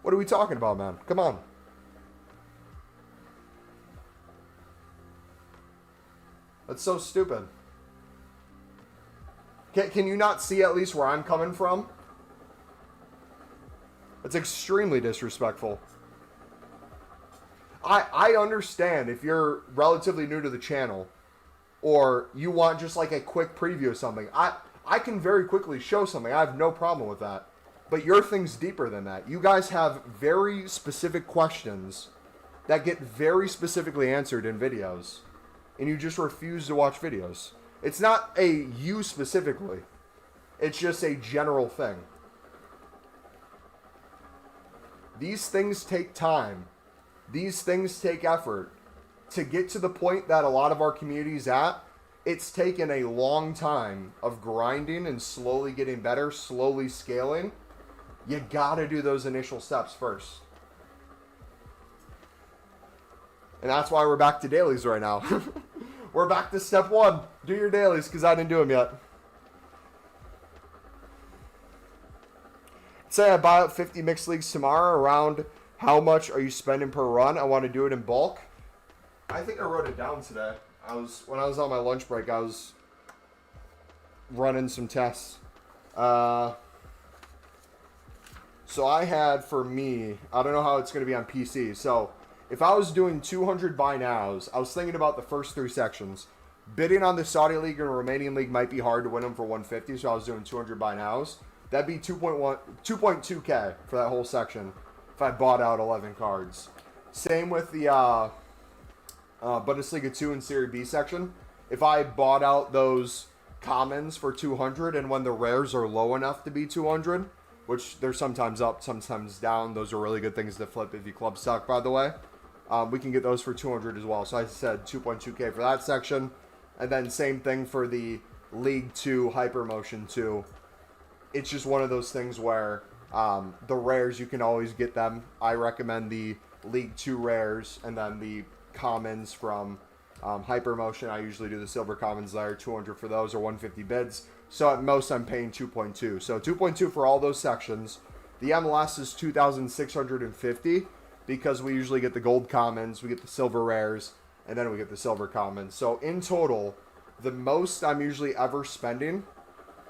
What are we talking about, man? Come on. That's so stupid. Can you not see at least where I'm coming from? It's extremely disrespectful. I understand if you're relatively new to the channel or you want just like a quick preview of something. I can very quickly show something. I have no problem with that. But your thing's deeper than that. You guys have very specific questions that get very specifically answered in videos. And you just refuse to watch videos. It's not a you specifically. It's just a general thing. These things take time. These things take effort. To get to the point that a lot of our community's at, it's taken a long time of grinding and slowly getting better, slowly scaling. You gotta do those initial steps first. And that's why we're back to dailies right now. We're back to step 1. Do your dailies, because I didn't do them yet. Say I buy out 50 mixed leagues tomorrow. Around How much are you spending per run? I want to do it in bulk. I think I wrote it down today. When I was on my lunch break, I was running some tests. So I had, for me, I don't know how it's going to be on PC. So if I was doing 200 buy nows, I was thinking about the first 3 sections. Bidding on the Saudi League and Romanian League might be hard to win them for 150, so I was doing 200 buy nows. That'd be 2.2K for that whole section if I bought out 11 cards. Same with the Bundesliga 2 and Serie B section. If I bought out those commons for 200, and when the rares are low enough to be 200, which they're sometimes up, sometimes down, those are really good things to flip if you club stock, by the way. We can get those for 200 as well. So I said 2.2K for that section. And then same thing for the League 2 Hypermotion 2. It's just one of those things where the rares, you can always get them. I recommend the League 2 rares, and then the commons from Hypermotion. I usually do the silver commons there, 200 for those, or 150 bids. So at most I'm paying 2.2. So 2.2 for all those sections. The MLS is 2,650 because we usually get the gold commons, we get the silver rares, and then we get the silver commons. So in total, the most I'm usually ever spending,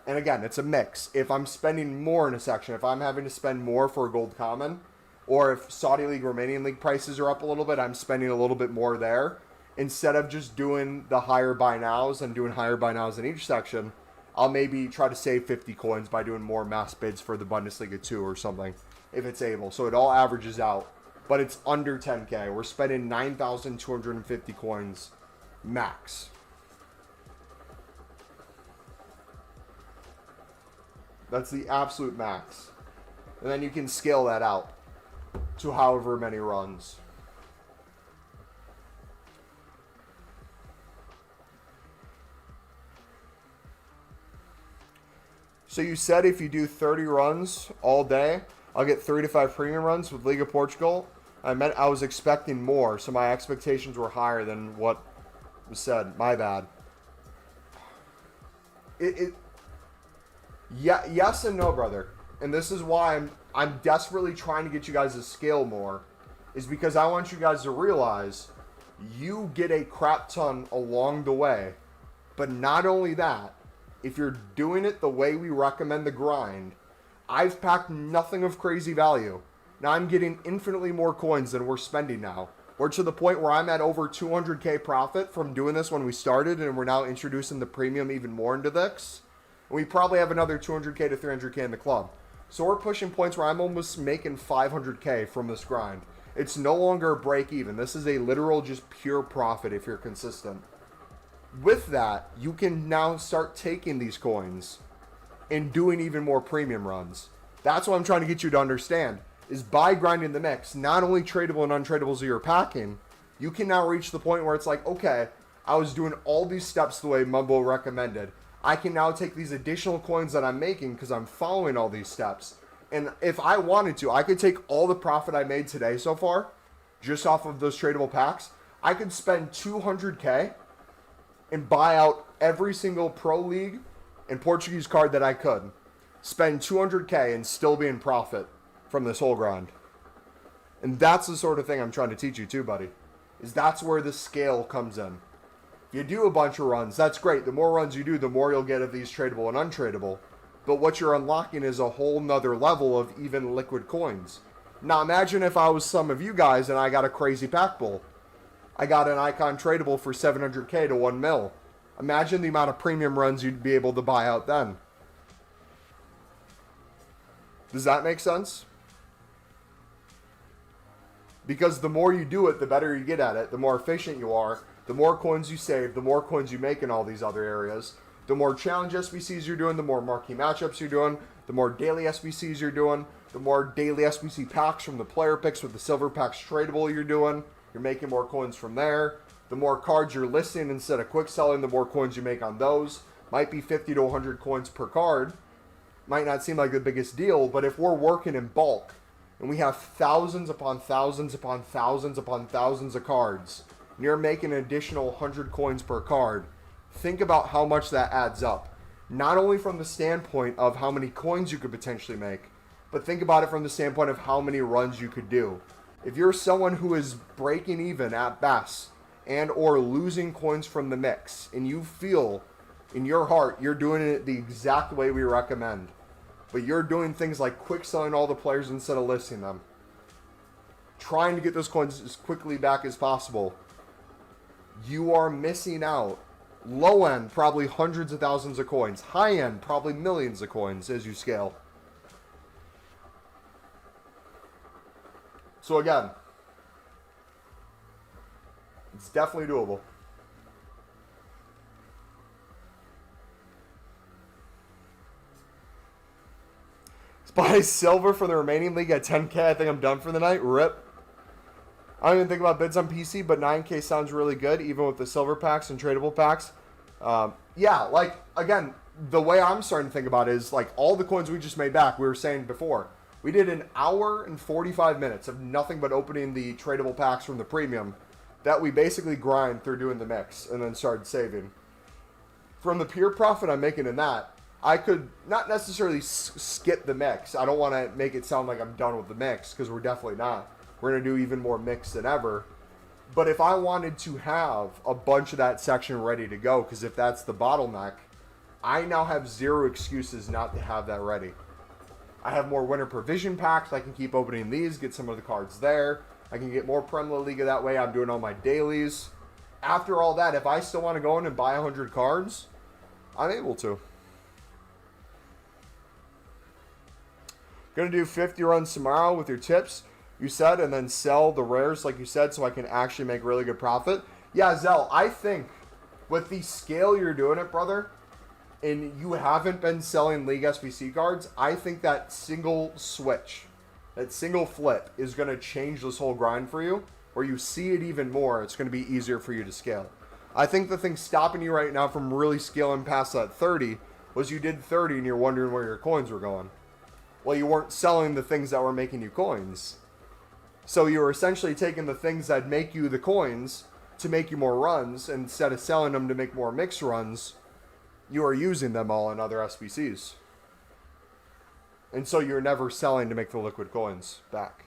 and again, it's a mix. If I'm spending more in a section, if I'm having to spend more for a gold common, or if Saudi League, Romanian League prices are up a little bit, I'm spending a little bit more there. Instead of just doing the higher buy nows and doing higher buy nows in each section, I'll maybe try to save 50 coins by doing more mass bids for the Bundesliga 2 or something, if it's able. So it all averages out, but it's under 10K. We're spending 9,250 coins max. That's the absolute max. And then you can scale that out to however many runs. So you said if you do 30 runs all day, I'll get 3 to 5 premium runs with Liga Portugal. I was expecting more, so my expectations were higher than what was said. My bad. Yeah, yes and no, brother. And this is why I'm desperately trying to get you guys to scale more, is because I want you guys to realize you get a crap ton along the way. But not only that, if you're doing it the way we recommend the grind, I've packed nothing of crazy value. Now I'm getting infinitely more coins than we're spending now. We're to the point where I'm at over 200K profit from doing this when we started, and we're now introducing the premium even more into this. And we probably have another 200K to 300K in the club. So we're pushing points where I'm almost making 500K from this grind. It's no longer a break even. This is a literal just pure profit if you're consistent. With that, you can now start taking these coins and doing even more premium runs. That's what I'm trying to get you to understand, is by grinding the mix, not only tradable and untradables that you're packing, you can now reach the point where it's like, okay, I was doing all these steps the way Mumbo recommended. I can now take these additional coins that I'm making because I'm following all these steps. And if I wanted to, I could take all the profit I made today so far, just off of those tradable packs. I could spend 200K and buy out every single Pro League and Portuguese card that I could. Spend 200K and still be in profit from this whole grind. And that's the sort of thing I'm trying to teach you too, buddy. Is that's where the scale comes in. If you do a bunch of runs, that's great. The more runs you do, the more you'll get of these tradable and untradable. But what you're unlocking is a whole nother level of even liquid coins. Now imagine if I was some of you guys and I got a crazy pack bull. I got an icon tradable for 700K to 1 mil. Imagine the amount of premium runs you'd be able to buy out then. Does that make sense? Because the more you do it, the better you get at it, the more efficient you are, the more coins you save, the more coins you make in all these other areas, the more challenge SBCs you're doing, the more marquee matchups you're doing, the more daily SBCs you're doing, the more daily SBC packs from the player picks with the silver packs tradable you're doing. You're making more coins from there. The more cards you're listing instead of quick selling, the more coins you make on those. Might be 50 to 100 coins per card. Might not seem like the biggest deal, but if we're working in bulk and we have thousands upon thousands upon thousands upon thousands of cards, and you're making an additional 100 coins per card, think about how much that adds up. Not only from the standpoint of how many coins you could potentially make, but think about it from the standpoint of how many runs you could do. If you're someone who is breaking even at best and or losing coins from the mix, and you feel in your heart you're doing it the exact way we recommend, but you're doing things like quick selling all the players instead of listing them, trying to get those coins as quickly back as possible, you are missing out. Low end, probably hundreds of thousands of coins. High end, probably millions of coins as you scale. So again, it's definitely doable. Let's buy silver for the remaining league at 10K. I think I'm done for the night. RIP. I don't even think about bids on PC, but 9K sounds really good, even with the silver packs and tradable packs. Yeah, like, again, the way I'm starting to think about it is, like, all the coins we just made back, we were saying before. We did an hour and 45 minutes of nothing but opening the tradable packs from the premium that we basically grind through doing the mix and then started saving. From the pure profit I'm making in that, I could not necessarily skip the mix. I don't want to make it sound like I'm done with the mix, because we're definitely not. We're going to do even more mix than ever. But if I wanted to have a bunch of that section ready to go, because if that's the bottleneck, I now have zero excuses not to have that ready. I have more winter provision packs. I can keep opening these, get some of the cards there. I can get more Prem La Liga that way. I'm doing all my dailies. After all that, if I still want to go in and buy 100 cards, I'm able to. Going to do 50 runs tomorrow with your tips, you said, and then sell the rares like you said, so I can actually make really good profit. Yeah, Zell, I think with the scale you're doing it, brother, and you haven't been selling League SBC cards, I think that single switch, that single flip is going to change this whole grind for you, where you see it even more. It's going to be easier for you to scale. I think the thing stopping you right now from really scaling past that 30 was you did 30 and you're wondering where your coins were going. Well, you weren't selling the things that were making you coins. So you were essentially taking the things that make you the coins to make you more runs, and instead of selling them to make more mix runs, you are using them all in other SBCs. And so you're never selling to make the liquid coins back.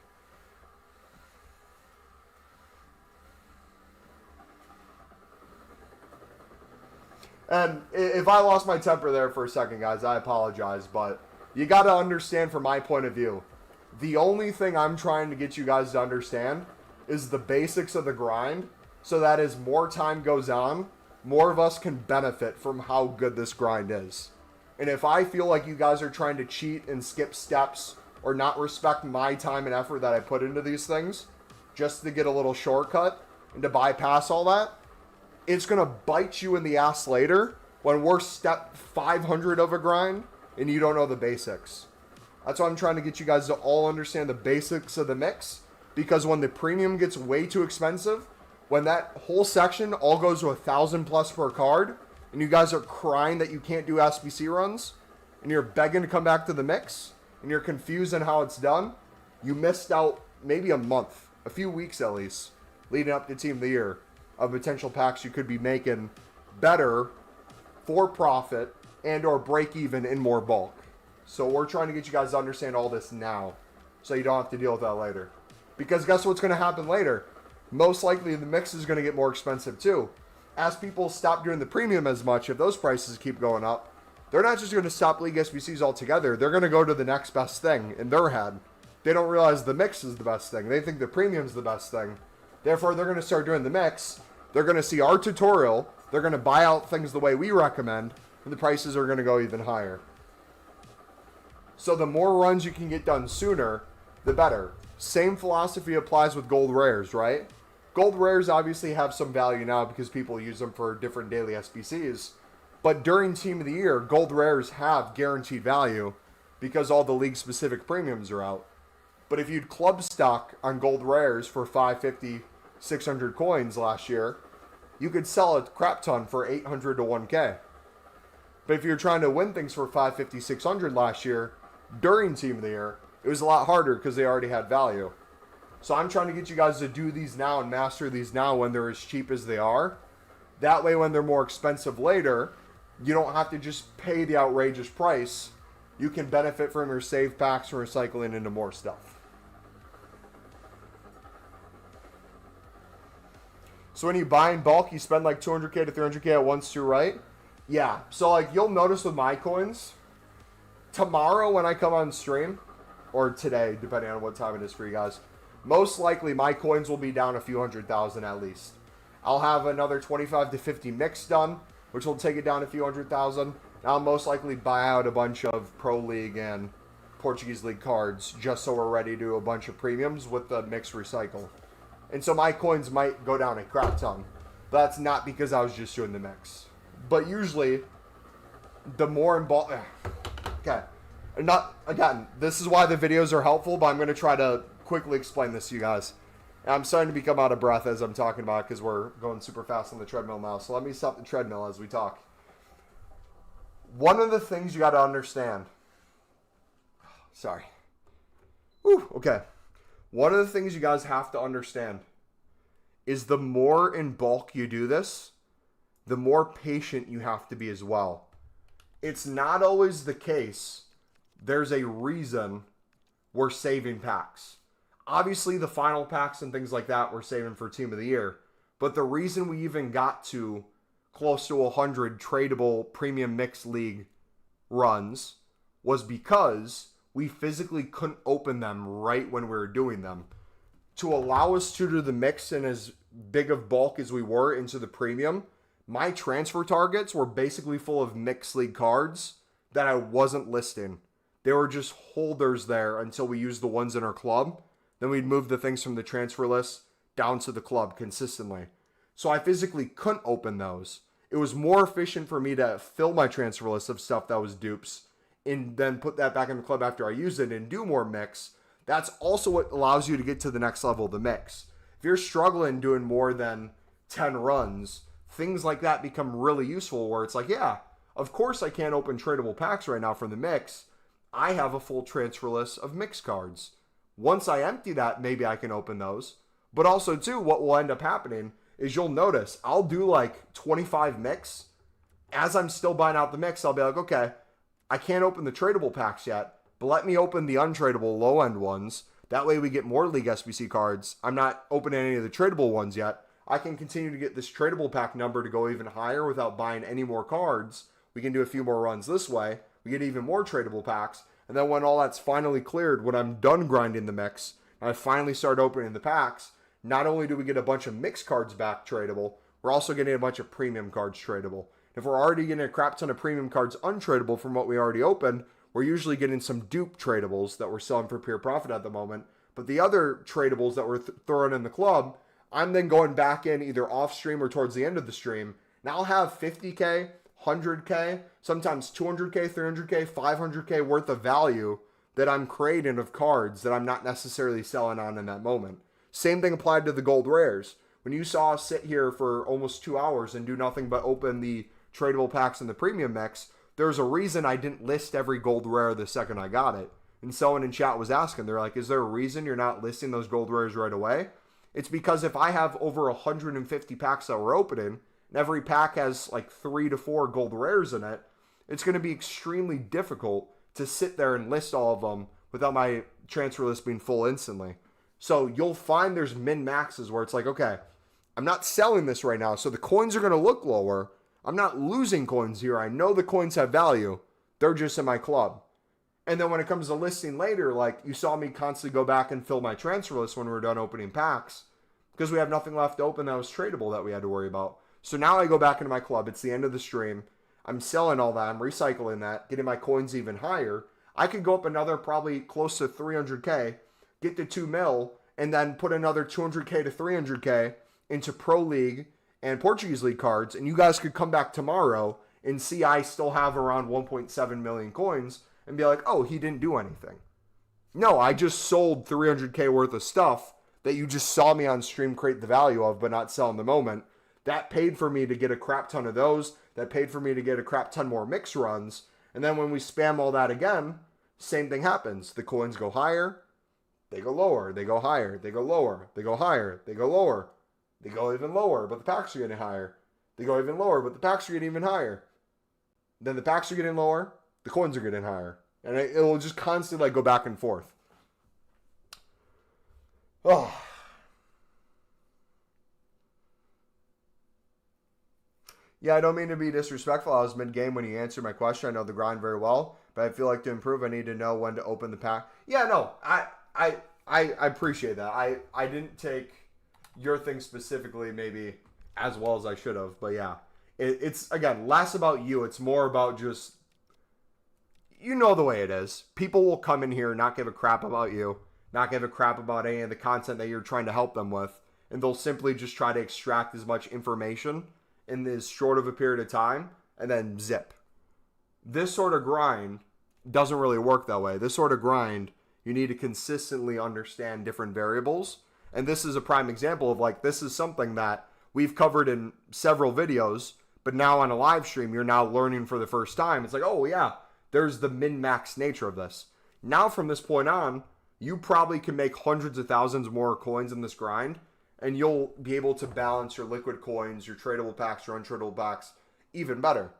And if I lost my temper there for a second, guys, I apologize, but you got to understand from my point of view, the only thing I'm trying to get you guys to understand is the basics of the grind, so that as more time goes on, more of us can benefit from how good this grind is. And if I feel like you guys are trying to cheat and skip steps or not respect my time and effort that I put into these things just to get a little shortcut and to bypass all that, it's going to bite you in the ass later when we're step 500 of a grind and you don't know the basics. That's why I'm trying to get you guys to all understand the basics of the mix, because when the premium gets way too expensive, when that whole section all goes to 1,000 plus per card, and you guys are crying that you can't do SBC runs, and you're begging to come back to the mix, and you're confused on how it's done, you missed out maybe a month, a few weeks at least, leading up to Team of the Year, of potential packs you could be making better for profit and or break even in more bulk. So we're trying to get you guys to understand all this now, so you don't have to deal with that later. Because guess what's going to happen later? Most likely the mix is going to get more expensive too. As people stop doing the premium as much, if those prices keep going up, they're not just going to stop League SBCs altogether. They're going to go to the next best thing in their head. They don't realize the mix is the best thing. They think the premium's the best thing. Therefore, they're going to start doing the mix. They're going to see our tutorial. They're going to buy out things the way we recommend, and the prices are going to go even higher. So the more runs you can get done sooner, the better. Same philosophy applies with gold rares, right? Gold rares obviously have some value now because people use them for different daily SBCs. But during Team of the Year, gold rares have guaranteed value because all the league-specific premiums are out. But if you'd club stock on gold rares for 550, 600 coins last year, you could sell a crap ton for 800 to 1K. But if you're trying to win things for 550, 600 last year, during Team of the Year, it was a lot harder because they already had value. So I'm trying to get you guys to do these now and master these now when they're as cheap as they are. That way when they're more expensive later, you don't have to just pay the outrageous price. You can benefit from your save packs and recycling into more stuff. So when you buy in bulk, you spend like 200K to 300K at once too, right? Yeah. So like you'll notice with my coins, tomorrow when I come on stream, or today, depending on what time it is for you guys, most likely my coins will be down a few 100,000 at least. I'll have another 25 to 50 mix done, which will take it down a few 100,000. I'll most likely buy out a bunch of Pro League and Portuguese League cards just so we're ready to do a bunch of premiums with the mix recycle. And so my coins might go down a crap ton. But that's not because I was just doing the mix. But usually, the more in bulk... Okay. Again, this is why the videos are helpful, but I'm going to try to quickly explain this to you guys. And I'm starting to become out of breath as I'm talking about it because we're going super fast on the treadmill now. So let me stop the treadmill as we talk. One of the things you got to understand... Sorry. Whew, okay. One of the things you guys have to understand is the more in bulk you do this, the more patient you have to be as well. It's not always the case. There's a reason we're saving packs. Obviously, the final packs and things like that we're saving for Team of the Year. But the reason we even got to close to 100 tradable premium mixed league runs was because we physically couldn't open them right when we were doing them. To allow us to do the mix in as big of bulk as we were into the premium, my transfer targets were basically full of mixed league cards that I wasn't listing. They were just holders there until we used the ones in our club. Then we'd move the things from the transfer list down to the club consistently. So I physically couldn't open those. It was more efficient for me to fill my transfer list of stuff that was dupes and then put that back in the club after I use it and do more mix. That's also what allows you to get to the next level of the mix. If you're struggling doing more than 10 runs, things like that become really useful where it's like, yeah, of course I can't open tradable packs right now from the mix. I have a full transfer list of mix cards. Once I empty that, maybe I can open those. But also, too, what will end up happening is you'll notice I'll do like 25 mix. As I'm still buying out the mix, I'll be like, okay, I can't open the tradable packs yet, but let me open the untradeable low-end ones. That way we get more League SBC cards. I'm not opening any of the tradable ones yet. I can continue to get this tradable pack number to go even higher without buying any more cards. We can do a few more runs this way. We get even more tradable packs. And then when all that's finally cleared, when I'm done grinding the mix, and I finally start opening the packs, not only do we get a bunch of mixed cards back tradable, we're also getting a bunch of premium cards tradable. If we're already getting a crap ton of premium cards untradable from what we already opened, we're usually getting some dupe tradables that we're selling for pure profit at the moment. But the other tradables that we're throwing in the club, I'm then going back in either off stream or towards the end of the stream. And I'll have 50K, 100K, sometimes 200K, 300K, 500K worth of value that I'm creating of cards that I'm not necessarily selling on in that moment. Same thing applied to the gold rares. When you saw us sit here for almost 2 hours and do nothing but open the tradable packs in the premium mix, there's a reason I didn't list every gold rare the second I got it. And someone in chat was asking, they're like, is there a reason you're not listing those gold rares right away? It's because if I have over 150 packs that we're opening, and every pack has like 3 to 4 gold rares in it, it's going to be extremely difficult to sit there and list all of them without my transfer list being full instantly. So you'll find there's min-maxes where it's like, okay, I'm not selling this right now, so the coins are going to look lower. I'm not losing coins here. I know the coins have value. They're just in my club. And then when it comes to listing later, like you saw me constantly go back and fill my transfer list when we were done opening packs because we have nothing left open that was tradable that we had to worry about. So now I go back into my club. It's the end of the stream. I'm selling all that. I'm recycling that, getting my coins even higher. I could go up another probably close to 300K, get to 2 mil, and then put another 200K to 300K into Pro League and Portuguese League cards, and you guys could come back tomorrow and see I still have around 1.7 million coins and be like, oh, he didn't do anything. No, I just sold 300K worth of stuff that you just saw me on stream create the value of but not sell in the moment. That paid for me to get a crap ton of those. That paid for me to get a crap ton more mix runs. And then when we spam all that again, same thing happens. The coins go higher, they go lower, they go higher, they go lower, they go higher, they go lower. They go even lower, but the packs are getting higher. They go even lower, but the packs are getting even higher. Then the packs are getting lower, the coins are getting higher. And it will just constantly like go back and forth. Oh. Yeah, I don't mean to be disrespectful. I was mid-game when you answered my question. I know the grind very well, but I feel like to improve, I need to know when to open the pack. Yeah, no, I appreciate that. I didn't take your thing specifically maybe as well as I should have, but yeah. It's, again, less about you. It's more about just, you know the way it is. People will come in here and not give a crap about you, not give a crap about any of the content that you're trying to help them with, and they'll simply just try to extract as much information in this short of a period of time, and then zip. This sort of grind doesn't really work that way. This sort of grind, you need to consistently understand different variables. And this is a prime example of, like, this is something that we've covered in several videos, but now on a live stream, you're now learning for the first time. It's like, oh yeah, there's the min-max nature of this. Now from this point on, you probably can make hundreds of thousands more coins in this grind, and you'll be able to balance your liquid coins, your tradable packs, your untradable packs even better.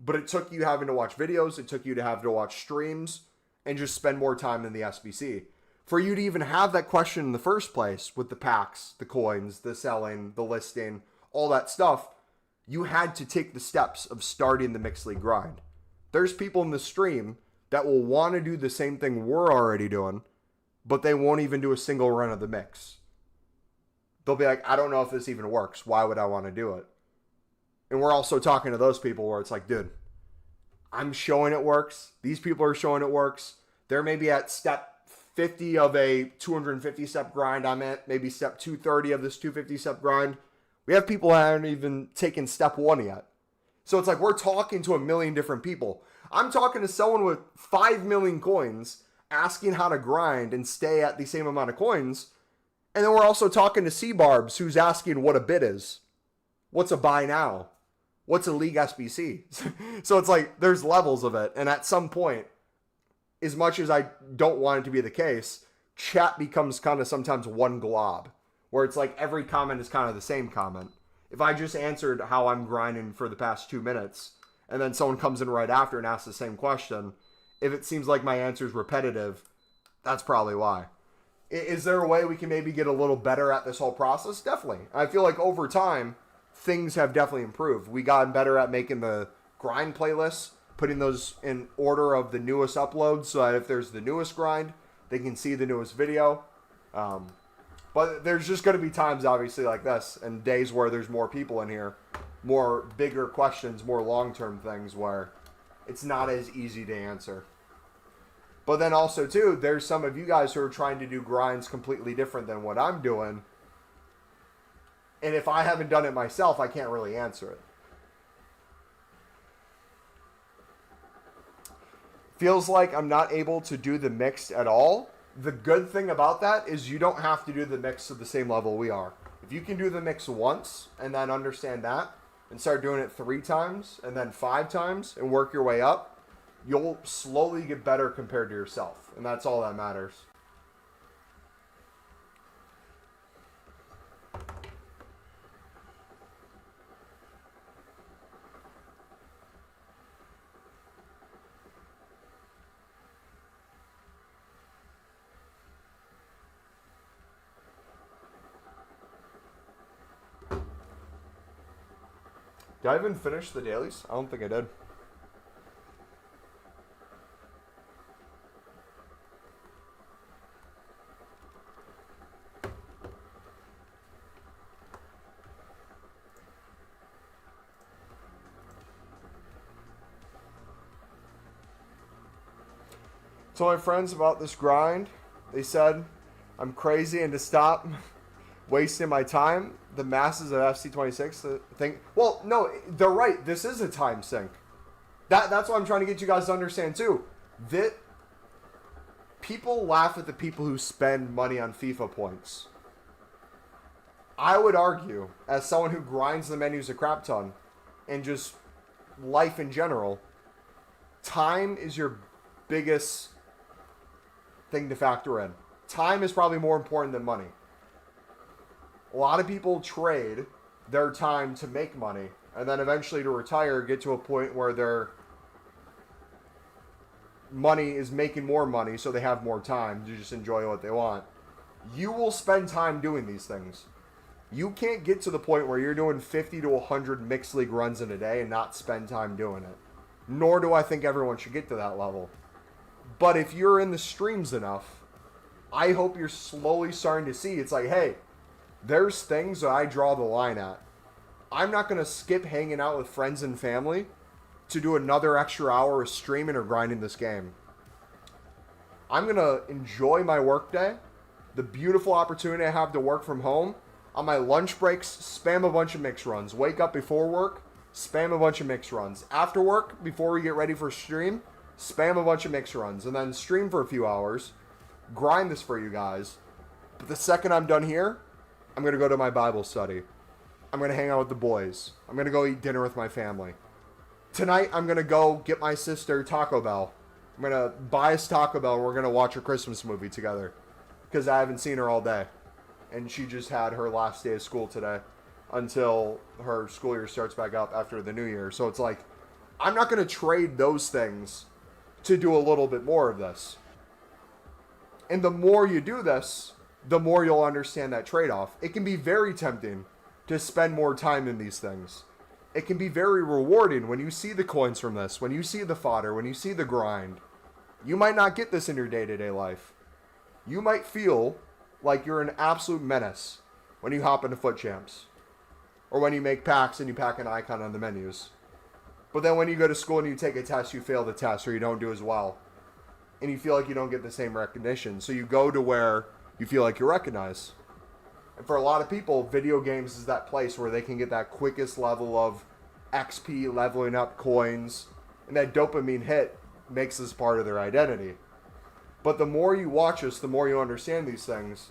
But it took you having to watch videos, it took you to have to watch streams, and just spend more time in the SBC. For you to even have that question in the first place with the packs, the coins, the selling, the listing, all that stuff, you had to take the steps of starting the Mixed League grind. There's people in the stream that will want to do the same thing we're already doing, but they won't even do a single run of the mix. They'll be like, I don't know if this even works. Why would I want to do it? And we're also talking to those people where it's like, dude, I'm showing it works. These people are showing it works. They're maybe at step 50 of a 250 step grind. I'm at maybe step 230 of this 250 step grind. We have people that haven't even taken step 1 yet. So it's like we're talking to a million different people. I'm talking to someone with 5 million coins asking how to grind and stay at the same amount of coins. And then we're also talking to C-Barbs who's asking what a bid is. What's a buy now? What's a league SBC? So it's like there's levels of it. And at some point, as much as I don't want it to be the case, chat becomes kind of sometimes one glob. Where it's like every comment is kind of the same comment. If I just answered how I'm grinding for the past 2 minutes, and then someone comes in right after and asks the same question, if it seems like my answer is repetitive, that's probably why. Is there a way we can maybe get a little better at this whole process? Definitely. I feel like over time, things have definitely improved. We gotten better at making the grind playlists, putting those in order of the newest uploads, so that if there's the newest grind, they can see the newest video. But there's just going to be times, obviously, like this, and days where there's more people in here, more bigger questions, more long-term things where it's not as easy to answer. But then also, too, there's some of you guys who are trying to do grinds completely different than what I'm doing. And if I haven't done it myself, I can't really answer it. Feels like I'm not able to do the mixed at all. The good thing about that is you don't have to do the mix at the same level we are. If you can do the mix once and then understand that and start doing it 3 times and then 5 times and work your way up, you'll slowly get better compared to yourself. And that's all that matters. Did I even finish the dailies? I don't think I did. Told my friends about this grind. They said I'm crazy and to stop wasting my time. The masses of FC26 think, well, no, they're right. This is a time sink. That's what I'm trying to get you guys to understand too. That people laugh at the people who spend money on FIFA points. I would argue, as someone who grinds the menus a crap ton, and just life in general, time is your biggest thing to factor in. Time is probably more important than money. A lot of people trade their time to make money and then eventually to retire, get to a point where their money is making more money so they have more time to just enjoy what they want. You will spend time doing these things. You can't get to the point where you're doing 50 to 100 mixed league runs in a day and not spend time doing it. Nor do I think everyone should get to that level. But if you're in the streams enough, I hope you're slowly starting to see it's like, hey, there's things that I draw the line at. I'm not going to skip hanging out with friends and family to do another extra hour of streaming or grinding this game. I'm going to enjoy my workday, the beautiful opportunity I have to work from home. On my lunch breaks, spam a bunch of mix runs. Wake up before work, spam a bunch of mix runs. After work, before we get ready for stream, spam a bunch of mix runs. And then stream for a few hours. Grind this for you guys. But the second I'm done here, I'm going to go to my Bible study. I'm going to hang out with the boys. I'm going to go eat dinner with my family. Tonight, I'm going to go get my sister Taco Bell. I'm going to buy us Taco Bell and we're going to watch a Christmas movie together. Because I haven't seen her all day. And she just had her last day of school today until her school year starts back up after the new year. So it's like, I'm not going to trade those things to do a little bit more of this. And the more you do this, the more you'll understand that trade-off. It can be very tempting to spend more time in these things. It can be very rewarding when you see the coins from this, when you see the fodder, when you see the grind. You might not get this in your day-to-day life. You might feel like you're an absolute menace when you hop into Foot Champs. Or when you make packs and you pack an icon on the menus. But then when you go to school and you take a test, you fail the test or you don't do as well. And you feel like you don't get the same recognition. So you go to where you feel like you're recognized. And for a lot of people, video games is that place where they can get that quickest level of XP, leveling up coins. And that dopamine hit makes this part of their identity. But the more you watch us, the more you understand these things.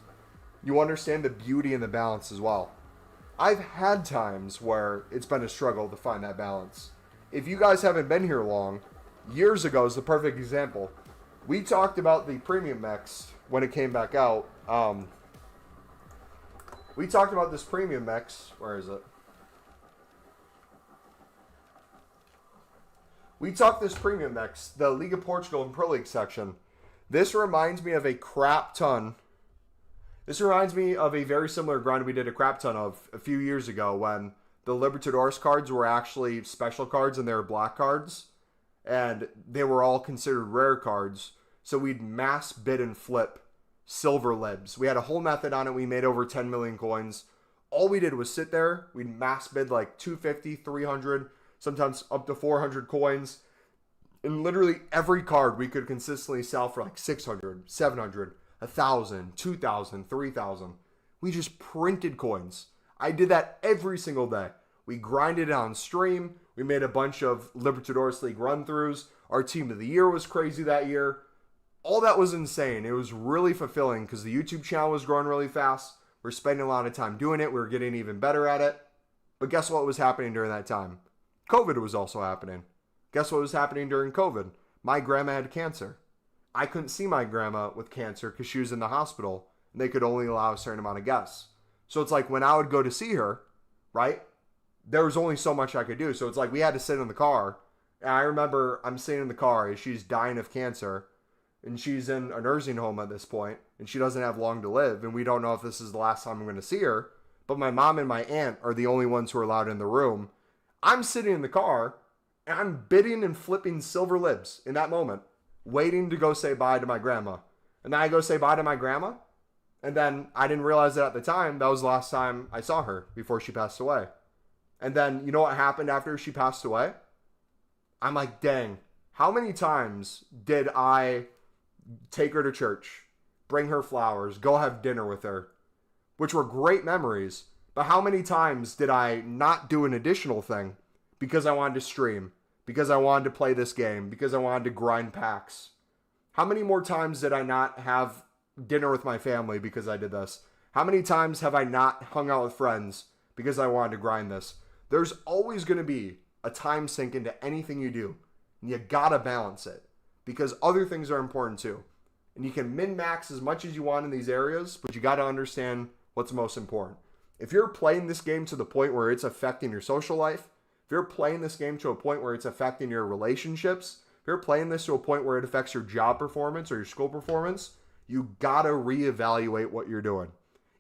You understand the beauty and the balance as well. I've had times where it's been a struggle to find that balance. If you guys haven't been here long, years ago is the perfect example. We talked about the premium mix when it came back out. We talked about this premium mix. Where is it? We talked this premium mix, the League of Portugal and Pro League section. This reminds me of a crap ton. This reminds me of a very similar grind we did a crap ton of a few years ago when the Libertadores cards were actually special cards and they were black cards. And they were all considered rare cards. So we'd mass bid and flip silver libs. We had a whole method on it. We made over 10 million coins. All we did was sit there. We'd mass bid like 250, 300, sometimes up to 400 coins. And literally every card we could consistently sell for like 600, 700, 1,000, 2,000, 3,000. We just printed coins. I did that every single day. We grinded it on stream. We made a bunch of Libertadores League run-throughs. Our team of the year was crazy that year. All that was insane. It was really fulfilling because the YouTube channel was growing really fast. We're spending a lot of time doing it. We were getting even better at it. But guess what was happening during that time? COVID was also happening. Guess what was happening during COVID? My grandma had cancer. I couldn't see my grandma with cancer because she was in the hospital and they could only allow a certain amount of guests. So it's like when I would go to see her, right? There was only so much I could do. So it's like we had to sit in the car. And I remember I'm sitting in the car as she's dying of cancer and she's in a nursing home at this point and she doesn't have long to live. And we don't know if this is the last time I'm going to see her. But my mom and my aunt are the only ones who are allowed in the room. I'm sitting in the car and I'm bidding and flipping silver libs in that moment, waiting to go say bye to my grandma. And then I go say bye to my grandma. And then I didn't realize that at the time, that was the last time I saw her before she passed away. And then you know what happened after she passed away? I'm like, dang, how many times did I take her to church, bring her flowers, go have dinner with her, which were great memories. But how many times did I not do an additional thing because I wanted to stream, because I wanted to play this game, because I wanted to grind packs? How many more times did I not have dinner with my family because I did this? How many times have I not hung out with friends because I wanted to grind this? There's always going to be a time sink into anything you do. And you gotta balance it because other things are important too. And you can min-max as much as you want in these areas, but you gotta understand what's most important. If you're playing this game to the point where it's affecting your social life, if you're playing this game to a point where it's affecting your relationships, if you're playing this to a point where it affects your job performance or your school performance, you gotta reevaluate what you're doing.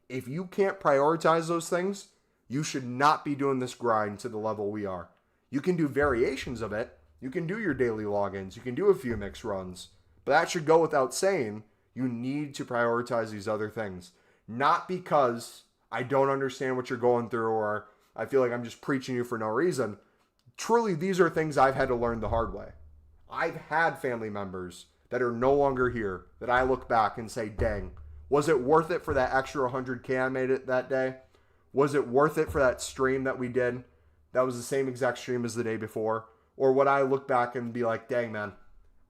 If you can't prioritize those things, you should not be doing this grind to the level we are. You can do variations of it. You can do your daily logins. You can do a few mixed runs. But that should go without saying. You need to prioritize these other things. Not because I don't understand what you're going through or I feel like I'm just preaching you for no reason. Truly, these are things I've had to learn the hard way. I've had family members that are no longer here that I look back and say, dang, was it worth it for that extra 100K I made it that day? Was it worth it for that stream that we did? That was the same exact stream as the day before. Or would I look back and be like, dang, man,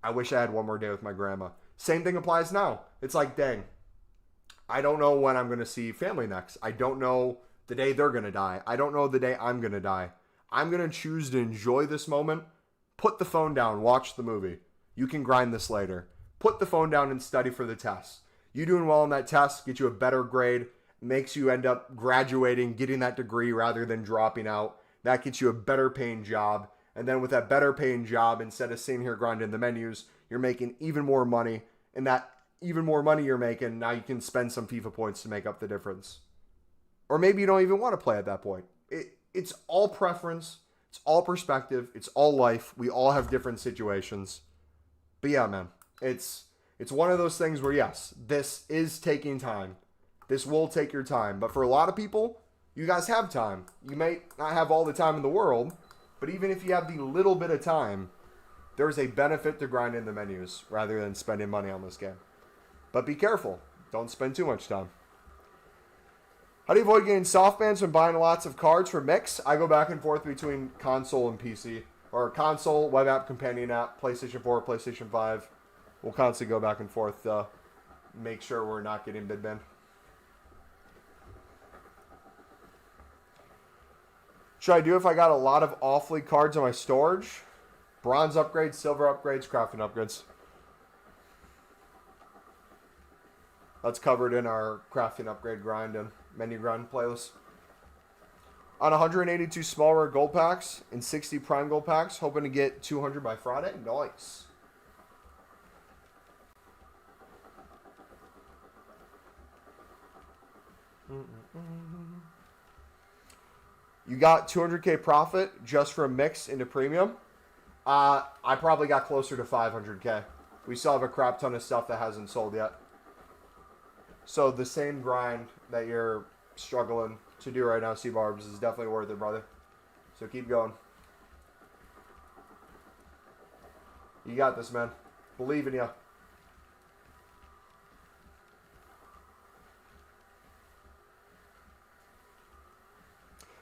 I wish I had one more day with my grandma. Same thing applies now. It's like, dang, I don't know when I'm going to see family next. I don't know the day they're going to die. I don't know the day I'm going to die. I'm going to choose to enjoy this moment. Put the phone down. Watch the movie. You can grind this later. Put the phone down and study for the test. You doing well on that test, get you a better grade, makes you end up graduating, getting that degree rather than dropping out. That gets you a better paying job. And then with that better paying job, instead of sitting here grinding the menus, you're making even more money. And that even more money you're making, now you can spend some FIFA points to make up the difference. Or maybe you don't even want to play at that point. It's all preference. It's all perspective. It's all life. We all have different situations. But yeah, man, it's one of those things where, yes, this is taking time. This will take your time. But for a lot of people, you guys have time. You may not have all the time in the world, but even if you have the little bit of time, there's a benefit to grinding the menus rather than spending money on this game. But be careful. Don't spend too much time. How do you avoid getting soft bans when buying lots of cards for mix? I go back and forth between console and PC. Or console, web app, companion app, PlayStation 4, PlayStation 5. We'll constantly go back and forth to make sure we're not getting bid banned. Should I do if I got a lot of off-league cards on my storage? Bronze upgrades, silver upgrades, crafting upgrades. That's covered in our crafting upgrade grind and menu grind playlist. On 182 small rare gold packs and 60 prime gold packs, hoping to get 200 by Friday. Nice. You got 200K profit just from mix into premium. I probably got closer to 500K. We still have a crap ton of stuff that hasn't sold yet. So the same grind that you're struggling to do right now, C-Barbs, is definitely worth it, brother. So keep going. You got this, man. Believe in you.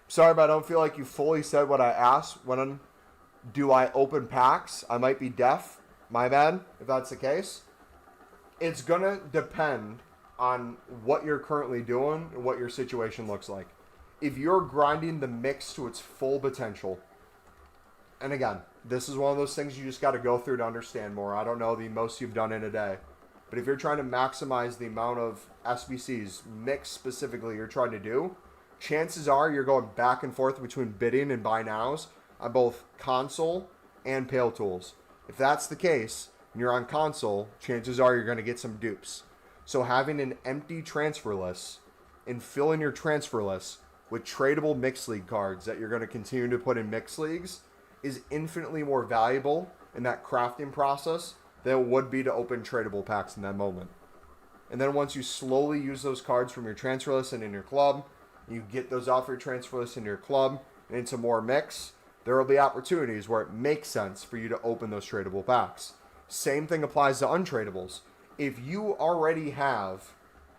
Sorry, but I don't feel like you fully said what I asked. When do I open packs? I might be deaf. My bad, if that's the case. It's going to depend on what you're currently doing and what your situation looks like. If you're grinding the mix to its full potential, and again, this is one of those things you just got to go through to understand more. I don't know the most you've done in a day. But if you're trying to maximize the amount of SBCs, mix specifically, you're trying to do, chances are you're going back and forth between bidding and buy nows on both console and Pale Tools. If that's the case, and you're on console, chances are you're going to get some dupes. So having an empty transfer list and filling your transfer list with tradable mixed league cards that you're going to continue to put in mixed leagues is infinitely more valuable in that crafting process than it would be to open tradable packs in that moment. And then once you slowly use those cards from your transfer list and in your club, you get those off your transfer list in your club and into more mix, there will be opportunities where it makes sense for you to open those tradable packs. Same thing applies to untradables. If you already have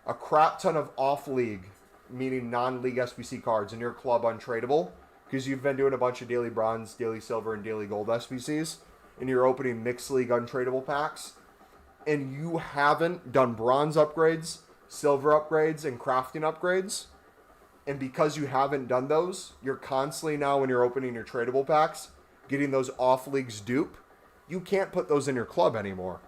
a crap ton of off-league, meaning non-league SBC cards in your club untradeable, because you've been doing a bunch of daily bronze, daily silver, and daily gold SBCs, and you're opening mixed league untradeable packs, and you haven't done bronze upgrades, silver upgrades, and crafting upgrades, and because you haven't done those, you're constantly now, when you're opening your tradable packs, getting those off-leagues dupe, you can't put those in your club anymore.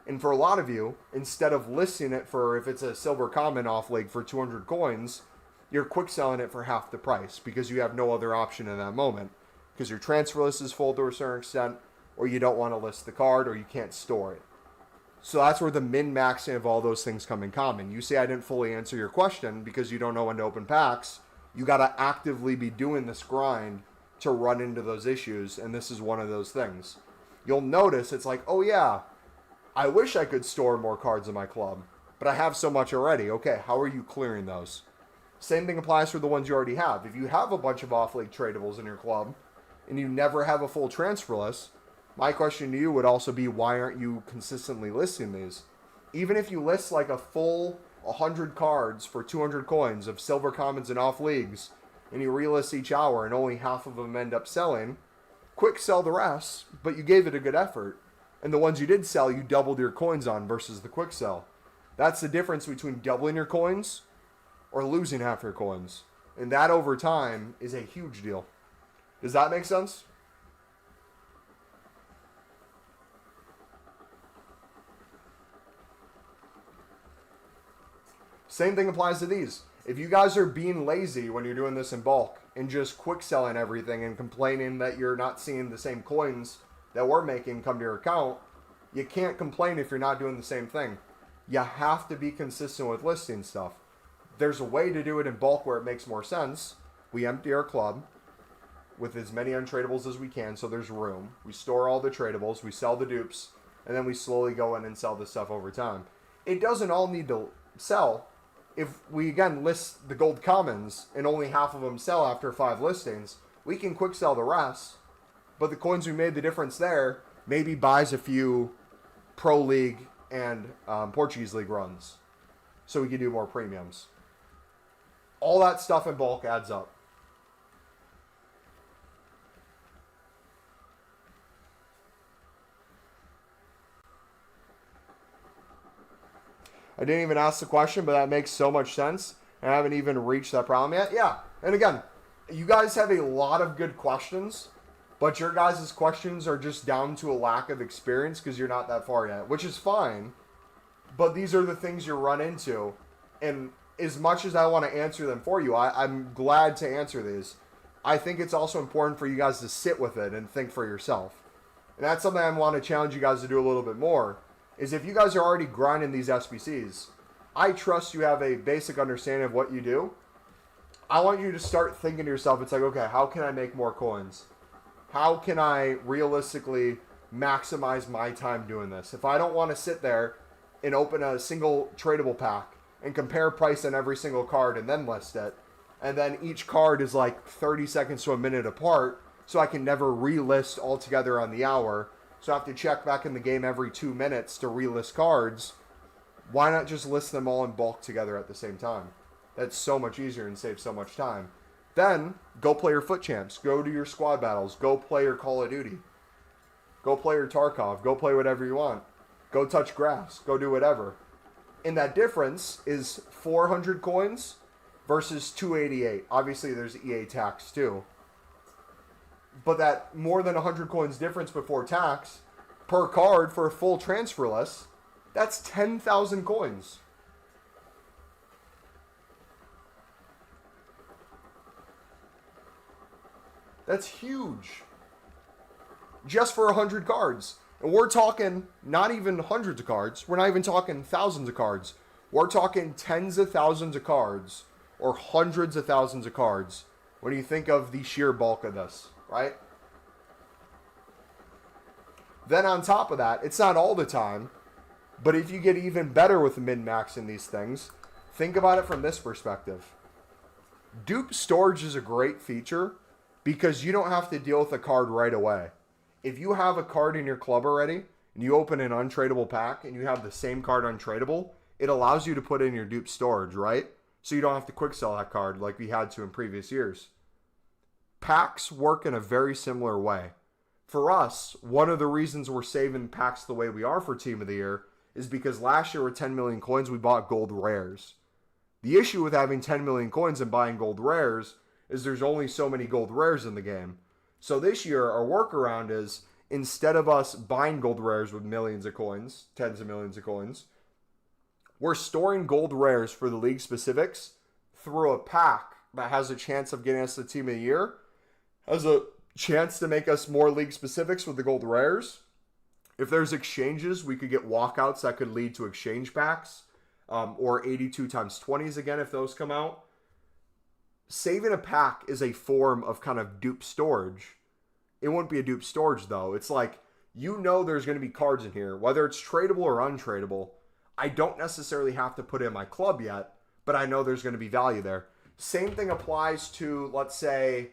And for a lot of you, instead of listing it for, if it's a silver common off league for 200 coins, you're quick selling it for half the price because you have no other option in that moment. Because your transfer list is full to a certain extent, or you don't want to list the card, or you can't store it. So that's where the min-maxing of all those things come in common. You say I didn't fully answer your question because you don't know when to open packs. You got to actively be doing this grind to run into those issues, and this is one of those things. You'll notice it's like, oh yeah, I wish I could store more cards in my club, but I have so much already. Okay, how are you clearing those? Same thing applies for the ones you already have. If you have a bunch of off-league tradables in your club and you never have a full transfer list, my question to you would also be, why aren't you consistently listing these? Even if you list like a full 100 cards for 200 coins of silver commons and off leagues, and you relist each hour and only half of them end up selling, quick sell the rest, but you gave it a good effort. And the ones you did sell, you doubled your coins on versus the quick sell. That's the difference between doubling your coins or losing half your coins. And that over time is a huge deal. Does that make sense? Same thing applies to these. If you guys are being lazy when you're doing this in bulk and just quick selling everything and complaining that you're not seeing the same coins that we're making come to your account, you can't complain if you're not doing the same thing. You have to be consistent with listing stuff. There's a way to do it in bulk where it makes more sense. We empty our club with as many untradables as we can so there's room. We store all the tradables, we sell the dupes, and then we slowly go in and sell the stuff over time. It doesn't all need to sell. If we, again, list the gold commons and only half of them sell after 5 listings, we can quick sell the rest. But the coins we made the difference there maybe buys a few Pro League and Portuguese League runs so we can do more premiums. All that stuff in bulk adds up. I didn't even ask the question, but that makes so much sense. And I haven't even reached that problem yet. Yeah. And again, you guys have a lot of good questions, but your guys' questions are just down to a lack of experience because you're not that far yet, which is fine. But these are the things you run into. And as much as I want to answer them for you, I'm glad to answer these. I think it's also important for you guys to sit with it and think for yourself. And that's something I want to challenge you guys to do a little bit more. Is if you guys are already grinding these SBCs, I trust you have a basic understanding of what you do. I want you to start thinking to yourself, it's like, okay, how can I make more coins? How can I realistically maximize my time doing this? If I don't want to sit there and open a single tradable pack and compare price on every single card and then list it, and then each card is like 30 seconds to a minute apart, so I can never relist altogether on the hour, so I have to check back in the game every 2 minutes to relist cards. Why not just list them all in bulk together at the same time? That's so much easier and saves so much time. Then, go play your Foot Champs. Go to your squad battles. Go play your Call of Duty. Go play your Tarkov. Go play whatever you want. Go touch grass. Go do whatever. And that difference is 400 coins versus 288. Obviously, there's EA tax too. But that more than 100 coins difference before tax per card for a full transfer list, that's 10,000 coins. That's huge. Just for 100 cards. And we're talking not even hundreds of cards. We're not even talking thousands of cards. We're talking tens of thousands of cards or hundreds of thousands of cards when you think of the sheer bulk of this, right? Then on top of that, it's not all the time, but if you get even better with min-max in these things, think about it from this perspective. Dupe storage is a great feature because you don't have to deal with a card right away. If you have a card in your club already and you open an untradeable pack and you have the same card untradeable, it allows you to put in your dupe storage, right? So you don't have to quick sell that card like we had to in previous years. Packs work in a very similar way. For us, one of the reasons we're saving packs the way we are for Team of the Year is because last year with 10 million coins, we bought gold rares. The issue with having 10 million coins and buying gold rares is there's only so many gold rares in the game. So this year, our workaround is, instead of us buying gold rares with millions of coins, tens of millions of coins, we're storing gold rares for the league specifics through a pack that has a chance of getting us the Team of the Year, has a chance to make us more league specifics with the gold rares, If there's exchanges, we could get walkouts that could lead to exchange packs, or 82 times 20s again if those come out. Saving a pack is a form of kind of dupe storage. It wouldn't be a dupe storage though. It's like, you know there's going to be cards in here, whether it's tradable or untradeable. I don't necessarily have to put in my club yet, but I know there's going to be value there. Same thing applies to, let's say,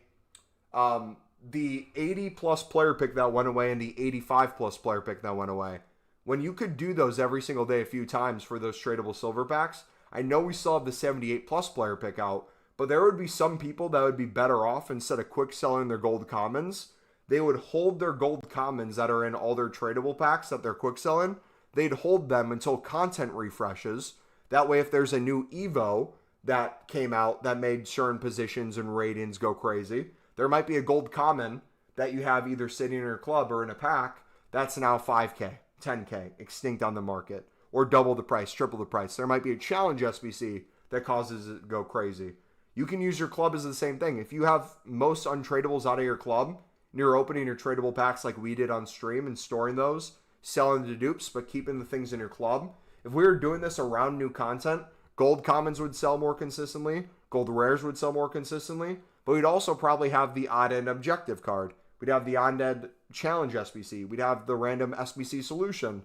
the 80 plus player pick that went away and the 85 plus player pick that went away. When you could do those every single day a few times for those tradable silver packs, I know we still have the 78 plus player pick out, but there would be some people that would be better off, instead of quick selling their gold commons, they would hold their gold commons that are in all their tradable packs that they're quick selling. They'd hold them until content refreshes. That way, if there's a new Evo that came out that made certain positions and ratings go crazy, there might be a gold common that you have either sitting in your club or in a pack that's now 5K, 10K, extinct on the market, or double the price, triple the price. There might be a challenge SBC that causes it to go crazy. You can use your club as the same thing. If you have most untradables out of your club, and you're opening your tradable packs like we did on stream and storing those, selling the dupes, but keeping the things in your club. If we were doing this around new content, gold commons would sell more consistently, gold rares would sell more consistently, but we'd also probably have the odd end objective card. We'd have the odd end challenge SBC. We'd have the random SBC solution,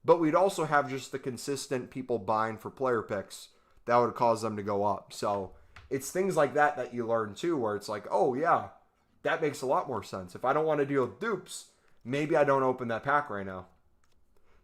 but we'd also have just the consistent people buying for player picks that would cause them to go up. So it's things like that that you learn too, where it's like, oh yeah, that makes a lot more sense. If I don't want to deal with dupes, maybe I don't open that pack right now.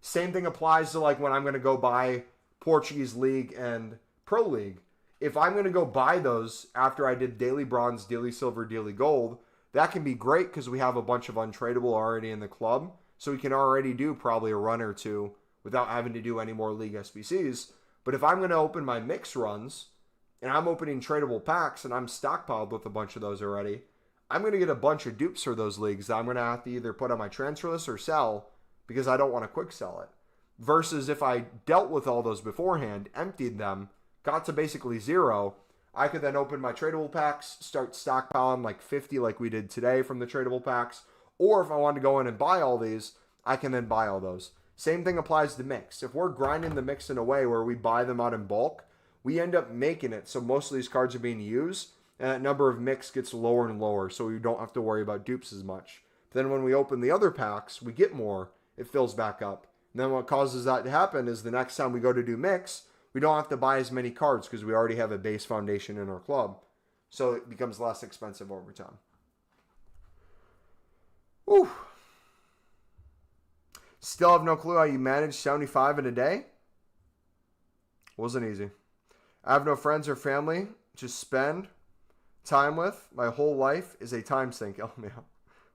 Same thing applies to like when I'm going to go buy Portuguese League and Pro League. If I'm going to go buy those after I did Daily Bronze, Daily Silver, Daily Gold, that can be great because we have a bunch of untradeable already in the club. So we can already do probably a run or two without having to do any more League SBCs. But if I'm going to open my mix runs and I'm opening tradable packs and I'm stockpiled with a bunch of those already, I'm going to get a bunch of dupes for those leagues that I'm going to have to either put on my transfer list or sell because I don't want to quick sell it. Versus if I dealt with all those beforehand, emptied them, got to basically zero, I could then open my tradable packs, start stockpiling like 50 like we did today from the tradable packs. Or if I wanted to go in and buy all these, I can then buy all those. Same thing applies to mix. If we're grinding the mix in a way where we buy them out in bulk, we end up making it so most of these cards are being used, and that number of mix gets lower and lower, so we don't have to worry about dupes as much. But then when we open the other packs, we get more, it fills back up. And then what causes that to happen is the next time we go to do mix, we don't have to buy as many cards because we already have a base foundation in our club. So it becomes less expensive over time. Whew. Still have no clue how you manage 75 in a day? Wasn't easy. I have no friends or family to spend time with. My whole life is a time sink. Oh, man.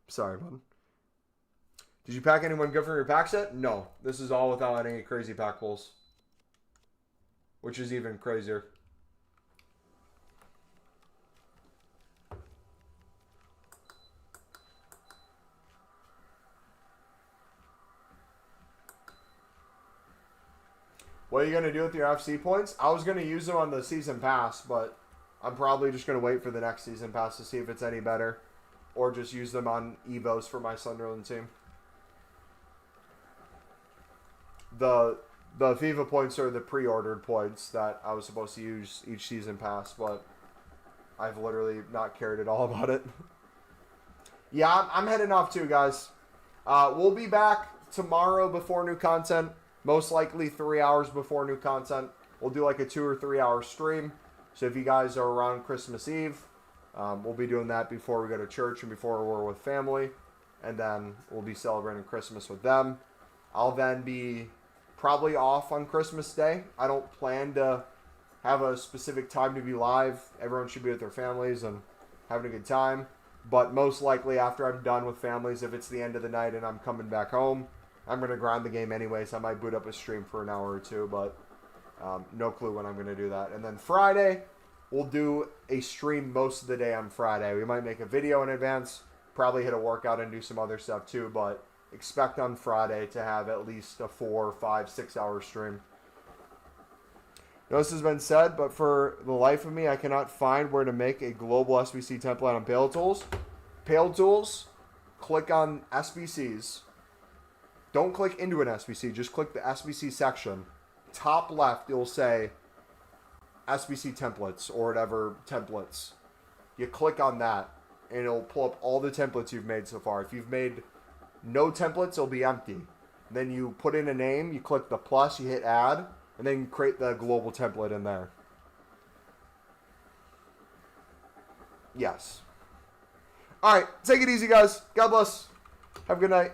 Sorry, bud. Did you pack anyone good from your pack set? No. This is all without any crazy pack pulls. Which is even crazier. What are you going to do with your FC points? I was going to use them on the season pass, but I'm probably just going to wait for the next season pass to see if it's any better. Or just use them on Evos for my Sunderland team. The FIFA points are the pre-ordered points that I was supposed to use each season pass, but I've literally not cared at all about it. Yeah, I'm heading off too, guys. We'll be back tomorrow before new content. Most likely 3 hours before new content. We'll do like a 2 or 3 hour stream. So if you guys are around Christmas Eve, we'll be doing that before we go to church and before we're with family. And then we'll be celebrating Christmas with them. I'll then be probably off on Christmas Day. I don't plan to have a specific time to be live. Everyone should be with their families and having a good time. But most likely after I'm done with families, if it's the end of the night and I'm coming back home, I'm going to grind the game anyway, so I might boot up a stream for an hour or two, but no clue when I'm going to do that. And then Friday, we'll do a stream most of the day on Friday. We might make a video in advance, probably hit a workout and do some other stuff too, but expect on Friday to have at least a 4, 5, 6 hour stream. This has been said, but for the life of me, I cannot find where to make a global SBC template on Pale Tools. Pale Tools, click on SBCs. Don't click into an SBC. Just click the SBC section. Top left, it'll say SBC templates or whatever templates. You click on that, and it'll pull up all the templates you've made so far. If you've made no templates, it'll be empty. Then you put in a name, you click the plus, you hit add, and then you create the global template in there. Yes. All right, take it easy, guys. God bless. Have a good night.